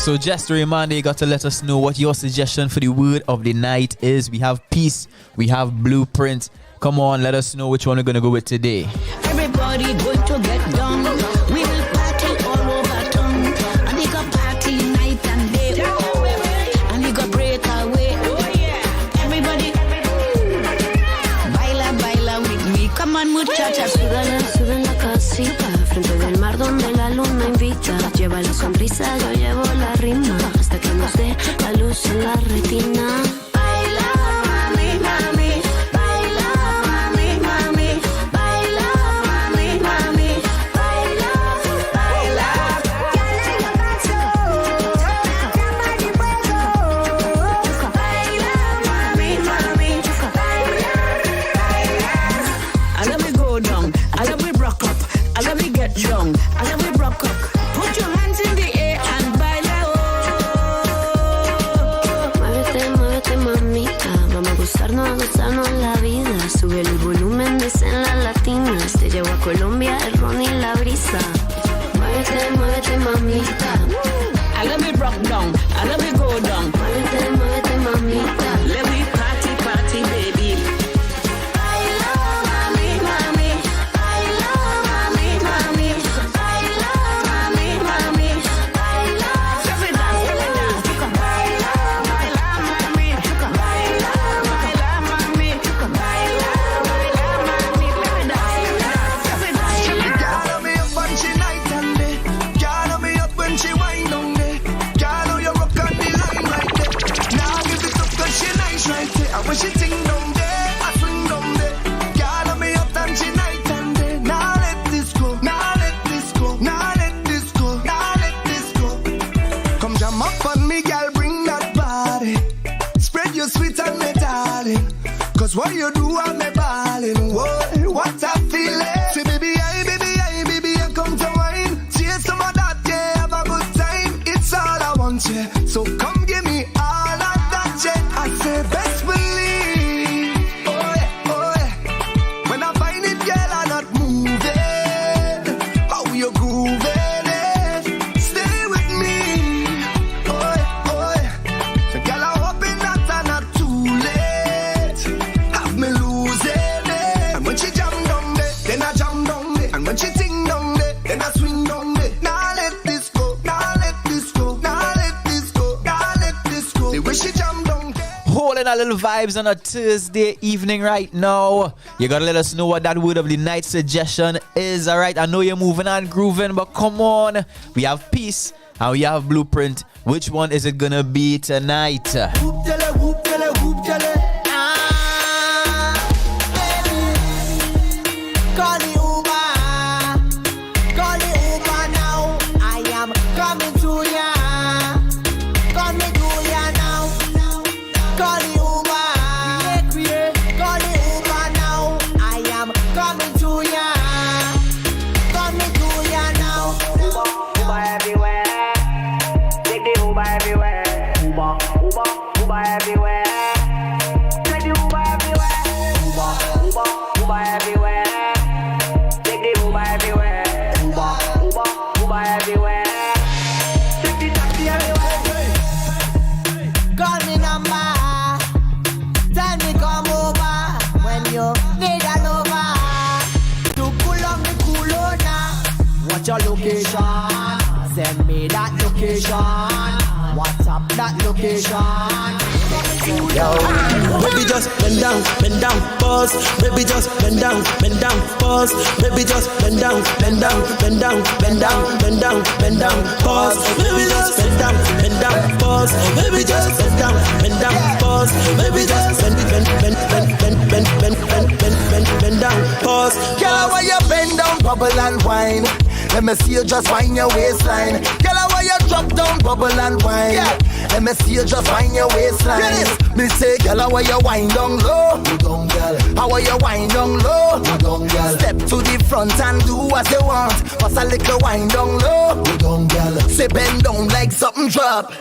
Speaker 2: So just a reminder, you got to let us know what your suggestion for the word of the night is. We have peace, we have blueprint. Come on, let us know which one we're going to go with today.
Speaker 4: Everybody going to get done. We will party all over town. And we got party night and day. And we got break away. Everybody, baila, baila with me. Come on, muchachas.
Speaker 6: Sube en la casita, frente del mar donde la luna invita. Lleva la sonrisa, yo llevo la rima, hasta que nos dé la luz en la retina. Baila, mami, mami. Baila, mami, mami. Baila, mami, mami. Baila, baila. Baila, mami, mami.
Speaker 4: I love me go down. I love me rock up. I love me get down. I love me rock up. Put your hands in the air and baila.
Speaker 6: Muévete, muévete, mamita. Vamos a gozarnos la vida. Sube el volumen, dicen las latinas. Te llevo a Colombia, el ron y la brisa. Muévete, muévete, mamita.
Speaker 4: I love me rock down. I love me go down.
Speaker 6: Muévete, muévete, mamita.
Speaker 4: Let me party, party, baby.
Speaker 6: Baila, mami, mami. Baila, mami, mami. Baila, mami, mami. Baila,
Speaker 4: Every dance, every dance.
Speaker 6: baila,
Speaker 4: Baila, mami. Baila, baila, mami. Baila, baila, mami. Let me dance, every dance.
Speaker 9: Girl, me up when she night and day. Girl, me up when she wind down there. Girl, you rock on the line right there. Now give it up 'cause she nice right there. And when she ting down there, I swing down there. Girl, me up and she night and day. Now let this go. Now let this go. Now let this go. Now let this go. Come jam up on me, girl, bring that body. Spread your sweet and me darling. 'Cause what you do, I'm me balling. Whoa, what I feeling. Say baby, I come to wine. Chase some of that, yeah, have a good time. It's all I want, yeah. So come give me all of that, yeah. I say best believe. Oh yeah. When I find it, girl, I'm not moving. How you grooving it? Stay with me. Oh yeah. So girl, I'm hoping that I'm not too late. Have me losing it. And when she jam down there, then I jam down there. And when she ting down there, then I swing down there. Now let this go. Now let this go. Now let this go. Now let this go. The way she jam down there.
Speaker 2: Holding our little vibes on a Thursday evening right now. You gotta let us know what that word of the night suggestion is, alright? I know you're moving and grooving, but come on. We have peace and we have blueprint. Which one is it gonna be tonight?
Speaker 9: Whoop tele, whoop tele, whoop tele.
Speaker 16: Call the Uber. Call the Uber now. I am coming to ya. Come me to ya now. Call the Uber. Call the Uber now. I am coming to ya. Come me to ya now.
Speaker 11: Uber everywhere. Take the Uber everywhere. Uber everywhere. Take the Uber everywhere. Uber everywhere. Take the Uber everywhere. Uber everywhere. Take the taxi everywhere.
Speaker 16: Call me number. Tell me come over when you need a lover. To cool on the coolona. What's your location? Send me that location. WhatsApp that location.
Speaker 17: Yo, baby just bend down, pause. Baby just bend down, pause. Baby just bend down, pause. Baby just bend down, pause. Baby just bend down, pause. Baby just bend down, pause.
Speaker 9: Girl, why you bend down, bubble and wine? Let me see you just wind your waistline. Girl, why you drop down, bubble and wine? Yeah. Let me see you just wind your waistline. Yes. Me say, girl, why you wind down low? You don't, girl. How you wind down low? You don't, girl. Step to the front and do what you want. Pass a little wind down low. You don't, girl. Say bend down like something drop.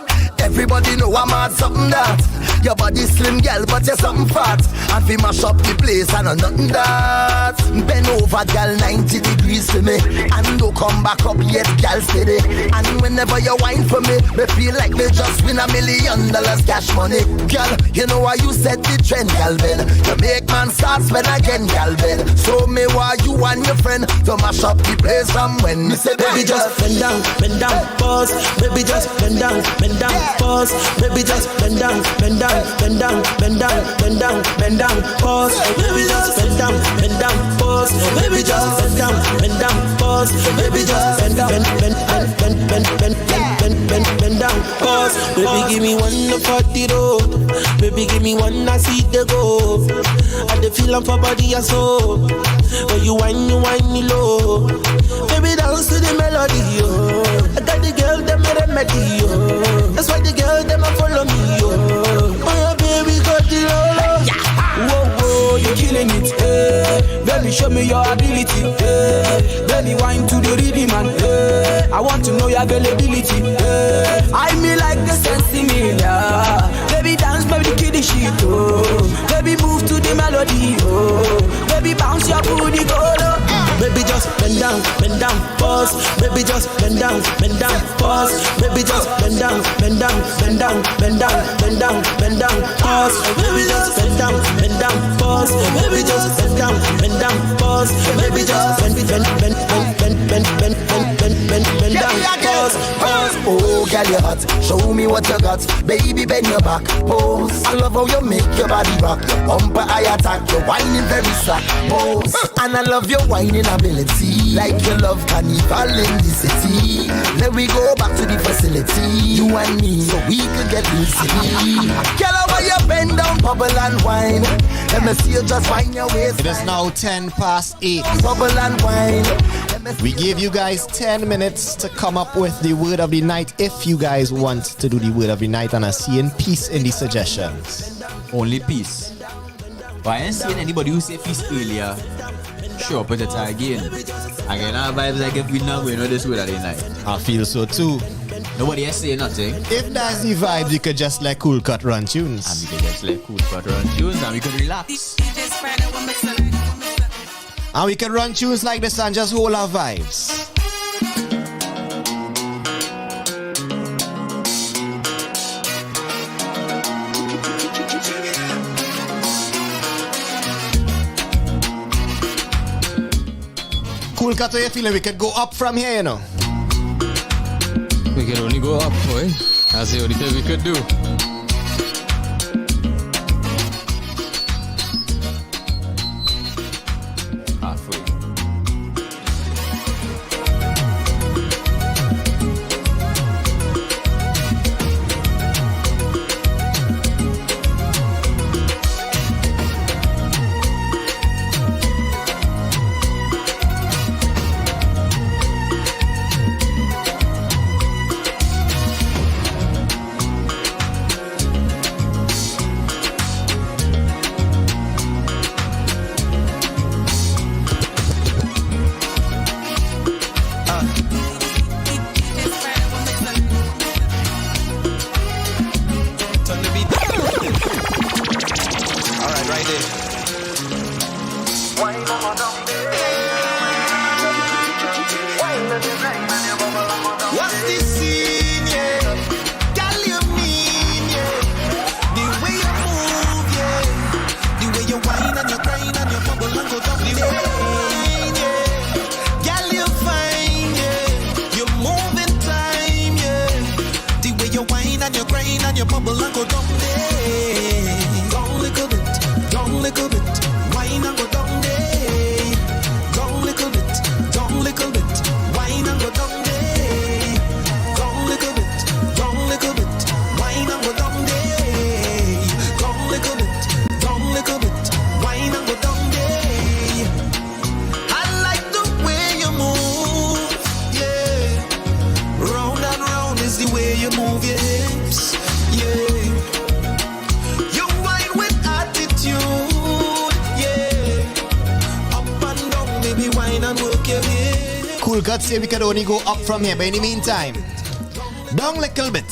Speaker 14: Everybody know I'm at something that. Your body slim, girl, but you're something fat. And we mash up the place and nothing that. Bend over, girl, 90 degrees to me. And don't come back up yet, girl, steady. And whenever you whine for me feel like me just win $1 million cash money. Girl, you know why you set the trend, girl, Ben. You make man start spend again, girl, Ben. So me why you and your friend to mash up the place from when me say,
Speaker 17: baby, just bend down, pause. Baby, just bend down, pause. Baby, just bend down, bend down, bend down, bend down, bend down, bend down, pause. Baby, just bend down, pause. Baby, just bend down, pause. Baby, just bend down, bend down, pause. Baby, give me one to 40 road. Baby, give me one to see the go. I the feeling for body and soul. When you whine me low. Baby, dance to the melody, yo. I got the girl, them a remedy, yo. That's why the girl, them a follow me, yo. Oh, baby, got the low.
Speaker 12: Whoa, whoa, you're killing it, eh. Baby, show me your ability, eh. Baby, wine to the rhythm, man, eh. I want to know your availability, eh. I me like the sensimilia. Baby, dance, baby, kill the shit, oh. Baby, move to the melody, oh. Baby, bounce your booty, go low.
Speaker 17: Baby, just bend down, pause. Baby, just bend down, pause. Baby, just bend down, bend down, bend down, bend down, bend down, bend down, pause. Baby, just bend down, pause. Baby, just bend down, pause. Baby, just bend down, pause.
Speaker 14: Oh, girl, you hot. Show me what you got. Baby, bend your back. Pose. I love how you make your body rock. Your bumper, I attack. You're whining very slack. Pose. And I love your whining ability. Like you love carnival in the city. Then we go back to the facility. You and me, so we could get loosey. Girl, how you bend down, bubble and wine. Let me see you just wind your waist.
Speaker 1: It is now 8:10.
Speaker 14: Bubble and wine.
Speaker 1: We give you guys 10 minutes to come up with the word of the night if you guys want to do the word of the night, and I see in peace in the suggestions.
Speaker 2: Only peace. But I ain't seen anybody who say peace earlier. Sure, put it again. Again, our vibes like if we know we know this word of the night.
Speaker 1: I feel so too.
Speaker 2: Nobody has say nothing.
Speaker 1: If that's the vibe, we could just let Cool Cut run tunes.
Speaker 2: And we could just let Cool Cut run tunes and we could relax.
Speaker 1: And we can run tunes like this and just hold our vibes. Cool Cut, how you feeling? We could go up from here, you know.
Speaker 5: We could only go up, boy. That's the only thing we could do.
Speaker 1: Cool Cut say we could only go up from here, but in the meantime, down little bit.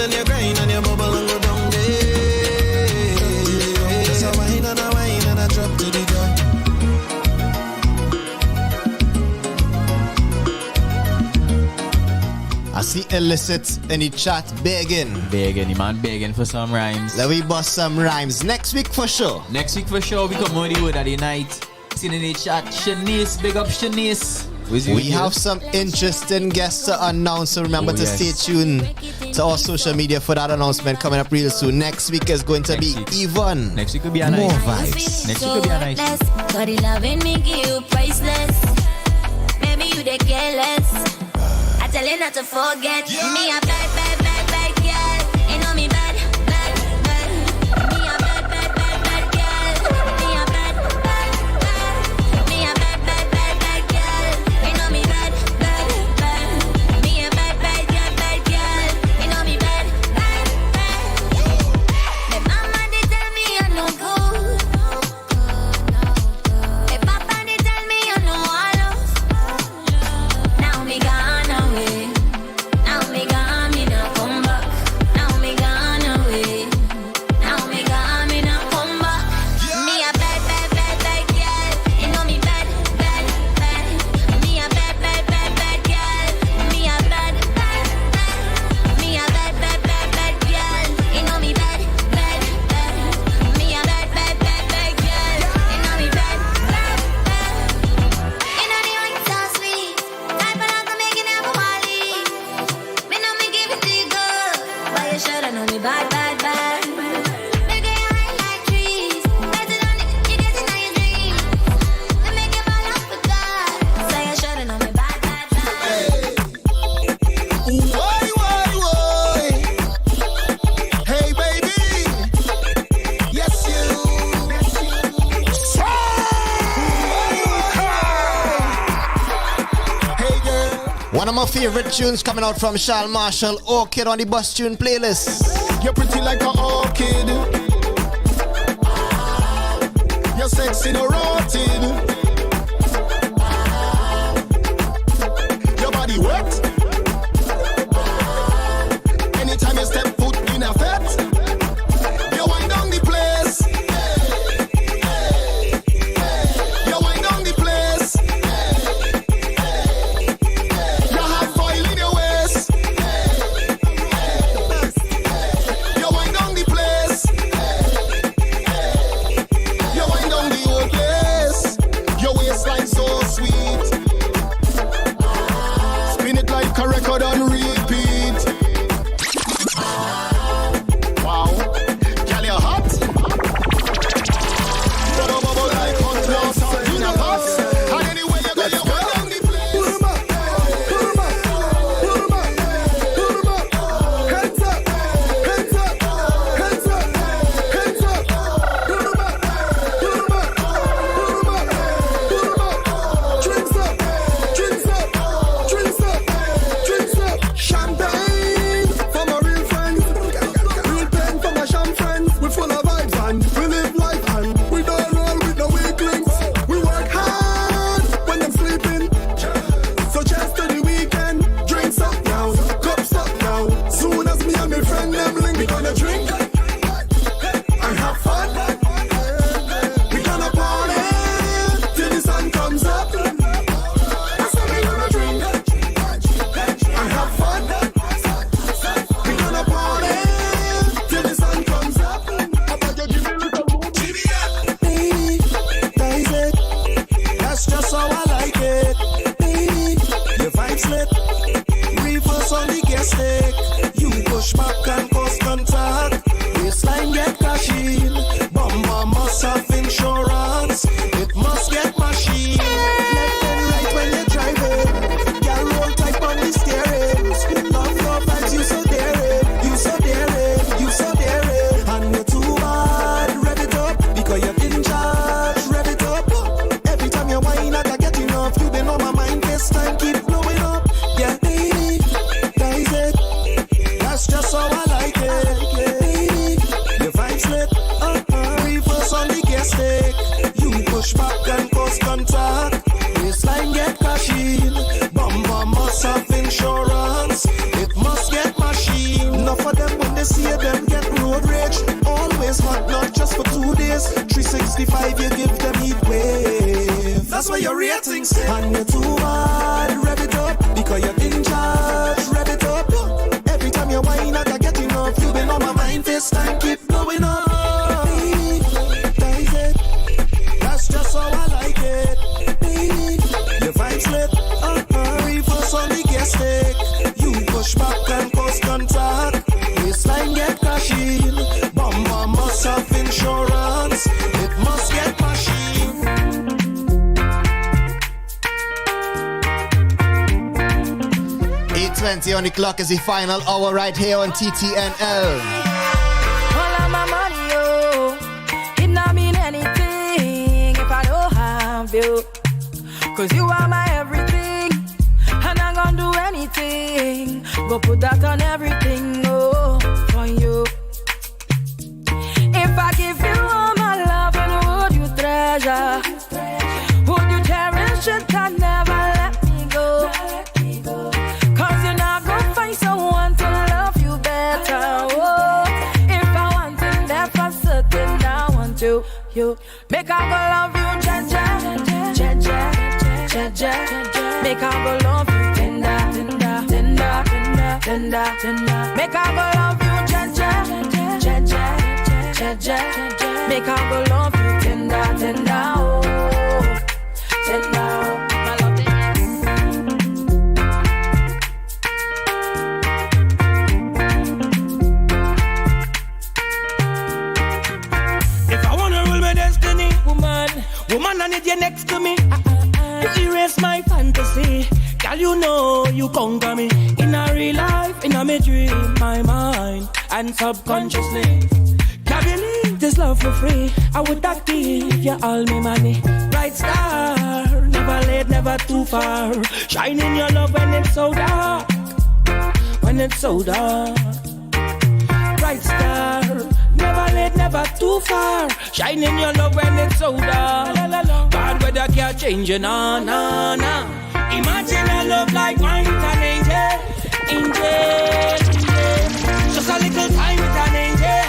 Speaker 3: and you grind and you bubble and go down there. Just a wine and a drop to the ground.
Speaker 1: I see Illicit in the chat begging.
Speaker 2: Begging, the man begging for some rhymes.
Speaker 1: Let me bust some rhymes next week for sure.
Speaker 2: Next week for sure, we come on the word of the night. Seen in the chat, Shanice, big up Shanice.
Speaker 1: We have some interesting guests to announce, so remember to stay tuned to our social media for that announcement coming up real soon. Next week is going to be even
Speaker 2: next week will be a
Speaker 1: more
Speaker 2: night.
Speaker 1: vibes.
Speaker 2: Next week will be a night.
Speaker 6: But the loving me give you priceless. Maybe you the careless. I tell you not to forget me a bad, bad, bad, bad girl. You know me bad, bad, bad. Me a bad, bad, bad, bad girl. Me a bad, bad, bad. Me a bad, bad, bad, bad girl. You know me bad, bad, bad. Me a bad, bad, bad, bad girl. You know me bad, bad, bad. My mama they tell me I'm no good. My papa they tell me I'm no love. Now me gone away. Now me gone, me now come back. Now me gone away. Now me gone, me now come back. Me a bad, bad, bad, bad girl. You know me bad, bad, bad. Me a bad, bad, bad, bad girl. Me a bad, bad, bad. Me a bad, bad, bad, bad girl. You know me bad, bad, bad. Me a bad, bad, bad, bad girl. You know me bad, bad, bad. You know the wine so sweet. Type of love to make it never wally. Me know me give it to you good, but you shoulda know me bad, bad, bad. Make it high like trees. Better than you get in your dreams. To make it fall off for God. So you shoulda know me bad, bad, bad.
Speaker 14: Why? Hey, baby. Yes, you. Hey, girl.
Speaker 1: One of my favorite tunes coming out from Charles Marshall, Orchid on the Bus Tune playlist.
Speaker 14: You're pretty like an orchid. You're sexy, no rotted. Your body wet. Anytime you step foot in a fet, you wind down the place. You wind down the place. You have foil in your waist. You wind down the place. You wind down the whole place. Your waistline so sweet. Spin it like a record on repeat. Wow, girl, you're hot. Bubble, bubble like hot water in a pot. And anyway you go, you wind down the place. Put 'em up, put 'em up, put 'em up, put 'em up. Hands up, hands up, hands up, hands up. Put 'em up, put 'em up, put 'em up, put 'em up. Drinks up, drinks up, drinks up, drinks up. Champagne for my real friends. Real pen for my sham friends. We full of vibes and we live life and we don't roll with no weaklings. We work hard when them sleeping. So just to the weekend. Drinks up now, cups up now. Soon as me and my friend them link, we gonna drink and have fun. We gonna party till the sun comes up. That's how we gonna drink and have fun. We gonna party till the sun comes up. How about you give me a little more? Baby, that is it. That's just how I like it. Baby, your vibes lit. Reverse on the gas stick. You push back and cause contact. Waistline get crashing. Bumper must have insurance. It must get machine. Left and right when you're driving. Girl, roll tight on the steering. Love your vibes, you so daring. You so daring, you so daring. And you're too hard, rev it up. Because you're in charge, rev it up. Every time you whine, I can't get enough. You been on my mind, this time keep blowing up. Yeah, baby, that is it. That's just how I like it. Baby, your vibes lit. Reverse on the gas stick. You push back and cause contact. Waistline get crashing. Bumper must have insurance. It must get machine. Enough of them
Speaker 3: baseline keep going on. That's just how I like it. Your vibes lit, reverse on the gas stick. You push back and cause contact. Baseline get crashing. Bumper must have insurance. It must get machine.
Speaker 1: On the clock is the final hour right here on TTNL.
Speaker 18: All of my money, oh, it not mean anything if I don't have you. Cause you are my everything, and I'm gonna do anything. Go put that on everything, oh, for you. If I give you all my love, and would you treasure? Would you cherish it and never let me go? Someone to love you better. Oh, if I want it, that for certain, I want you. Make I go love you, Jaja. Make I go love you, tender. Make I go love you, Jaja. Make I go love you, tender. Oh, tender.
Speaker 17: Woman, I need you next to me. To erase my fantasy. Girl, you know you conquer me. In a real life, in a me dream, my mind and subconsciously. Can't believe this love for free. I would not give you all me money. Bright star, never late, never too far. Shine in your love when it's so dark. When it's so dark. Bright star, never late, never too far. Shine in your love when it's so dark. Bad weather can't change you, nah. Imagine a love like mine with an angel. Just a little time with an angel.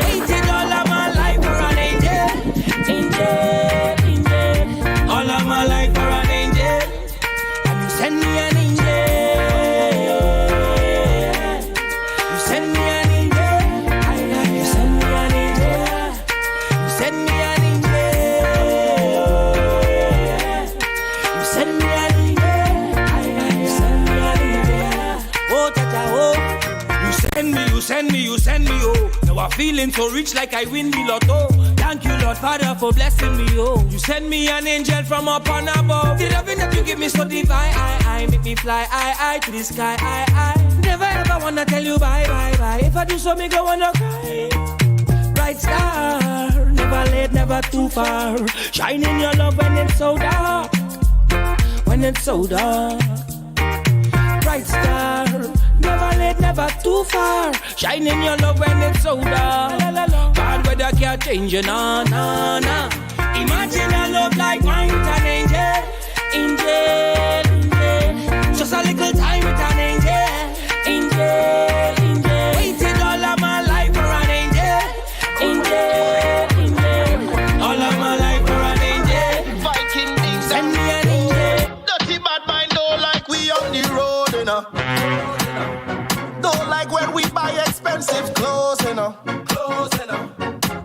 Speaker 17: Waited all of my life for an angel. All of my life for an angel. And you send me an angel. You send me, oh. Now I'm feeling so rich like I win the lotto. Thank you, Lord Father, for blessing me, oh. You send me an angel from up on above. The loving that you give me so divine, I make me fly, I to the sky, I never ever wanna tell you bye. If I do so, me go wanna cry. Bright star, never late, never too far. Shine in your love when it's so dark. When it's so dark. Bright star, never late, never too far. Shine in your love when it's so dark. Bad weather can't change you, nah. Imagine a love like mine with an angel. Just a little time with an angel. Waited all of my life for an angel. All of my life for an angel.
Speaker 3: Viking things,
Speaker 17: send me an angel.
Speaker 3: Dirty bad mind don't like we on the road, you know. Don't like when we buy expensive clothes, you know.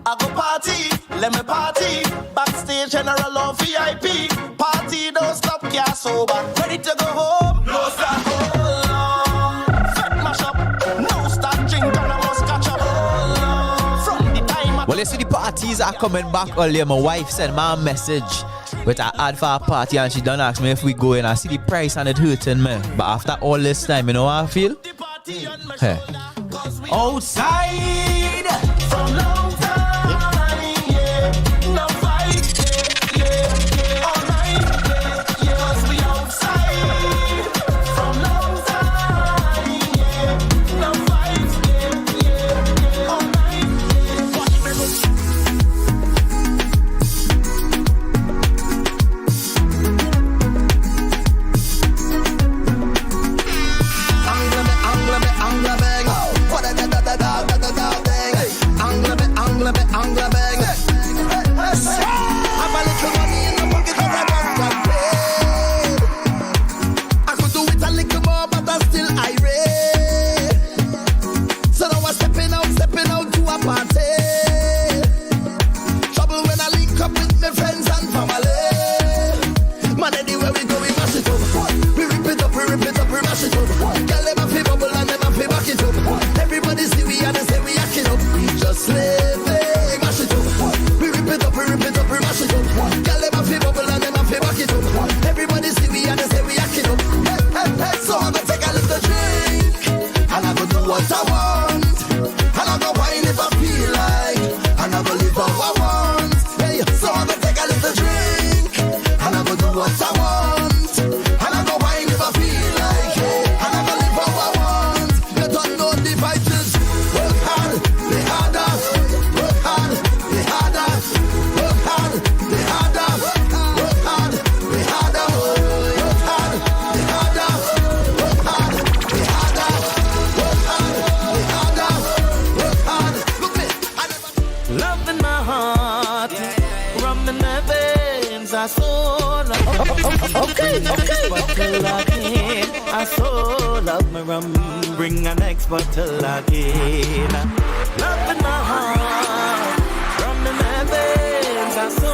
Speaker 3: I go party, let me party. Backstage general or VIP. Party don't stop, yeah, sober. Ready to go home, no stop, hold on. Fat mash up, no stop, drink and I must catch up. From the time.
Speaker 2: Well, you see the parties are coming back earlier. My wife sent me a message with an ad for a party and she done ask me if we go in. I see the price and it hurting me. But after all this time, you know how I feel? Hey. Outside
Speaker 3: from long time, yeah. No fight, yeah. All night, yeah. Cause we outside from long time, yeah. No fight, yeah. All night, yeah. Watch me go. Angle me, what a da da da da da da da. Angle me,
Speaker 14: what I want. And I go wine if I feel like. And I go live how I want. Hey, so I go take a little drink. And I go do what I want. And I go wine if I feel like. Yeah. And I go live how I want. You don't know the vices. Work hard, play harder. Work hard, play harder. Work hard, play harder. Work hard, play harder. Work hard, play harder. Work hard, play harder. Work hard, play harder. Work hard. Look me, I never.
Speaker 12: Love in my heart, rum in my veins, I so love. Okay. Bottle again, I so love my rum. Bring an next bottle again. Love in my heart, rum in my veins, I so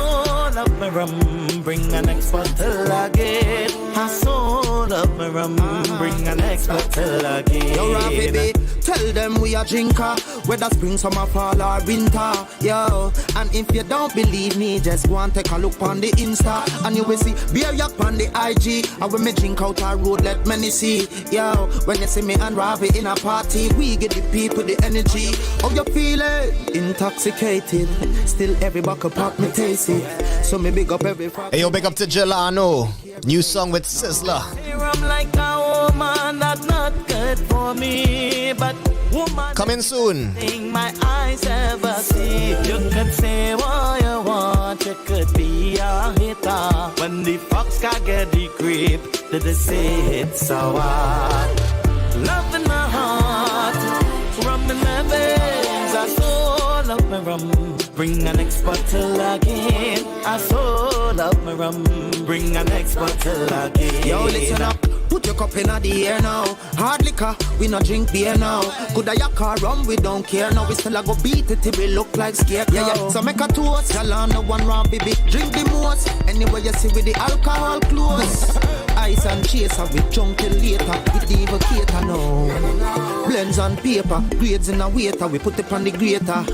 Speaker 12: love my rum. Bring an next bottle again. I so love my rum. Bring an next bottle again.
Speaker 14: Yo, baby, tell them we a drinker, whether spring, summer, fall or winter. Yo, and if you don't believe me, just go and take a look on the Insta, and you will see beer yak on the IG. And when me drink out our road, let many see. Yo, when you see me and Ravi in a party, we get the people the energy. How you feeling? Intoxicated, still every buckle pop me taste it. So me big up every.
Speaker 1: Hey, yo, big up to Jelano. New song with Sizzler.
Speaker 12: I'm like a woman that's not good for me, but woman
Speaker 1: coming soon.
Speaker 12: Thing my eyes ever see. You can say what you want, you could be a hitter. When the fox can get the grip, did they say it's so hard? Love in my heart, rum in my veins, I so love my rum. Bring an next bottle again. I so love my rum. Bring an next bottle again.
Speaker 14: Yo, listen up. Put your cup in the air now. Hard liquor, we not drink beer now. Could I yak or rum, we don't care now. We still a go beat it till we look like scarecrow. Yeah. So make a toast, y'all on the one round, baby. Drink the most. Anyway you see with the alcohol close. Ice and chaser, we drunk till later. It even cater now. Blends on paper, grades in a waiter. We put it on the grater.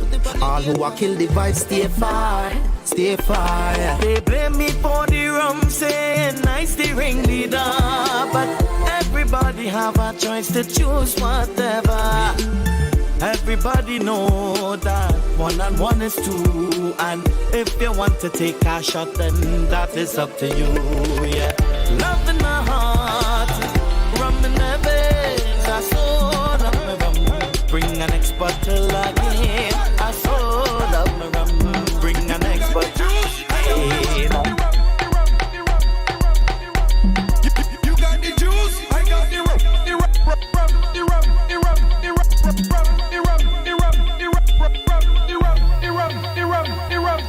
Speaker 14: All who are kill the vibe, stay far. Stay far.
Speaker 12: They blame me for the rum, saying nice the ringleader. But everybody have a choice to choose whatever. Everybody know that 1 and 1 is 2. And if you want to take a shot, then that is up to you, yeah. Love in my heart, rum in my veins, I so love my rum. Bring an next bottle again. I so love my rum. Bring an next bottle again.
Speaker 3: You got the juice, I got the rum, the rum, the rum, the rum, the rum, the rum, the rum, the rum, the rum, the rum, the rum, the rum, the rum.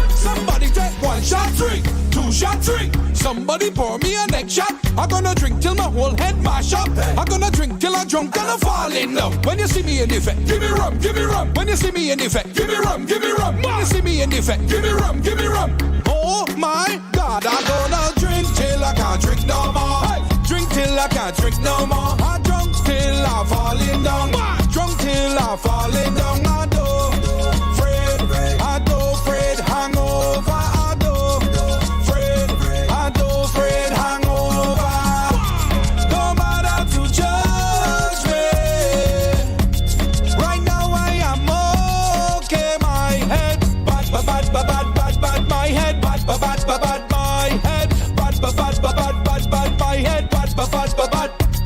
Speaker 3: Somebody take 1 shot, drink, 2 shot, drink. Somebody pour me a next shot. I'm gonna drink till my whole head mash up. I'm gonna drink till I'm drunk and I fall in love. When you see me in effect, give me rum, give me rum. When you see me in effect, give me rum, give me rum. When you see me in effect, give me rum, give me rum. Oh my God, I'm gonna drink till I can't drink no more. Hey. Drink till I can't drink no more. I'm drunk till I'm falling down. Drunk till I'm falling down. I do afraid, hangover.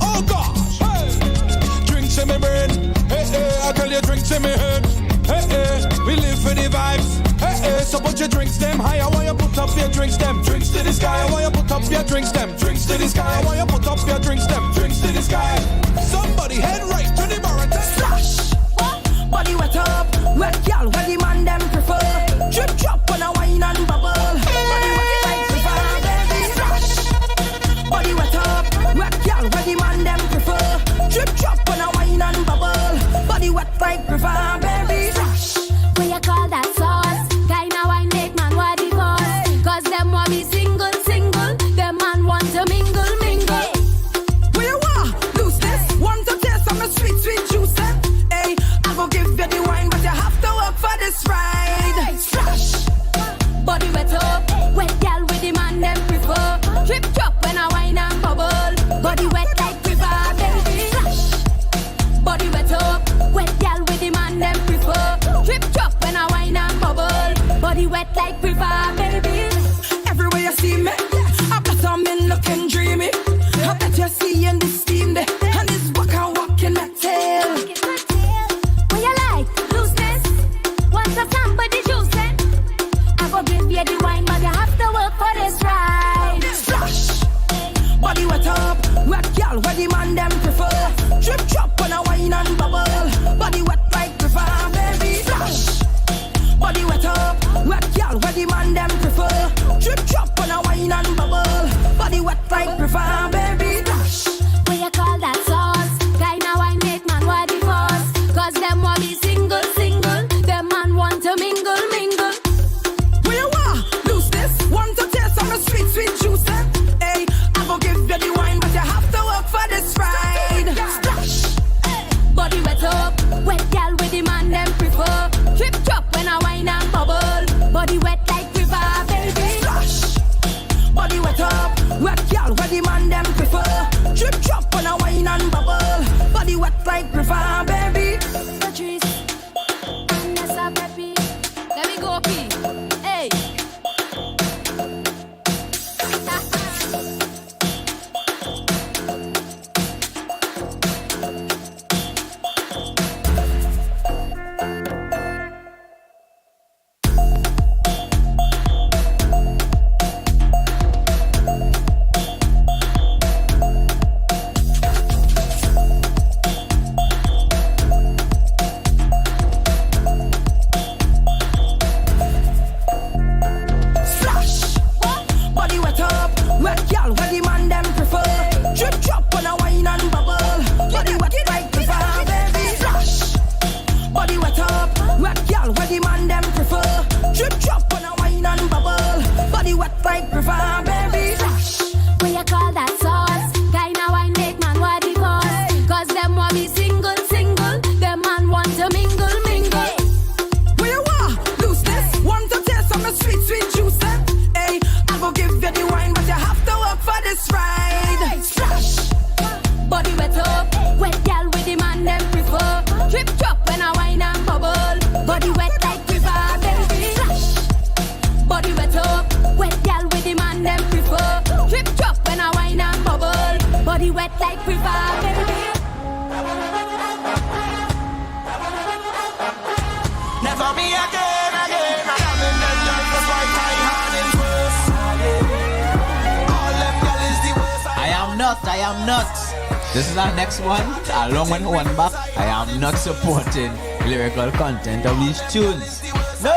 Speaker 3: Oh gosh, hey. Drinks in my brain, hey, hey, I tell you drinks in my head, hey, hey, we live for the vibes, hey, hey, so put your drinks them high, I want you put up your drinks them, drinks to the sky, I want you put up your drinks them, drinks to the sky, I want you put up your drinks them, drinks to the sky. Somebody head right to the bar and splash.
Speaker 18: Body wet up, wet girl, where the man them prefer. Drip drop on a wine and bubble. Body wet like the fire, baby. Splash. Body wet up, wet girl, where the man them prefer. Drip drop on a wine and bubble. Body wet like the fire, baby. Splash.
Speaker 6: What you call that sauce? Guy now I make man what divorce. Cause them want me single, single. Them man want to mingle, mingle.
Speaker 18: Where you are? Lose this one
Speaker 6: me single, single. Them man want to mingle, mingle.
Speaker 18: Where you are? Lose this. Want to taste some sweet, sweet juice? Hey, I go give you the wine, but you have to work for this ride. Splash.
Speaker 6: Body wet up, wet gal with the man them prefer. Drip drop when I wine and bubble. Body wet like river, baby. Splash. Body wet up, wet gal with the man them prefer. Drip drop when I wine and bubble. Body wet like river, baby.
Speaker 3: Never me again, again. I'm in the dark, that's why my heart is worse. All them gal is the worst.
Speaker 2: I am not. This is our next one. Along with one back, I am not supporting lyrical content of these tunes. No!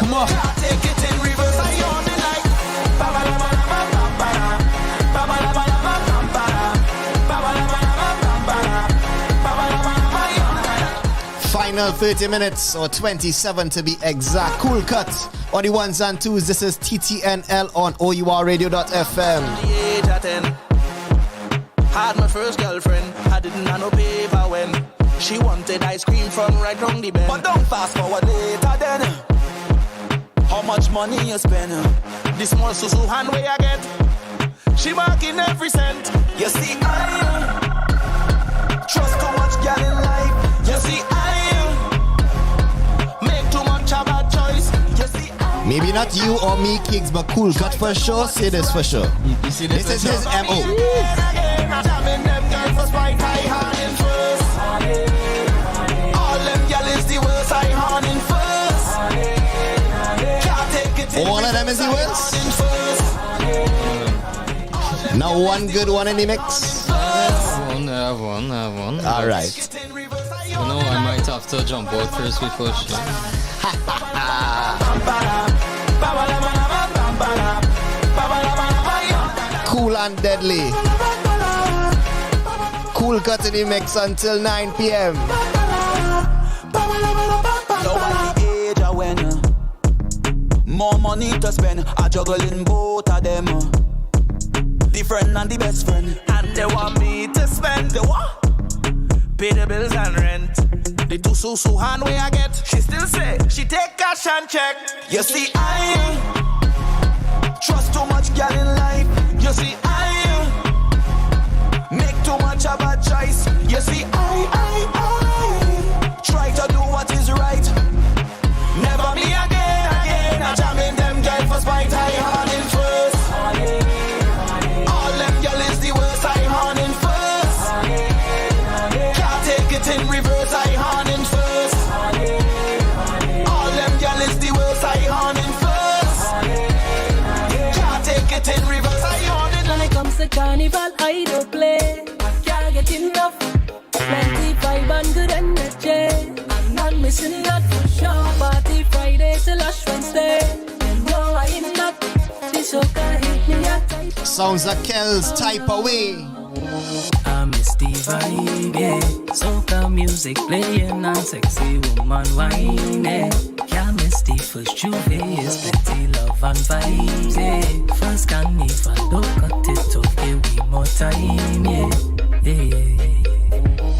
Speaker 2: Come on.
Speaker 3: Take it in reverse, I own it like
Speaker 1: Final 30 minutes or 27 to be exact. Cool cut on the ones and twos. This is TTNL on O.U.R radio.fm.
Speaker 12: Had my first girlfriend, I didn't have no paper when she wanted ice cream from right round the bend. But don't fast forward later then. How much money you spend? The small susu hand way I get. She marking every cent. You see I trust too much girl in life. You see I make too much of a choice. You see
Speaker 1: Maybe not you or me, Kicks, but Cool Cut for sure. Say this for sure.
Speaker 2: You see this
Speaker 1: is his MO.
Speaker 3: Jamming them girls for spite, I hand in first. All them gal is the worst, I hand in first. Can't take it in.
Speaker 1: All of them is the worst? Now one good one in the mix.
Speaker 5: I have one.
Speaker 1: All right.
Speaker 5: You know, I might have to jump out first before she.
Speaker 1: Cool and deadly. Cool Cut in the mix until 9 p.m.
Speaker 12: Nobody age I when more money to spend. I juggling both of them. The friend and the best friend. And they want me to spend the what? Pay the bills and rent. The two susu hand way I get. She still say she take cash and check. You see I trust too much girl in life. You see I make too much of a choice. You see I try to do what is right. Never me again. I jamming them girl for spite. I hand in first. All them girl is the worst. I hand in first. Can't take it in reverse. I hand in first. All them girl is the worst. I hand in first. Can't take it in reverse. I hand in.
Speaker 6: When it comes to carnival, I don't play. I can't get enough. Plenty vibe and good energy. I'm not missing that for sure. Party Friday till Ash Wednesday. And no, I ain't not. This soca hit me at tight.
Speaker 1: Sounds like Kel's type away.
Speaker 19: I miss the vibe, yeah. Soca music playing and sexy woman whining. Can't miss the first Juve, is plenty love and vibes, yeah. First carnival, don't cut it off, give me more time, yeah.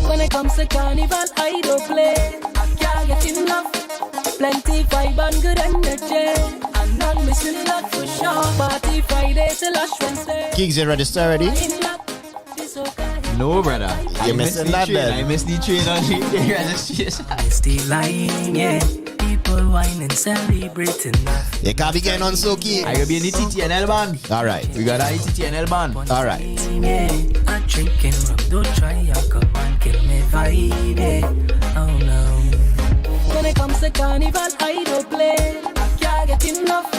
Speaker 6: When it comes to carnival, I don't play. I can't get enough. Plenty vibe and good energy. I'm not missing that for sure. Party Friday till Ash Wednesday.
Speaker 1: Kicks, you registered already?
Speaker 2: No, brother.
Speaker 1: You're missing that then.
Speaker 2: I missed the train on the registration.
Speaker 19: It's the line, yeah. People whining, celebrating.
Speaker 1: You can't be getting on so key.
Speaker 2: I will be in the TTNL band.
Speaker 1: All right.
Speaker 2: We got a TTNL band.
Speaker 1: All right.
Speaker 19: Yeah, I'm drinking rum, don't try and come and kill me vibe, yeah. Oh no.
Speaker 6: When it comes to carnival, I don't play. I can't get enough.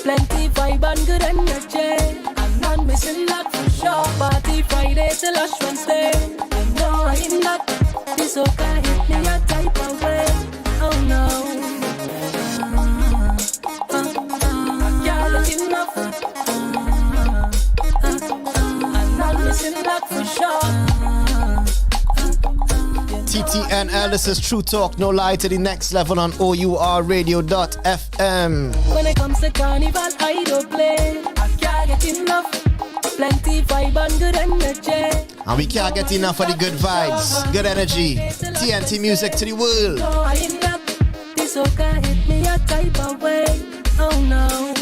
Speaker 6: Plenty vibe and good energy. I'm not missing that for sure. Party Friday till Ash Wednesday. And no, I ain't not. This soca hit me a type of way. Oh no. I can't get enough. I'm not missing that for sure.
Speaker 1: TTNL, this is True Talk, no lie to the next level on O.U.R radio.fm.
Speaker 6: When it comes to carnival, I don't play. I can't get enough. Plenty vibe and good energy.
Speaker 1: And we can't get enough of the good vibes, good energy. TNT music to the world.
Speaker 18: No, I ain't that. This okay hit me a type of way. Oh no,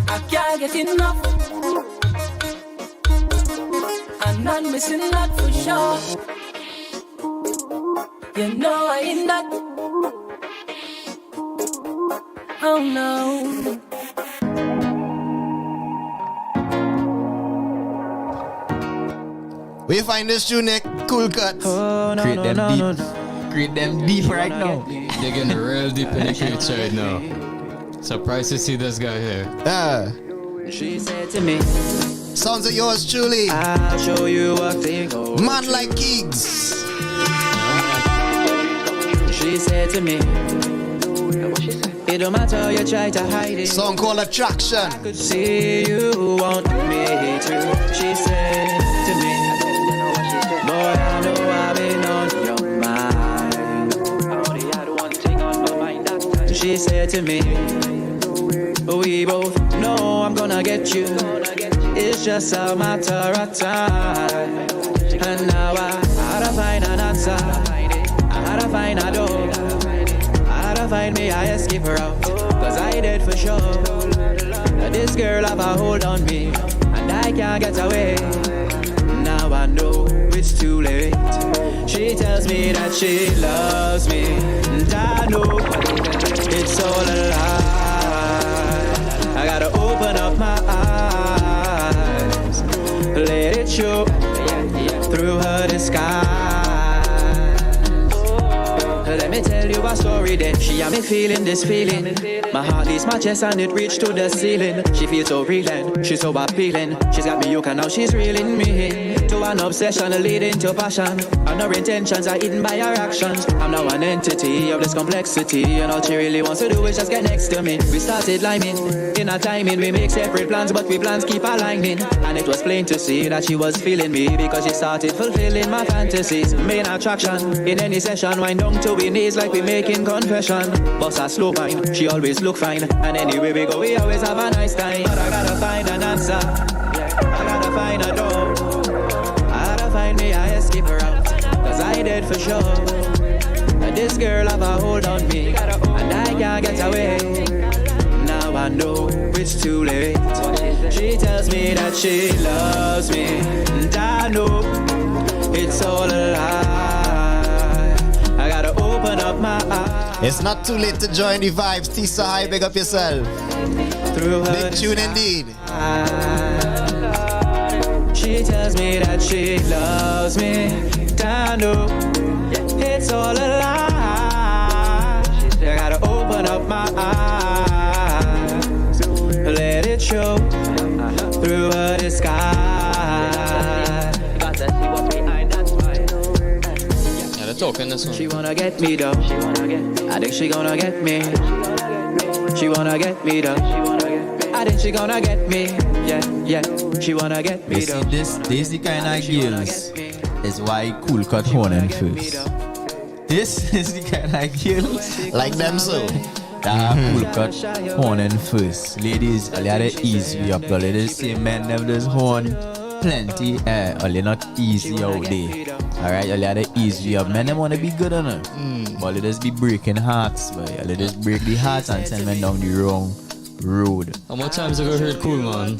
Speaker 18: I can't get enough. I'm not missing that for sure. You know I ain't that. Oh no.
Speaker 1: Where you find this tune, Nick? Cool cuts.
Speaker 2: Create them deep. Create them deep right now.
Speaker 5: They're getting real deep in the crates right now. Surprised to see this guy here.
Speaker 12: She said to me,
Speaker 1: sounds of yours truly.
Speaker 12: I'll show you a thing.
Speaker 1: Man like Gigs.
Speaker 12: She said to me, it don't matter how you try to hide it.
Speaker 1: Song called Attraction.
Speaker 12: I could see you want me too. She said to me, boy, I know I've been on your mind. I only had one thing on my mind that time. She said to me, we both know I'm gonna get you. It's just a matter of time. And now I had to find an answer. I had to find a door. I had to find me, I escape her out. Cause I did for sure. This girl have a hold on me, and I can't get away. Now I know it's too late. She tells me that she loves me, and I know it's all a lie. I gotta open up my eyes, let it show through her disguise. Let me tell you a story then. She had me feeling this feeling. My heart leaves my chest and it reached to the ceiling. She feels so real and she's so appealing. She's got me yoke and now she's reeling me to an obsession leading to passion. And her intentions are hidden by her actions. I'm now an entity of this complexity, and all she really wants to do is just get next to me. We started liming, in our timing we make separate plans, but we plans keep aligning. And it was plain to see that she was feeling me, because she started fulfilling my fantasies. Main attraction, in any session, wind down to we knees like we making confession. Boss a slow wine, she always look fine, and anywhere we go we always have a nice time. But I gotta find an answer, I gotta find a door. I gotta find me, I escape her out, cause I did for sure. And this girl have a hold on me, and I can't get away. Now I know it's too late. She tells me that she loves me, and I know it's all a lie. I gotta open up my eyes.
Speaker 1: It's not too late to join the vibes. Tisa High, big up yourself. Big tune indeed.
Speaker 12: She tells me that she loves me, and I know it's all a lie. I gotta open up my eyes, let it show through her disguise. Gotta see what's behind that smile.
Speaker 5: Yeah, they're talking this one.
Speaker 12: She wanna get me though. I think she gonna get me. She wanna get me though. I think she gonna get me. Yeah. She wanna get me though.
Speaker 2: You see, this the kind of girls is why Cool Cut horning first. This is the kind of girls
Speaker 1: like them so.
Speaker 2: Cool Cut horning first. Ladies, all you have to ease me up. All you the same men them just horn plenty. All you not easy out there. Alright, all you have to ease me up. Men them wanna be good on it. But you just be breaking hearts, boy. You just break the hearts and send men down the wrong road.
Speaker 5: How much times have you heard Cool, man?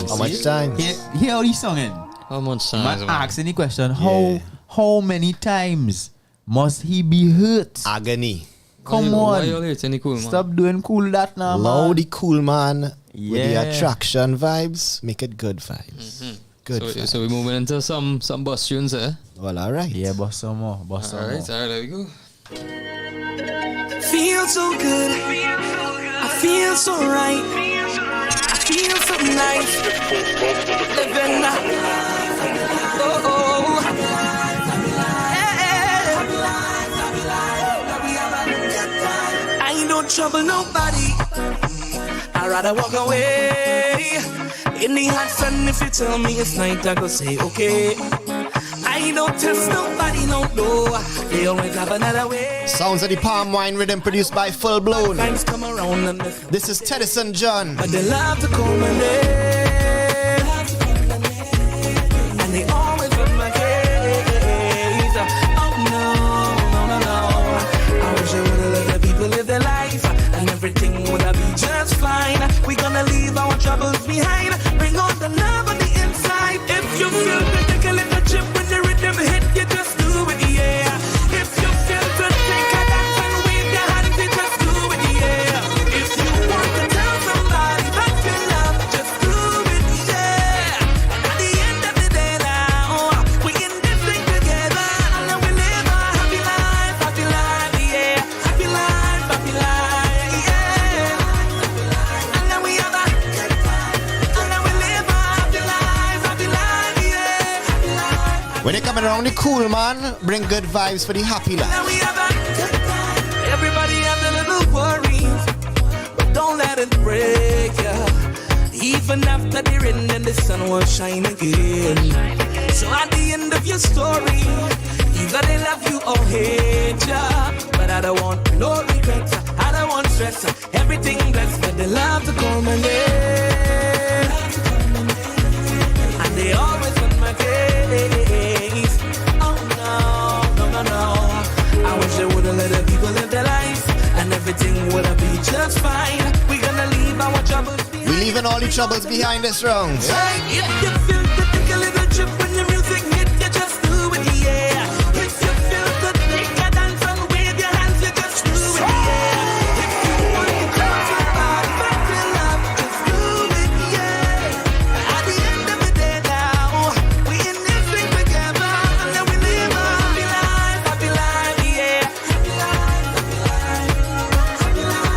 Speaker 1: How much time?
Speaker 2: Hear how he's singing.
Speaker 5: How much time?
Speaker 2: Man asking the question, how many times must he be hurt?
Speaker 1: Agony.
Speaker 2: Come
Speaker 5: Why
Speaker 2: on.
Speaker 5: you hating the Cool, man?
Speaker 2: Stop doing cool that now,
Speaker 1: Allow
Speaker 2: man.
Speaker 1: the cool man with the
Speaker 2: Yeah.
Speaker 1: attraction vibes. Make it good vibes. Good vibes.
Speaker 5: So we're moving into some bus tunes, eh?
Speaker 1: Well, alright.
Speaker 2: Yeah, bust some more. Bust some more.
Speaker 5: Alright, there we go.
Speaker 16: Feel so good. I feel so right. I feel so nice. Living life. Oh. Yeah. I ain't don't trouble nobody. I'd rather walk away. In the hot sun, if you tell me it's night, I go say okay. I don't test nobody, no. They always have another way.
Speaker 1: Sounds of the palm wine rhythm produced by Full Blown.
Speaker 16: Times come around and
Speaker 1: this is Teddyson John.
Speaker 16: but they love to call my name.
Speaker 1: When they coming around the cool, man, bring good vibes for the happy life.
Speaker 12: Everybody have their little worries, but don't let it break ya. Even after the rain, then the sun will shine again. So at the end of your story, either they love you or hate ya. But I don't want no regrets, I don't want stress. Everything blessed, but they love to call my name. And they always on my case. Oh no. I wish they would've let the people live their lives, and everything would have been just fine. We're gonna leave our troubles behind.
Speaker 1: We're leaving all the troubles behind this round.
Speaker 12: Right? If you feel to take a little trip when the music hit, you just do it, yeah. If you feel to take a dance and wave your hands, you just do it, yeah. If you want to dance your body back to love, just do it, yeah. At the end of the day now, we in this thing together, and then we live a happy life, yeah. Happy life.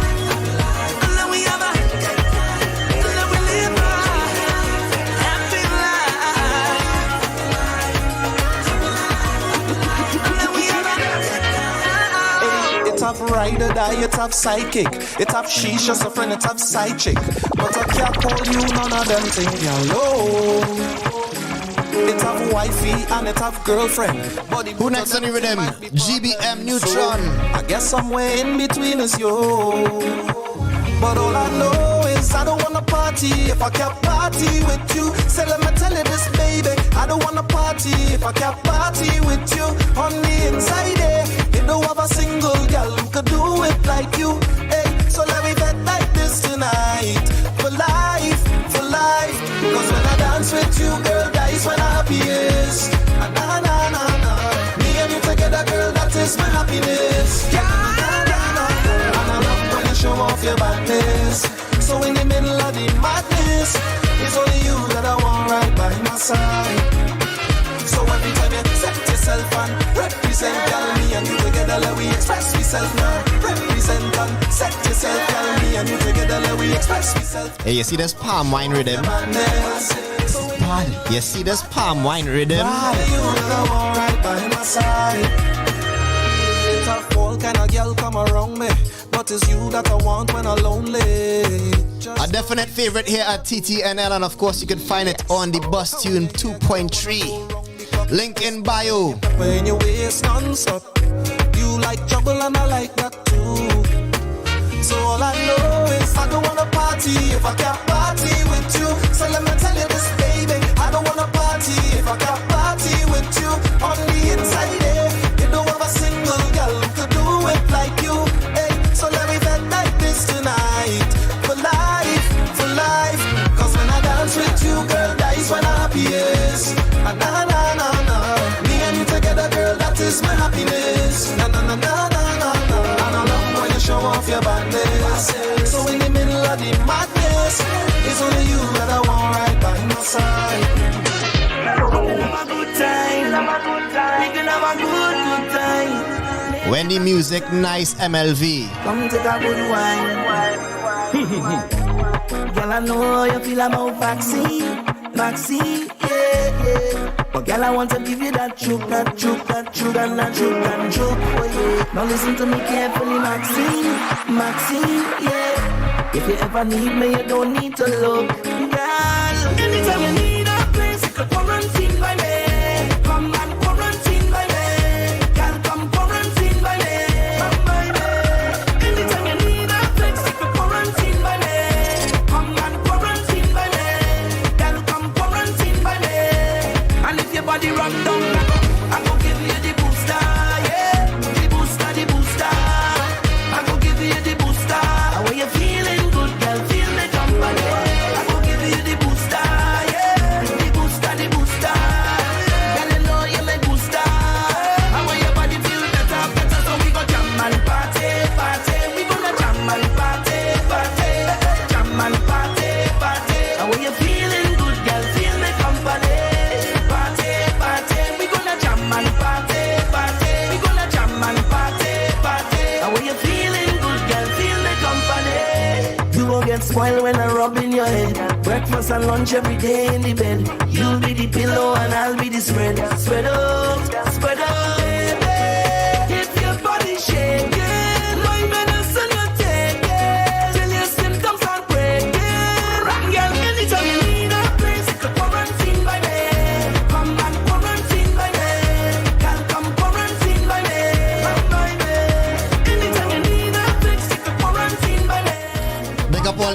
Speaker 12: And then we have a, and then we live a happy life. And then we have a,
Speaker 17: It have ride or die, it have psychic. It have shisha, a friend, it have side chick. But I can't call you none of them things, hello. It have wifey and it have girlfriend.
Speaker 1: Who next on the rhythm? GBM Neutron.
Speaker 17: I guess somewhere in between is you. But all I know is I don't wanna party if I can't party with you. So let me tell you this, baby, I don't wanna party if I can't party with you. On the inside there, you don't have a single girl who could do it like you. Hey, so let me bet like this tonight. For life, for life. Cause when I dance with you, girl, that is when I'm happiest. Na na na na. Me and you together, girl, that is my happiness. Yeah, and I love when you show off your badness. So in the middle of the madness, it's only you that I want right by my side. So every time you set yourself and represent, girl, me and you together, let we express ourselves now. Represent and set yourself, girl, me and you together, let we express ourselves.
Speaker 1: Hey, you see this palm wine rhythm? You see this palm wine rhythm?
Speaker 17: You that I want right by my side. It's a all kind of girl come around me, but it's you that I want when I'm lonely.
Speaker 1: A definite favorite here at TTNL, and of course you can find it on the Bus Tune 2.3. Link in bio.
Speaker 17: When you waste non-stop, you like trouble and I like that too. So all I know is I don't wanna party if I can't party with you. So let me tell you this, baby, I don't wanna party if I can't party with you. On the inside there, you don't have a single girl who could do it like you. Hey, so let me bet like this tonight. For life, for life. Cause when I dance with you, girl, that is when I'm happiest. Na na na na. Me and you together, girl, that is my happiness. Na na na na na na. And I love when you show off your badness. So in the middle of the madness, it's only you that I want right by my side.
Speaker 12: we can have a good time. We can have a good time.
Speaker 1: When the music nice MLV.
Speaker 12: Come take a good wine. Girl, I know you feel about vaccine, yeah. But girl, I want to give you that choke, and that choke. Oh, yeah. Now listen to me carefully, Maxine, yeah. If you ever need me, you don't need to look, girl. Anytime you need a place, you can quarantine by me. Come and quarantine by me. Girl, come quarantine by me. Come by me. Anytime you need a place, you can quarantine by me. Come and quarantine by me. Girl, come quarantine by me. And if your body run down, I go give you the booster, yeah. The booster. I go give you the booster. And when you're feeling good, girl, feel the company. I go give you the booster, yeah. The booster. Girl, you know you make booster. And when your body feel better, so we go jam and party. We gonna jam and party. Jam and party. And when you're feeling good, girl, feel the company. Party. We gonna jam and party. We gonna jam and party. And when you're feeling good, girl, feel the company. You won't get spoiled when I rub in your head. Breakfast and lunch every day in the bed. You'll be the pillow and I'll be the spread. Spread up.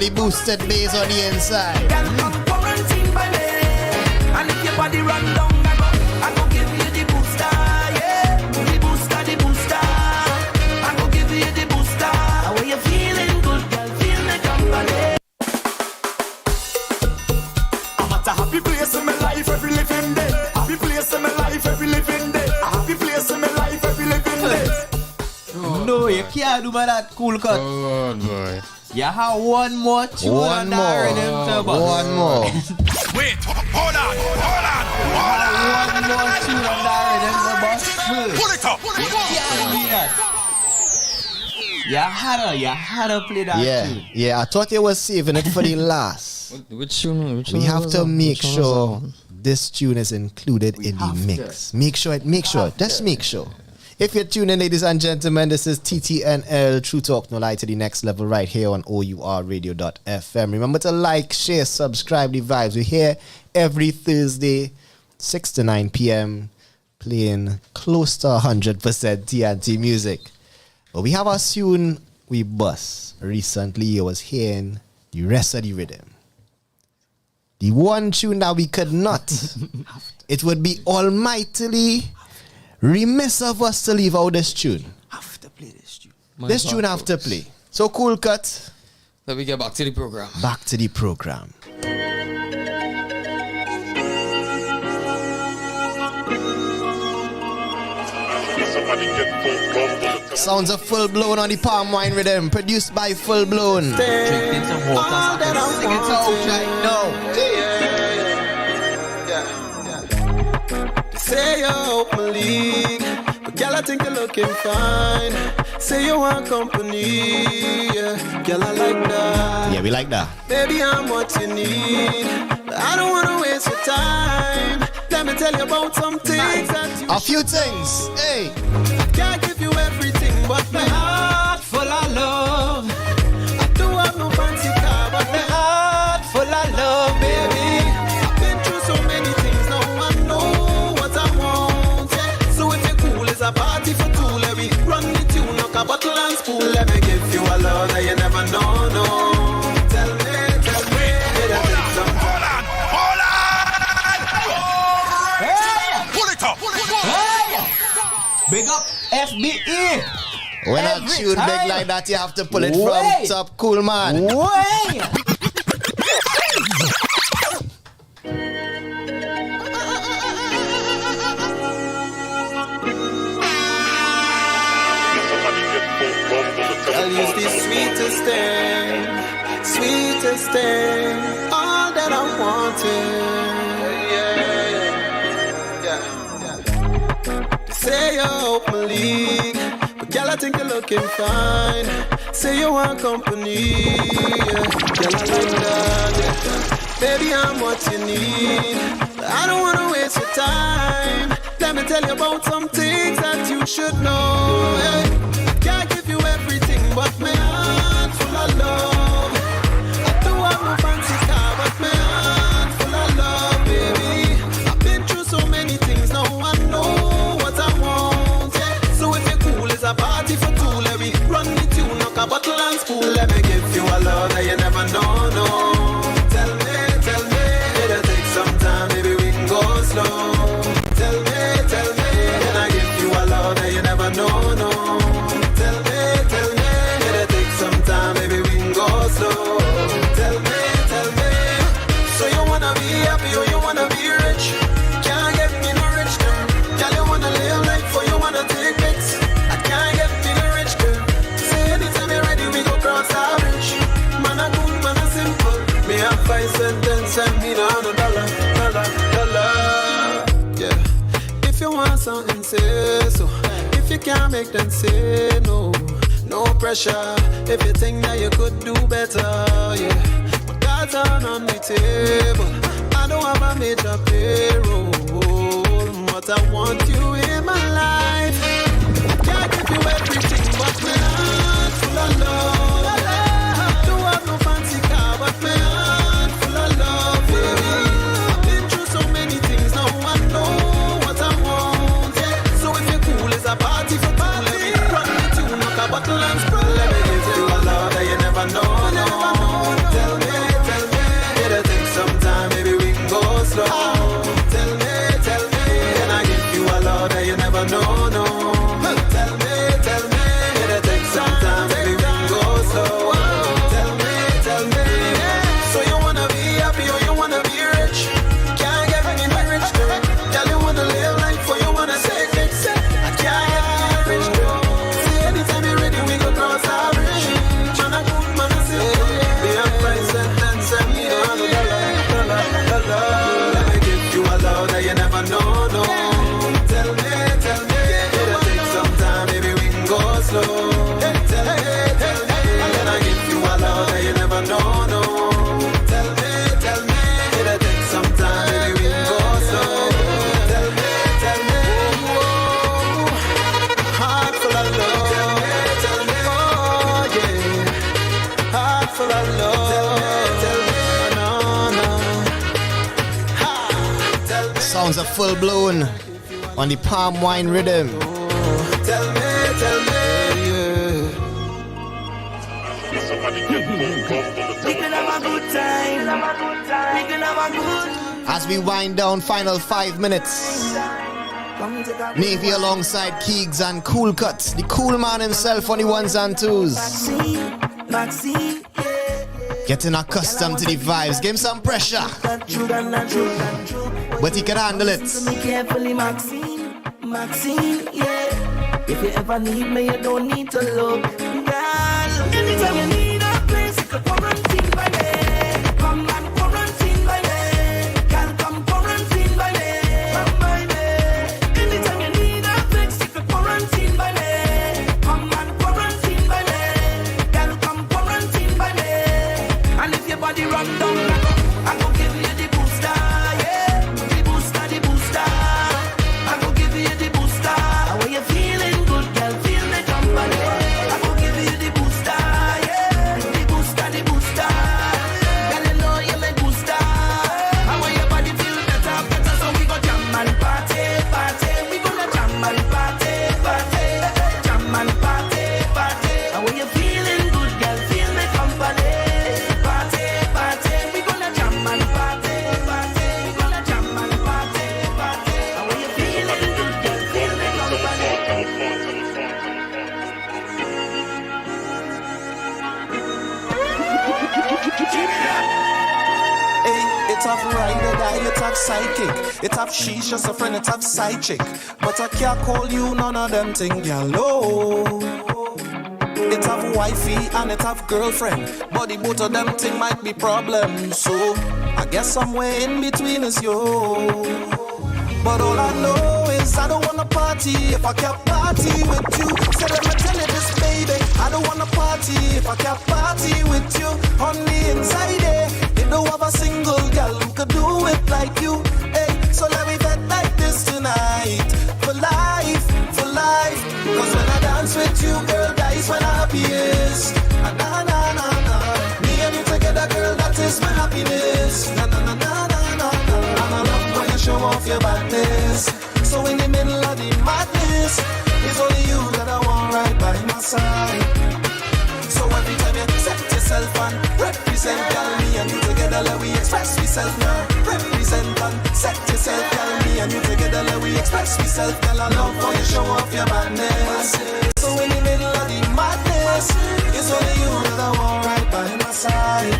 Speaker 1: the boosted bass on the inside.
Speaker 12: Quarantine by me. And if your body run down, I go give you the booster, yeah. The booster, the booster. I go give you the booster. When you feeling good, girl, feel me company.
Speaker 3: I'm at a happy place in my life every living day. Happy place in my life every living day. A happy place in my life every living day.
Speaker 2: No, you can't do that cool cut.
Speaker 5: Oh boy.
Speaker 2: You have one more tune on the rhythm to bust.
Speaker 1: One more.
Speaker 8: Wait, hold on.
Speaker 2: One more tune on the rhythm to bust.
Speaker 8: Pull it up.
Speaker 2: You can't do that. You had to play that tune.
Speaker 1: Yeah, I thought you was saving it for the last.
Speaker 5: Which tune?
Speaker 1: We have to make sure this tune is included in the mix. Make sure. Just make sure. If you're tuning, ladies and gentlemen, this is TTNL, True Talk No Lie to the next level right here on OURradio.fm. Remember to like, share, subscribe the vibes. We're here every Thursday, 6 to 9 p.m., playing close to 100% TNT music. But we have a tune we bust. Recently, I was hearing the rest of the rhythm. The one tune that we could not. It would be almightily remiss of us to leave out this tune.
Speaker 2: Have to play this tune.
Speaker 1: This tune have to play. So cool cut.
Speaker 5: Let me get back to the program.
Speaker 1: Back to the program. Sounds of Full Blown on the palm wine rhythm, produced by Full Blown.
Speaker 2: Drinking some water, sing it out right now.
Speaker 3: Say you hope my league, but girl I think you're looking fine. Say you want company, yeah. Girl I like that.
Speaker 1: Yeah, we like that.
Speaker 3: Baby I'm what you need, but I don't wanna waste your time. Let me tell you about some things that you
Speaker 1: a few things, hey.
Speaker 3: Can't give you everything, but my heart full of love. I do have no fancy car, but my heart full of love, baby. I've been through so many things, now I know what I want. Yeah. So if you're cool, it's a party for two. Let me run the tune, knock a bottle and spoon. Let me give you a love that you never know, no. Tell me, did I take some time?
Speaker 8: Hold on.
Speaker 2: Hey!
Speaker 8: Pull it up.
Speaker 2: Hey! Big up FBE.
Speaker 1: When a
Speaker 2: Every
Speaker 1: tune
Speaker 2: time.
Speaker 1: big like that, you have to pull it
Speaker 2: Way.
Speaker 1: from top, cool man.
Speaker 2: Way!
Speaker 3: I'll use the sweetest thing, all that I wanted. They say you hope my league, but girl I think you're looking fine. Say you want company, yeah. Girl I like that, yeah. Baby I'm what you need, but I don't wanna waste your time. Let me tell you about some things that you should know, yeah. Can't give you everything, but my heart full of love. I do have no fancy car, but my heart full of love, baby. I've been through so many things, now I know what I want. Yeah. So if you're cool, it's a party for two. Let me run the tune, knock a bottle and spoon. Let me give you a love that you never know, no. Tell me, it'll take some time, maybe we can go slow. Tell me, can I give you a love that you never know, no. Tell me, it'll take some time, maybe we can go slow. Tell me, so you wanna be happy or you wanna be rich? Can't get me no rich girl. Girl, you wanna live life or you wanna take pics? I can't get me no rich girl. Say anytime you're ready, we go cross our bridge. Man a good, man a simple. Me have 5 cents and me no $1. Yeah. If you want something, say so. If you can't make them say no. No pressure. If you think that you could do better, yeah. But God's on the table. I don't have a major payroll, but I want you in my life. Can't give you everything, but my heart full of love. I don't have no fancy car, but my heart full of love, baby. I've been through so many things, now I know what I want. Yeah. So if you're cool, it's a party for two. Let me run the tune, knock a bottle and spread. Let me give you a love that you never know.
Speaker 1: sounds of full blown on the palm wine rhythm.
Speaker 3: Tell me, yeah. We can have a good time. We can have a good.
Speaker 1: As we wind down, final 5 minutes. Navy alongside Keegs and Cool Cut, the cool man himself on the ones and twos. Getting accustomed to the vibes, give him some pressure. But he can handle it.
Speaker 3: Carefully, Maxine, yeah. If you ever need me, you don't need to look. Girl, anytime you need a place, you can quarantine by me. Come and quarantine by me. Girl, come quarantine by me. Come by me. Anytime you need a place, you can quarantine by me. Come and quarantine by me. Girl, come quarantine by me. And if your body run down, I go give you the booster, yeah. The booster, the booster. I go give you the booster. And when you're feeling good, girl, feel the company. I go give you the booster, yeah. The booster, the booster. Girl, you know you make booster. And when your body feel better, better, so we go jam and party, party. We gonna jam and party, party. Jam and party, party. And when you're feeling good, girl, feel the company. Party, party. We gonna jam and party, party. We gonna jam and party, party. And when you're feeling good, girl, feel the company.
Speaker 17: Hey, it's off rider guy, it's off psychic. It's off she's just a friend, it's off side chick. But I can't call you none of them thing, hello. It's off wifey and it's off girlfriend. But the both of them thing might be problems. So I guess somewhere in between is you. But all I know is I don't wanna party if I can't party with you. So let me tell you this, baby, I don't wanna party if I can't party with you. On the inside, they don't have a single girl who could do it like you. Hey, so let me bet like this tonight. For life, for life. Cause when I dance with you, girl, that is when I'm happiest. Na na na na na. Me and you together, girl, that is my happiness. Na na na na na na. And I love when you show off your badness. So in the middle of the madness, it's only you that I want right by my side. So every time you set yourself and represent, girl, me and you together, let we express ourselves now. Represent and set yourself, girl, me and you together, let we express ourselves. Girl, I love how you show off your madness. So in the middle of the madness, it's only you that I want right by my side.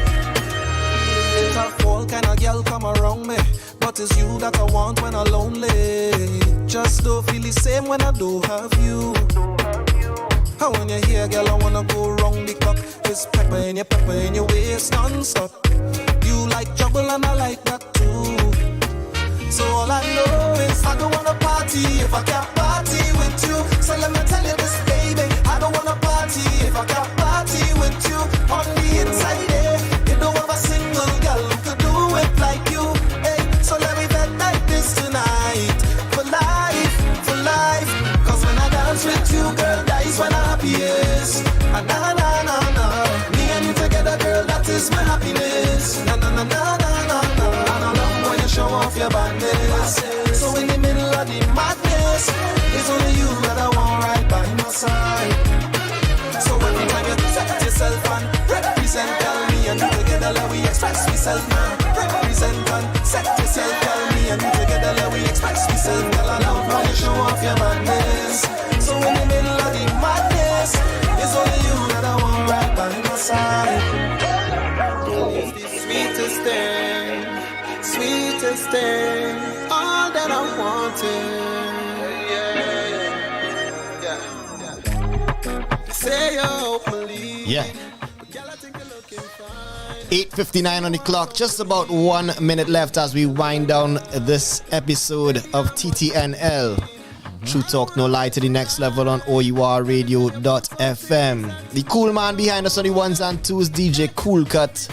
Speaker 17: It's a fall kind of girl come around me, but it's you that I want when I'm lonely. Just don't feel the same when I don't have you. And when you're here, girl, I wanna go round the clock. It's pepper in your waist non-stop. You like trouble and I like that too. So all I know is I don't wanna party if I can't party with you. So let me tell you this, baby, I don't wanna party if I can't party with you. On the inside, you don't have a single girl who could do it like you. Hey, so let me bet like this tonight. For life, for life. Cause when I dance with you, girl, that is when I'm happiest. Na na na na na. Me and you together, girl, that is my happiness. Na na na na na na na. And I love when you show off your badness. So in the middle of the madness, it's only you that I want right by my side. So every time you set yourself and represent, girl, me and you together, let we express ourselves now. Represent and set yourself, girl, me and you together, let we express ourselves. Girl, I love how you show off your madness. So in the middle of the madness, it's only you that I want right by my side.
Speaker 3: It's the sweetest thing, sweetest thing, all that I wanted. Yeah. Say you hope me leave.
Speaker 1: Yeah. 8:59 on the clock, just about 1 minute left as we wind down this episode of TTNL. True Talk, No Lie to the next level on O.U.R radio.fm. The cool man behind us on the ones and twos, DJ Cool Cut.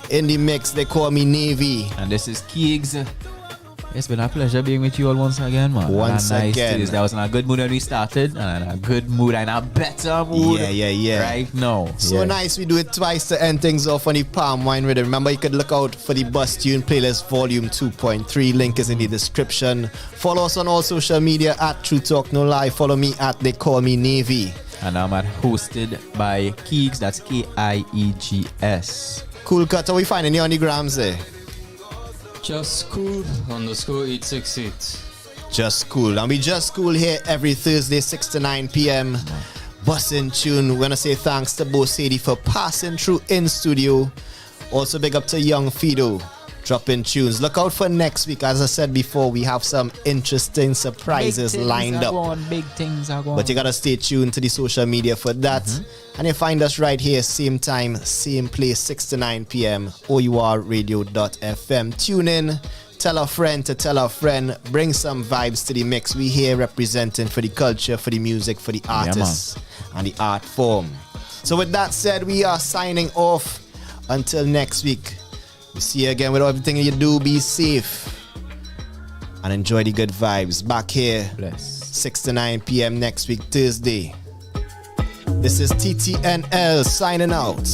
Speaker 1: In the mix, they call me Navy.
Speaker 2: And this is Keegs. It's been a pleasure being with you all once again, man.
Speaker 1: Once again.
Speaker 2: Tuesday. I was in a good mood when we started, and in a good mood and a better mood.
Speaker 1: Yeah.
Speaker 2: Right now.
Speaker 1: So nice. We do it twice to end things off on the Palm Wine Rhythm. Remember, you could look out for the Bust Tune Playlist Volume 2.3. Link is in the description. Follow us on all social media at True Talk No Lie. Follow me at They Call Me Navy.
Speaker 2: And I'm hosted by Keegs. That's K-I-E-G-S.
Speaker 1: Cool Cut. How we finding you on the grams there?
Speaker 5: Just cool _868.
Speaker 1: Just Cool. And we Just Cool here every Thursday, 6 to 9 p.m. Bussin' tune. We want to say thanks to Bo Sadie for passing through in studio. Also big up to young Fido. Dropping tunes. Look out for next week. As I said before, we have some interesting surprises lined up.
Speaker 2: Big things are going.
Speaker 1: But you gotta stay tuned to the social media for that. And you find us right here, same time, same place, 6 to 9 p.m. OURradio.fm. Tune in. Tell a friend to tell a friend. Bring some vibes to the mix. We here representing for the culture, for the music, for the artists, and the art form. So with that said, we are signing off. Until next week. We see you again with everything you do. Be safe. And enjoy the good vibes. Back here. 6 to 9 p.m. next week, Thursday. This is TTNL signing out.